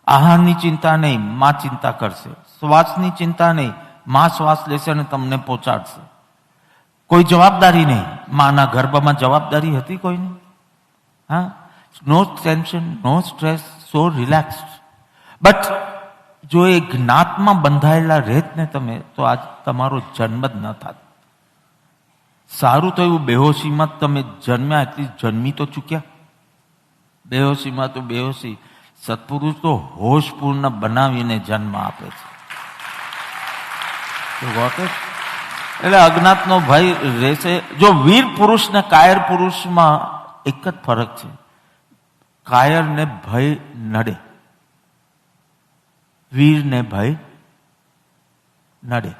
આહારની ચિંતા નહીં, માં ચિંતા કરશે. શ્વાસની ચિંતા નહીં, માં શ્વાસ લેશે અને તમને પહોંચાડશે. કોઈ જવાબદારી નહીં. માના ગર્ભમાં જવાબદારી હતી કોઈની? હા, no tension, no stress, so relaxed. But જો એ જ્ઞાતમાં બંધાયેલા રહેત ને તમે, તો આજ તમારો જન્મ જ ન થાત. સારું થયું બેહોશીમાં તમે જન્મ્યા, એટલી જન્મી તો ચૂક્યા. બેહોશીમાં તો બેહોશી. સત્પુરુષ તો હોશપૂર્ણ બનાવીને જન્મ આપે છે. એટલે અજ્ઞાતનો ભય રહેશે. જો વીર પુરુષ ને કાયર પુરુષમાં એક જ ફરક છે. કાયરને ભય નડે, વીરને ભય નડે.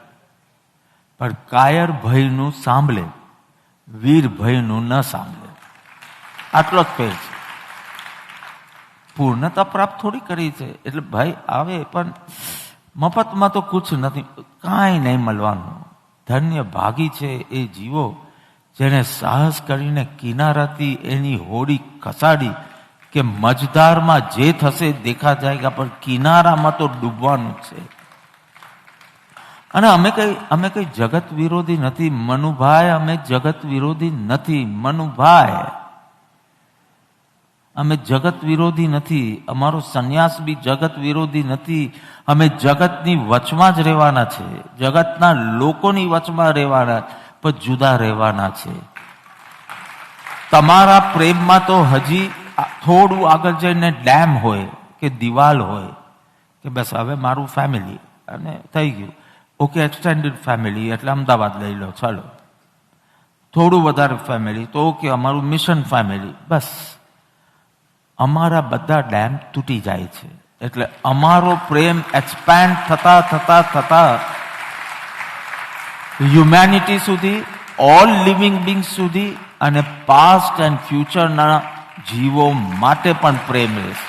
પણ કાયર ભયનું સાંભળે, વીર ભયનું ન સાંભળે. આટલો જ ફેર છે. પૂર્ણતા પ્રાપ્ત થોડી કરી છે, એટલે ભાઈ આવે, પણ મફતમાં તો કુછ નથી, કાંઈ નહીં મળવાનું. ધન્ય ભાગી છે એ જીવો જેને સાહસ કરીને કિનારાથી એની હોડી ખસાડી કે મજદારમાં જે થશે દેખા જાયગા, પણ કિનારામાં તો ડૂબવાનું છે. અને અમે કઈ જગત વિરોધી નથી મનુભાઈ, અમે જગત વિરોધી નથી મનુભાઈ, અમે જગત વિરોધી નથી. અમારો સંન્યાસ બી જગત વિરોધી નથી. અમે જગતની વચમાં જ રહેવાના છે, જગતના લોકોની વચમાં રહેવાના, પણ જુદા રહેવાના છે. તમારા પ્રેમમાં તો હજી થોડું આગળ જઈને ડેમ હોય કે દિવાલ હોય કે બસ હવે મારું ફેમિલી અને થઈ ગયું. ઓકે, એક્સટેન્ડેડ ફેમિલી એટલે અમદાવાદ લઈ લો, ચાલો. થોડું વધારે ફેમિલી તો ઓકે, અમારું મિશન ફેમિલી. બસ અમારા બધા ડેમ તૂટી જાય છે. એટલે અમારો પ્રેમ એક્સપેન્ડ થતા થતા થતા હ્યુમેનિટી સુધી, ઓલ લિવિંગ બિંગ્સ સુધી અને પાસ્ટ એન્ડ ફ્યુચરના જીવો માટે પણ પ્રેમ રહેશે.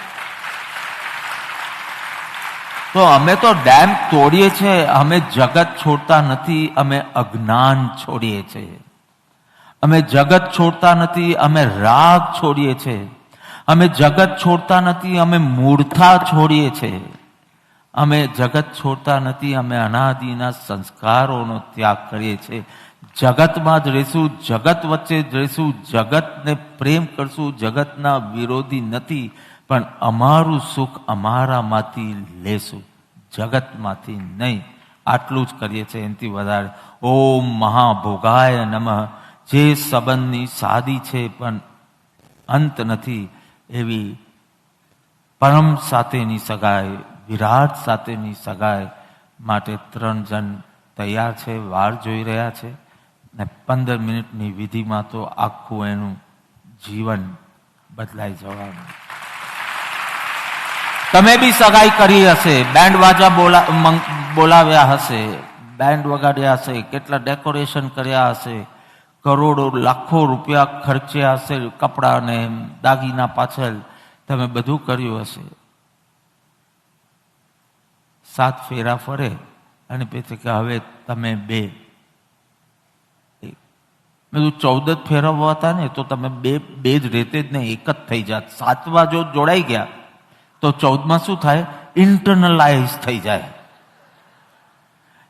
તો અમે તો ડેમ તોડીએ છીએ, અમે જગત છોડતા નથી, અમે અજ્ઞાન છોડીએ છીએ. અમે જગત છોડતા નથી, અમે રાગ છોડીએ છીએ. અમે જગત છોડતા નથી, અમે મૂર્ખતા છોડીએ છીએ. અમે જગત છોડતા નથી, અમે અનાદિના સંસ્કારોનો ત્યાગ કરીએ છીએ. જગતમાં જ રહીશું, જગત વચ્ચે જ રહીશું, જગતને પ્રેમ કરશું, જગતના વિરોધી નથી, પણ અમારું સુખ અમારામાંથી લેશું, જગતમાંથી નહીં. આટલું જ કરીએ છીએ, એનાથી વધારે. ઓમ મહાભોગાય નમઃ. જે સંબંધની સાદી છે પણ અંત નથી, એવી પરમ સાથેની સગાઈ, વિરાટ સાથેની સગાઈ માટે 3 જણ તૈયાર છે, વાર જોઈ રહ્યા છે. ને 15 મિનિટની વિધિમાં તો આખું એનું જીવન બદલાઈ જવાનું. તમે બી સગાઈ કરી હશે, બેન્ડ વાજા બોલાવ્યા હશે, બેન્ડ વગાડ્યા હશે, કેટલા ડેકોરેશન કર્યા હશે, કરોડો લાખો રૂપિયા ખર્ચ્યા હશે, કપડાં ને દાગીના પાછળ તમે બધું કર્યું હશે. 7 ફેરા ફરે અને પછી કે હવે તમે 2. મેં 14 જ ફેરવવા હતા ને, તો તમે બે જ રેતે જ નહીં, એક જ થઈ જાત. 7મા જો જોડાઈ ગયા તો 14માં શું થાય? ઇન્ટરનલાઇઝ થઈ જાય.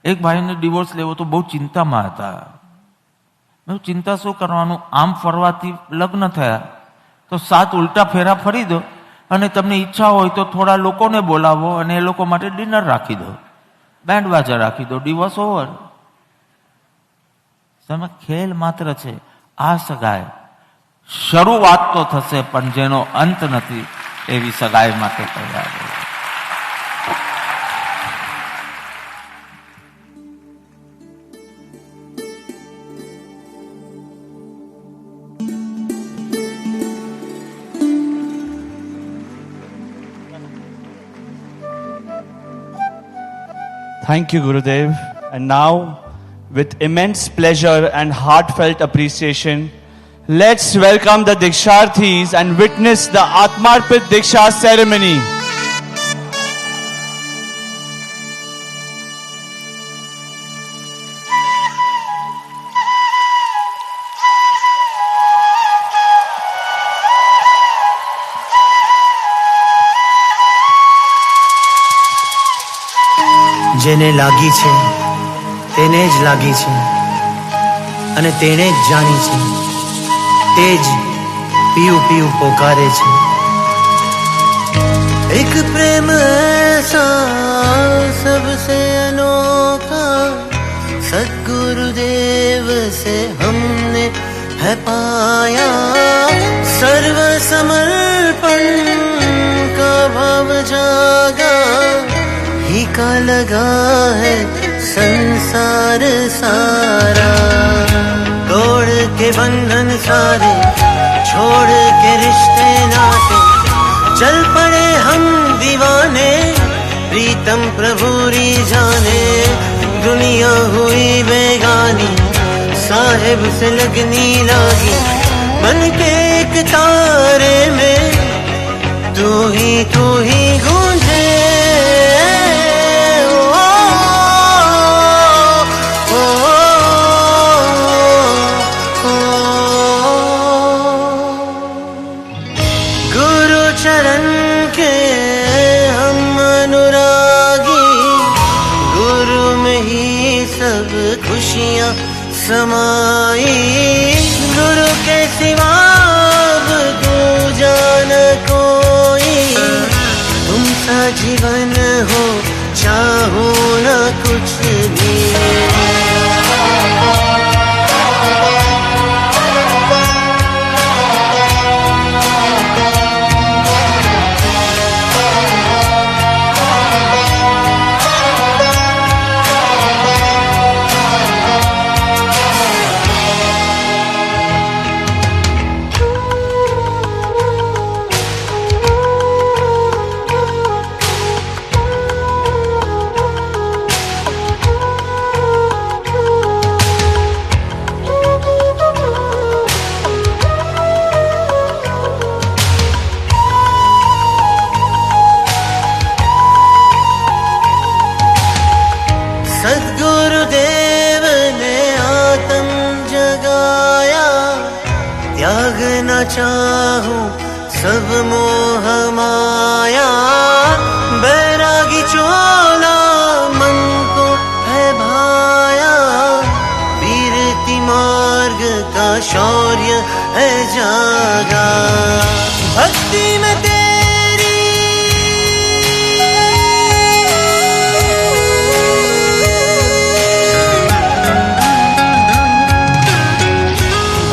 એક ભાઈને ડિવોર્સ લેવો તો બહુ ચિંતામાં હતા. મેં ચિંતા શું કરવાનું, આમ ફરવાથી લગ્ન થયા તો 7 ઉલટા ફેરા ફરી દો, અને તમને ઈચ્છા હોય તો થોડા લોકોને બોલાવો અને એ લોકો માટે ડિનર રાખી દો, બેન્ડ વાજા રાખી દો, ડિવોર્સ ઓવર. તમે ખેલ માત્ર છે. આ સગાઈ શરૂઆત તો થશે, પણ જેનો અંત નથી, એવી સગાઈ માટે તૈયાર રહો. Thank you, Gurudev. And now, with immense pleasure and heartfelt appreciation, let's welcome the Diksharthis and witness the Atmarpit Diksha ceremony. જેને લાગી છે તેને જ લાગી છે, અને તેણે જ જાણી છે, તે જ પીયું પીયું પોકારે છે. એક પ્રેમ ऐसा सबसे अनोखा सद्गुरुदेव से हमने है पाया. सर्व समर्पण का भाव जागा, ही का लगा है संसार सारा. तोड़ के बंधन सारे, छोड़ के रिश्ते नाते, चल पड़े हम दीवाने, प्रीतम प्रभु री जाने. दुनिया हुई बेगानी, साहिब से लगनी लागी, बन के एक तारे में तू ही गूंजे. चरण के हम अनुरागी, गुरु में ही सब खुशियाँ समाई. गुरु के सिवा अब दूजा न कोई, तुम सा जीवन हो चाहो न कुछ भी. सद्गुरुदेव ने आत्म जगाया, त्याग न चाहूं सब मोह माया, बैरागी चोला मन को है भाया, वीरति मार्ग का शौर्य है जागा, भक्ति में तेरी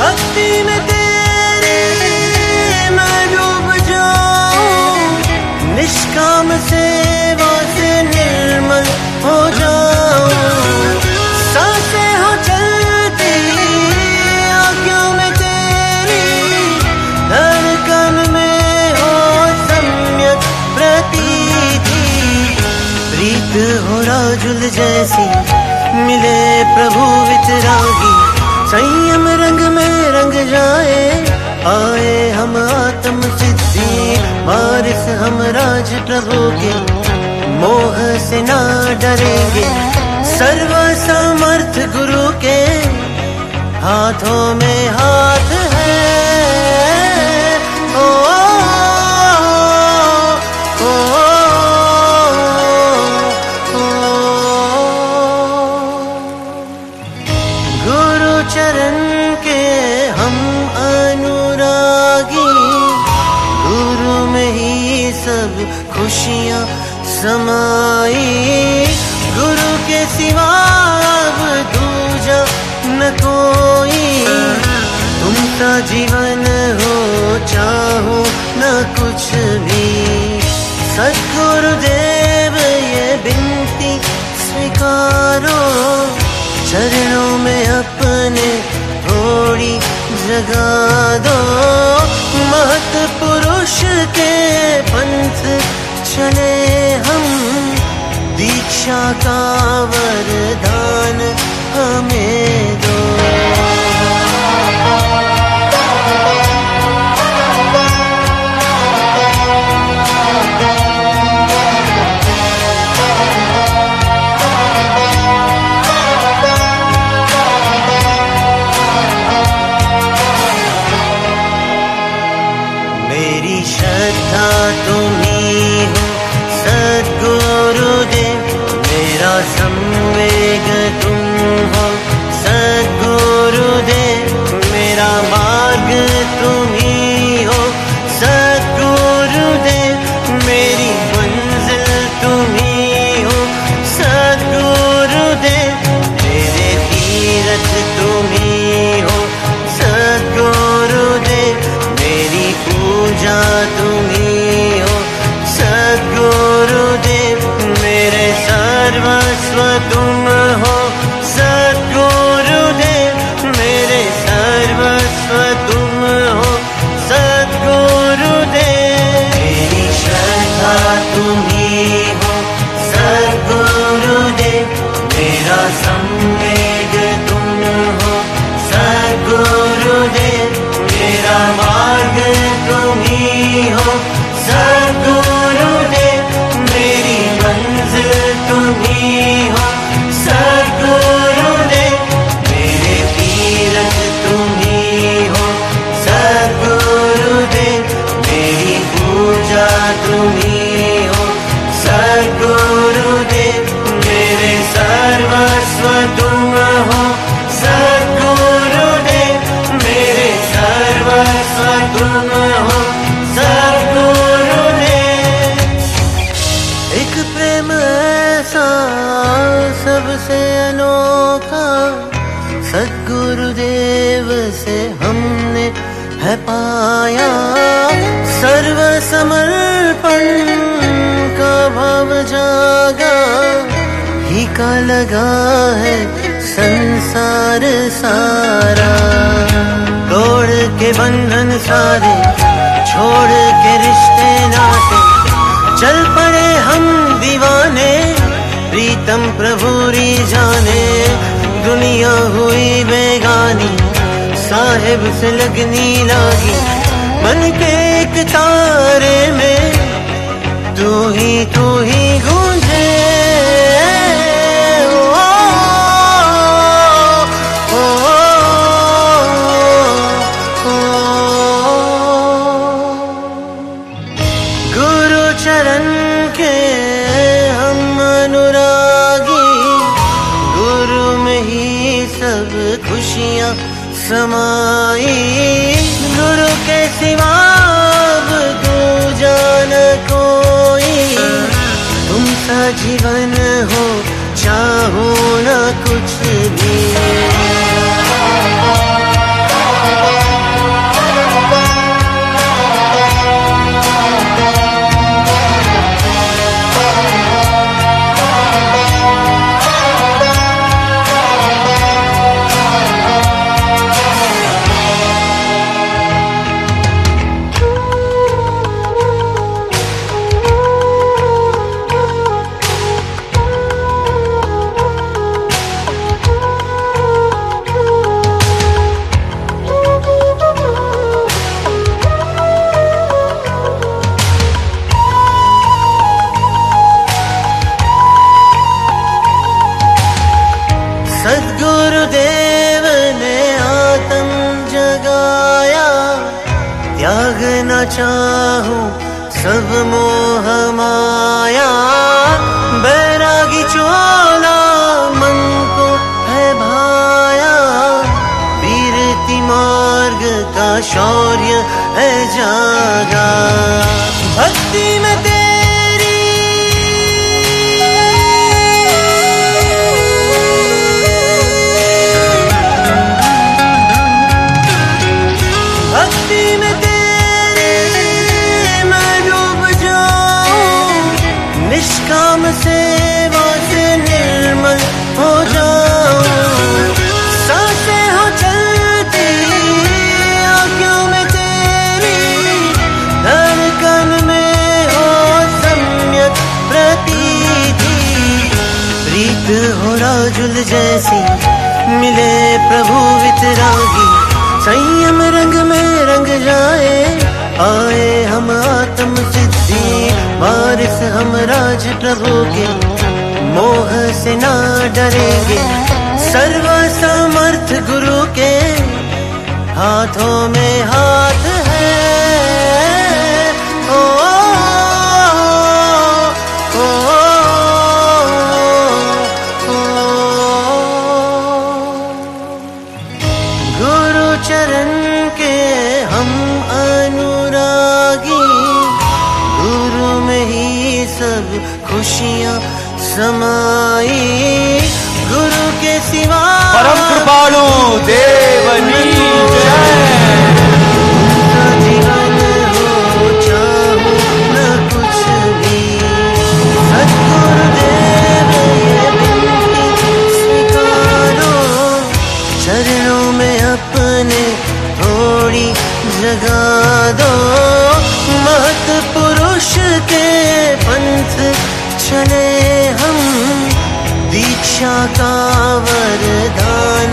भक्ति में निष्काम सेवा से निर्मल हो जाऊं, सांसें हो चलती आँखों में तेरी, धड़कन में हो सम्यक प्रतीति, प्रीत हो राजुल जैसी मिले प्रभु वितरागी, संयम रंग में रंग जाए, आए हम आत्म सिद्धि वारिस हम राज प्रभु के, मोह से ना डरेंगे, सर्व समर्थ गुरु के हाथों में हाथ है। ओ, ओ, ओ, गुरु चरण के हम अनुरागी, गुरु में ही सब खुशियाँ समाई, गुरु के सिवा अब दूजा न कोई, तुम सा जीवन हो चाहो न कुछ भी, सद्गुरुदेव ये बिनती स्वीकारो, चरणों में अपने थोड़ी जगा दो, महत पुरुष के पंथ चले हम, दीक्षा का वरदान हमें दो। मेरी श्रद्धा तुम्ही हो सद्गुरुदेव, मेरा संवेग तुम हो सद्गुरुदेव, मेरा मार्ग तुम्ही हो सद्गुरुदेव, मेरी मंजिल तुम्ही हो सद्गुरुदेव, मेरे तीरथ तुम्ही हो सद्गुरुदेव, मेरी पूजा तुम्ही हो सद्गुरुदेव, मेरे सर्वस्व तुम हो सद्गुरुदेव, मेरे सर्वस्व तुम हो सद्गुरुदेव, मेरी श्रद्धा तुम्ही हो सद्गुरुदेव, मेरा संवेग तुम हो सद्गुरुदेव, मेरा मार्ग तुम्ही हो सद्गुरुदेव, मेरी मंजिल तुम्ही हो सद्गुरुदेव, मेरे तीरथ तुम्ही हो सद्गुरुदेव, मेरी पूजा तुम्ही हो सद्गुरुदेव, मेरे सर्वस्व तुम हो सद्गुरुदेव, मेरे सर्वस्व तुम हो सद्गुरुदेव। एक प्रेम ऐसा सबसे अनोखा सद्गुरुदेव से हमने है पाया, सर्व समर्पण का भाव जागा, ही का लगा है संसार सारा, तोड़ के बंधन सारे छोड़ के रिश्ते नाते, चल पड़े हम दीवाने प्रीतम प्रभु री जाने, दुनिया हुई बेगानी साहिब से लगनी लागी, मन के एक तारे में तू ही गूंजे। ओ समाई। गुरु के सिवा अब दूजा न कोई, तुम सा जीवन हो चाहो न कुछ भी। सद्गुरुदेव ने आत्म जगाया, त्याग न चाहूं सब मोह माया। बैरागी चोला मन को है भाया, वीरति मार्ग का शौर्य है जागा। भक्ति में निष्काम सेवा से निर्मल हो जाऊं। सांसें हो चलती आँखों में तेरी, धड़कन में हो सम्यक प्रतीति। प्रीत हो राजुल जैसी मिले प्रभु वितरागी, संयम रंग में रंग जाए आए हम आत्म सिद्धि। वारिस हम राज प्रभु के, मोह से ना डरेंगे। सर्व समर्थ गुरु के हाथों में हाथ है। ओ, ओ, ओ, गुरु चरण के हम अनुरागी, गुरु में ही सब खुशियां समाई। गुरु के सिवा परम कृपालु देवनी जय। जीवन हो चाहो न कुछ भी, सद्गुरुदेव ये विनती स्वीकारो। चरणों में अपने थोड़ी जगा दो, महत पुरुष के पंथ चले हम। दीक्षा का वरदान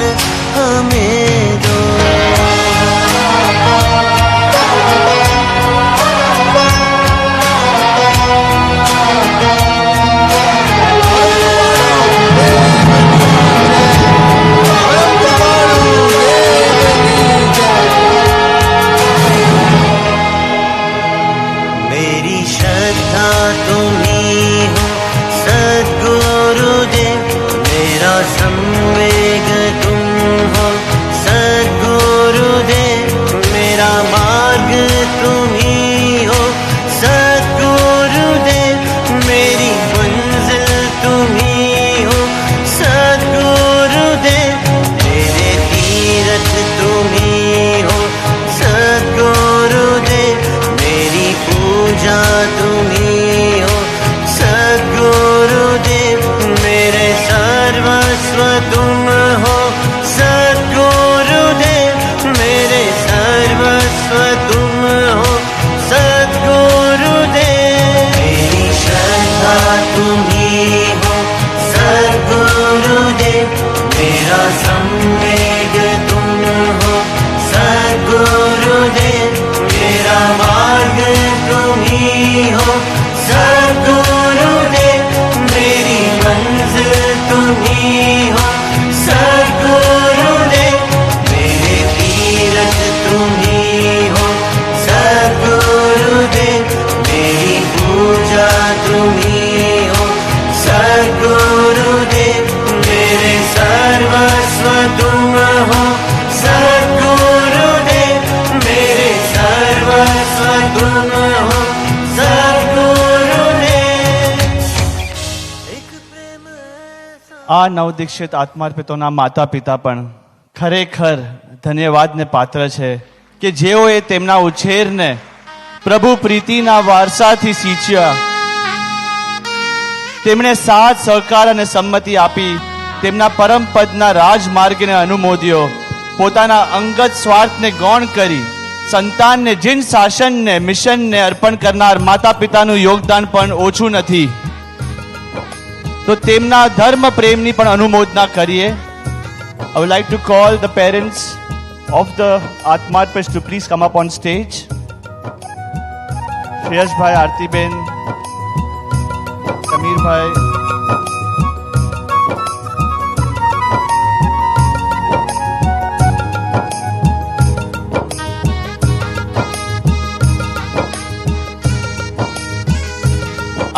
हमें दो। मेरी श्रद्धा तुम्ही हो सद्गुरुदेव, मेरा संवेग तुम हो सद्गुरुदेव। मेरा मार्ग तुम्ही हो सद्गुरुदेव, मेरी मंजिल तुम्ही हो सद्गुरुदेव। मेरे तीरथ तुम्ही हो सद्गुरुदेव, मेरी पूजा तुम्ही हो सद्गुरुदेव। मेरे सर्वस्व तुम हो सद्गुरुदेव, मेरे सर्वस्व तुम हो सद्गुरुदेव। मेरी श्रद्धा तुम्ही हो सद्गुरुदेव, मेरा संवेग तुम हो सद्गुरुदेव। मेरा मार्ग तुम्ही हो सद्गुरुदेव, मेरी मंजिल तुम्ही हो सद्गुरुदेव। मेरे तीरथ तुम्ही हो सद्गुरुदेव, मेरी पूजा तुम्ही हो सद्गुरुदेव। मेरे सर्वस्व तुम हो सद्गुरुदेव। આ નવદીક્ષિત આત્માર્પિતોના માતા પિતા પણ ખરેખર ધન્યવાદને પાત્ર છે કે જેઓએ તેમના ઉછેરને પ્રભુ પ્રીતિના વારસાથી સિંચ્યા. તેમણે સાથ સહકાર અને સંમતિ આપી તેમના પરમ પદના રાજમાર્ગને અનુમોદ્યો. પોતાના અંગત સ્વાર્થને ગૌણ કરી સંતાનને જીન શાસનને મિશનને અર્પણ કરનાર માતા પિતાનું યોગદાન પણ ઓછું નથી. તો તેમના ધર્મ પ્રેમની પણ અનુમોદના કરીએ. I would like to call the parents of the Atmarpits to please come up on stage. Shreyasbhai, Aartiben, Sameerbhai.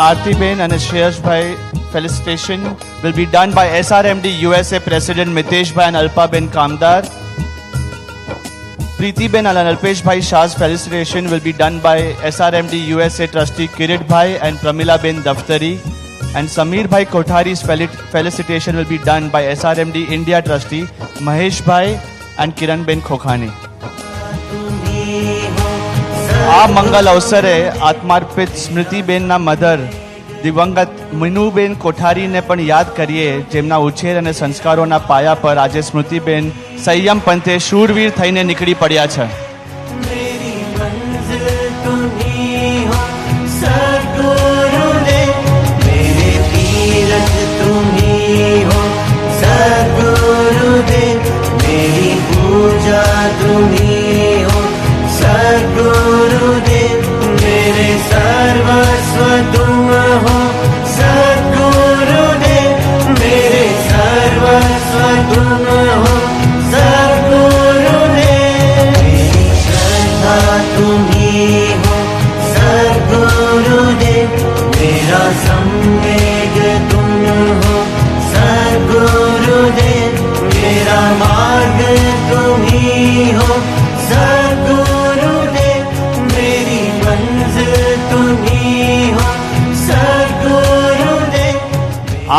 Aartiben and Shreyasbhai felicitation will be done by SRMD USA President Mitesh Bhai and Alpa Ben Kamdar. Preeti Ben and Alpesh Bhai Shah's felicitation will be done by SRMD USA Trustee Kirit Bhai and Pramila Ben Daftari. And Sameer Bhai Kothari's felicitation will be done by SRMD India Trustee Mahesh Bhai and Kiran Ben Khokhani. આ મંગલ અવસરે આત્માર્પિત સ્મૃતિબેનના mother દિવંગત મીનુબેન કોઠારીને પણ યાદ કરીએ, જેમના ઉછેર અને સંસ્કારોના પાયા પર આજે સ્મૃતિબેન સંયમ પંથે શૂરવીર થઈને નીકળી પડ્યા છે.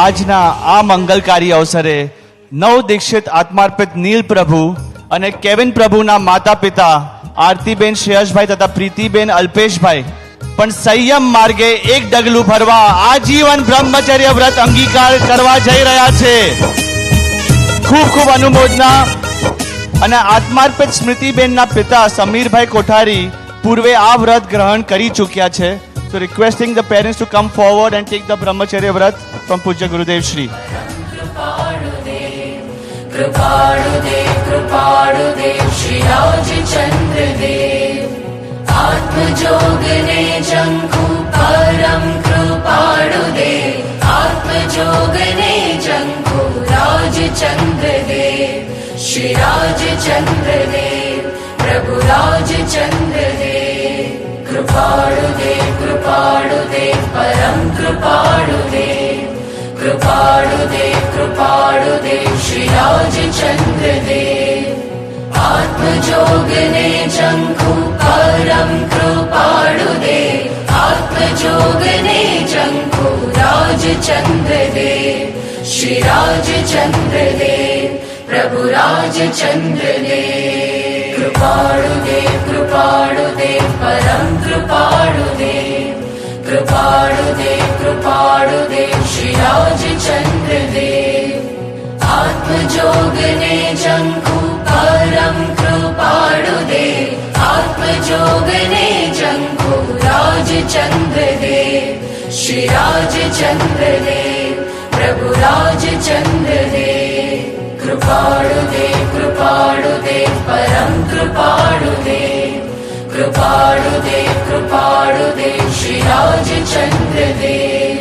આજના આ મંગલકારી અવસરે નવ દીક્ષિત આત્માર્પિત નીલ પ્રભુ અને કેવિન પ્રભુના માતા પિતા આરતીબેન શ્રેયસભાઈ તથા પ્રીતિબેન અલ્પેશભાઈ પણ સંયમ માર્ગે એક ડગલું ભરવા આજીવન બ્રહ્મચર્ય વ્રત અંગીકાર કરવા જઈ રહ્યા છે. ખૂબ ખૂબ અનુમોદના. અને આત્માર્પિત સ્મૃતિબેનના પિતા સમીરભાઈ કોઠારી પૂર્વે આ વ્રત ગ્રહણ કરી ચૂક્યા છે. So requesting the parents to come forward and take the brahmacharya vrat from Pujya Gurudev Shri. Kripadudev Shri Raj Chandra Dev Atma Jogane Janku Param Kripadudev Atma Jogane Janku Raj Chandra Dev Shri Raj Chandra Dev Prabhu Raj Chandra Dev Kripadudev Param Kripadudev Kripadudev Shri Raj Chandra Dev Atma Jogane Janku Param Kripadudev Atma Jogane Janku Raj Chandra Dev Shri Raj Chandra Dev Prabhu Raj Chandra Dev Kripadudev Param Kripadudev Shri Raj Chandra Dev Atma Jogane Janku Param Kripadudev Atma Jogane Janku Raj Chandra Dev Shri Raj Chandra Dev Prabhu Raj Chandra Dev Kripadudev Param Kripadudev Shri Raj Chandra Dev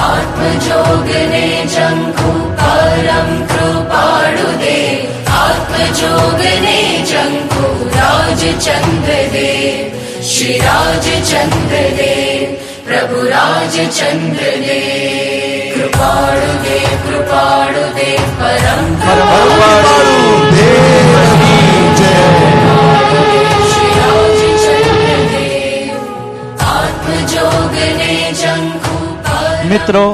Atma Jogane Janku Param Kripadudev Atma Jogane Janku Raj Chandra Dev Shri Raj Chandra Dev Prabhu Raj Chandra Dev Kripadudev Param મિત્રો,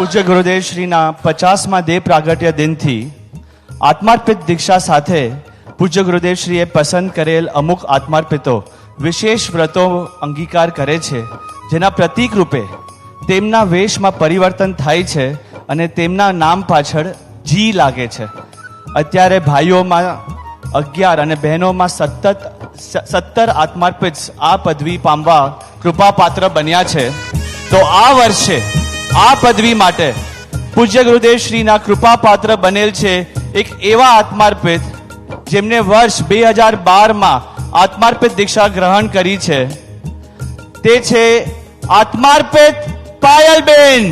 પૂજ્ય ગુરુદેવ શ્રીના 50મા દેહ પ્રાગટ્ય દિનથી આત્માર્પિત દીક્ષા સાથે પૂજ્ય ગુરુદેવ શ્રીએ પસંદ કરેલ અમુક આત્માર્પિતો વિશેષ વ્રતો અંગીકાર કરે છે, જેના પ્રતીક રૂપે તેમના વેશમાં પરિવર્તન થાય છે અને તેમના નામ પાછળ જી લાગે છે. અત્યારે ભાઈઓમાં 11 અને બહેનોમાં 17 આત્માર્પિત આ પદવી પામવા કૃપાપાત્ર બન્યા છે. તો આ વર્ષે આ પદવી માટે પૂજ્ય ગુરુદેવ શ્રીના કૃપાપાત્ર બનેલ છે એક એવા આત્માર્પિત જેમને વર્ષ 2012માં આત્માર્પિત દીક્ષા ગ્રહણ કરી છે. તે છે આત્માર્પિત પાયલબેન.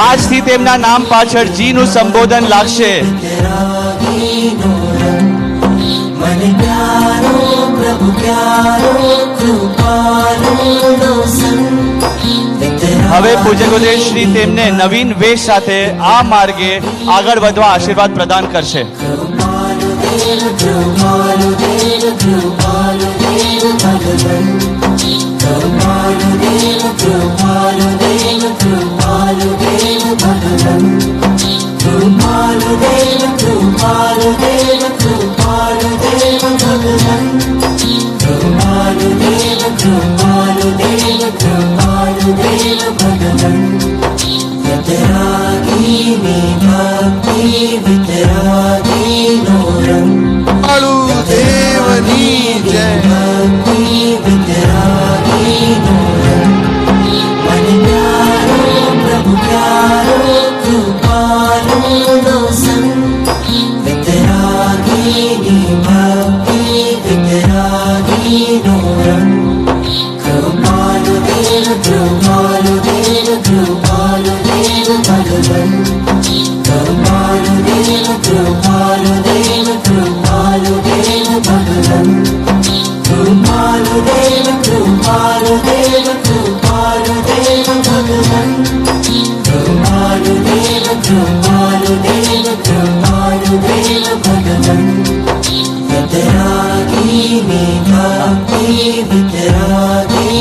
આજથી તેમના નામ પાછળ જી નું સંબોધન લાગશે. હવે પૂજ્ય ગુરુદેવ શ્રી તેમને નવીન વેશ સાથે આ માર્ગે આગળ વધવા આશીર્વાદ પ્રદાન કરશે.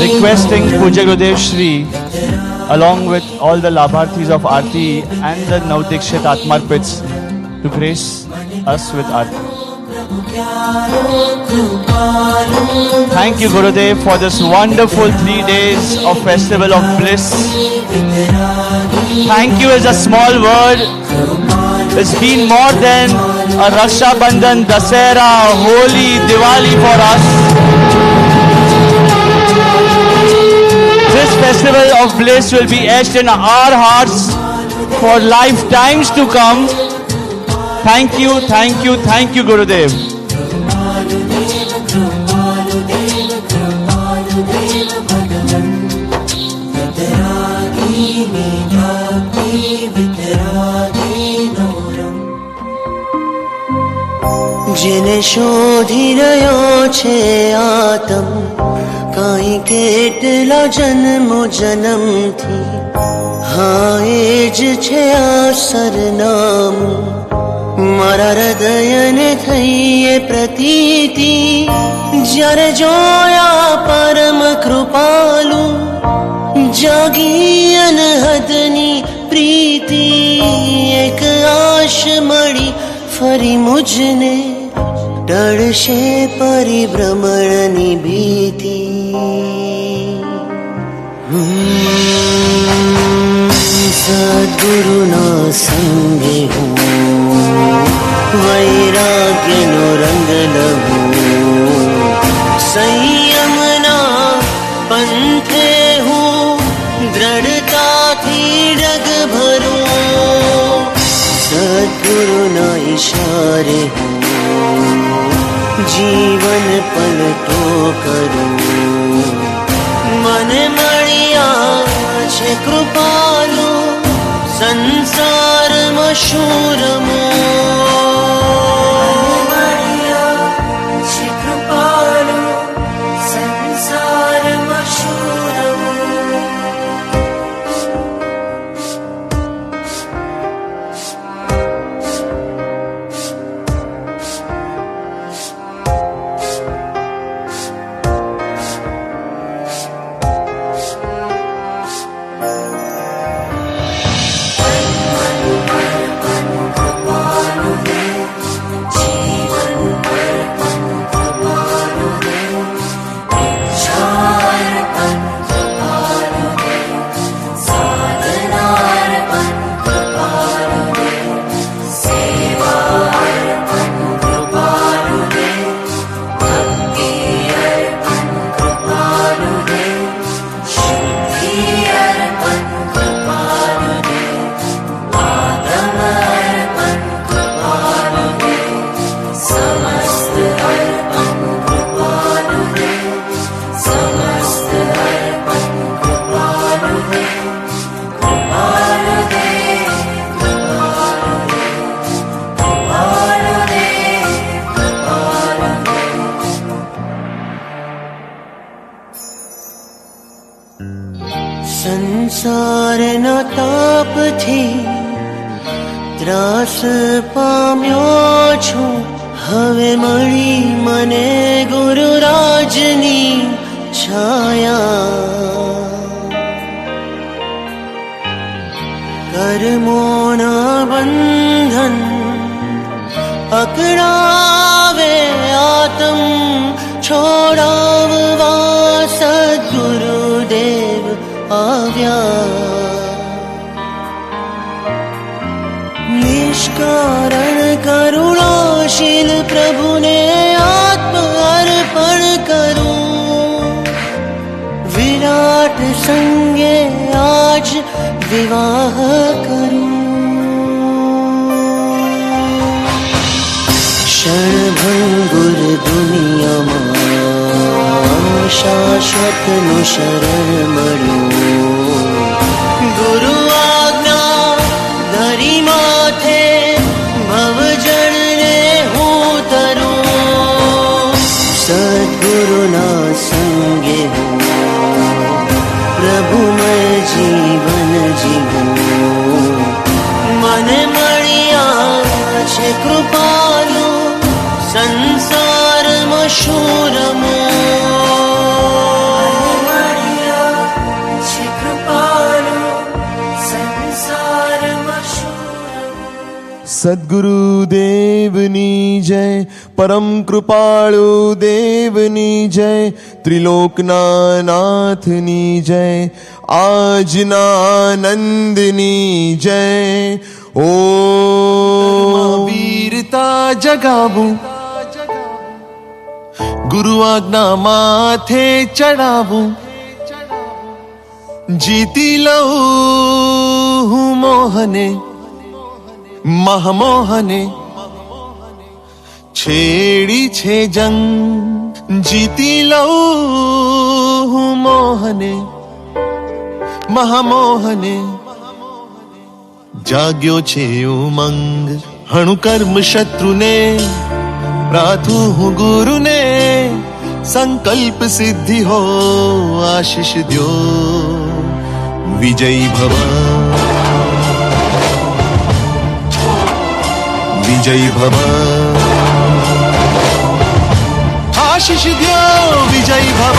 Requesting Puja Gurudev Shri along with all the Labharthis of Aarti and the Navdikshit Atmarpits to grace us with Aarti. Thank you Gurudev for this wonderful 3 days of festival of bliss. Thank you is a small word. It's been more than a Raksha Bandhan, Dasera, Holi, Diwali for us. This festival of bliss will be etched in our hearts for lifetimes to come. Thank you, thank you, thank you, Gurudev. જેને શોધી રહ્યો છે આતમ કાંઈ કેટલા જન્મો જન્મથી, હા એ જ છે આ સરનામું. મારા હૃદયને થઈએ પ્રતીતિ જ્યારે જોયા પરમ કૃપાલુ, જાગી અનહદની પ્રીતિ. એક આશ મળી ફરી મુજને, ટળશે પરિભ્રમણની ભીતિ. સદગુરુના સંગે હું વૈરાગ્યનો રંગ લહું, સંયમના પંથે હું દ્રઢતાથી ડગ ભરું. સદગુરુના ઈશારે હું જીવન પલટો કરું. મને મળ્યા છે કૃપાલુ, સંસારમાં શું રમું. મળ્યા છે કૃપાલુ, સંસારમાં શું રમું. સંસારના તાપથી ત્રાસ પામ્યો છું, હવે મળી મને ગુરુરાજની છાયા. કર્મોના બંધન અકળાવે આતમ, છોડાવવા સદ્ગુરુદેવ આવ્યા. નિષ્કારણ કરુણાશીલ પ્રભુને આત્મ અર્પણ કરું, વિરાટ સંગે આજ વિવાહ કરું. શરણભંગુર દુનિયામાં શાશ્વતનું શરણ મળ્યું, ગુરુ આજ્ઞા ધરી માથે ભવજળને હું તરું. સદ્ગુરુના સંગે હું પ્રભુમય જીવન જીવું. મને મળ્યા છે કૃપાલુ, સંસારમાં શું રમું. સદગુરુદેવની જય, પરમ કૃપાળુ દેવની જય, ત્રિલોકના નાથની જય, આજના આનંદની જય. ઓ વીરતા જગાવું, ગુરુ આજ્ઞા માથે ચડાવું, જીતી લઉં હું મોહને મહામોહને. છેડી છે જંગ, જીતી લઉં હું મોહને મહામોહને. જાગ્યો છે ઉમંગ, હણું કર્મ શત્રુને, પ્રાર્થું હું ગુરુને, સંકલ્પ સિદ્ધિ હો આશીષ દ્યો. વિજયી ભવા વિજયી ભવ, આશીષ દ્યો વિજયી ભવ.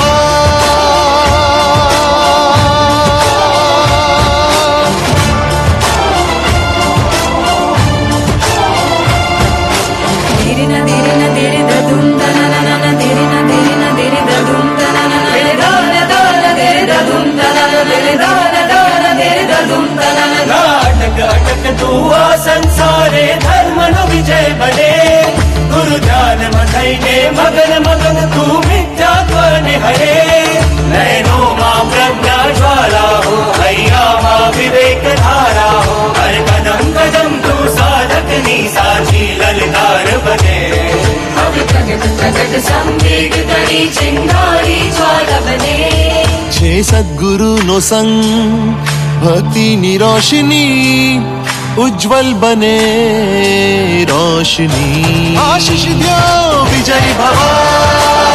અટક તું આ સંસારે ધર્મનો વિજય બને, ગુરુ ધ્યાનમાં થઈને મગન મગન તું મિથ્યાત્વને હરે. નયનોમાં પ્રજ્ઞા જ્વાલા હો, હૈયામાં વિવેક ધારા હો, હર કદમ કદમ તું સાધકની સાચી લલકાર બને. હવે પ્રગટ પ્રગટ સંવેગ કરી ચિંગારી જ્વાલા બને. છે સદગુરુનો સંગ, ભક્તિની રોશની ઉજ્જવલ બને રોશની. આશીષ દ્યો વિજય ભવા.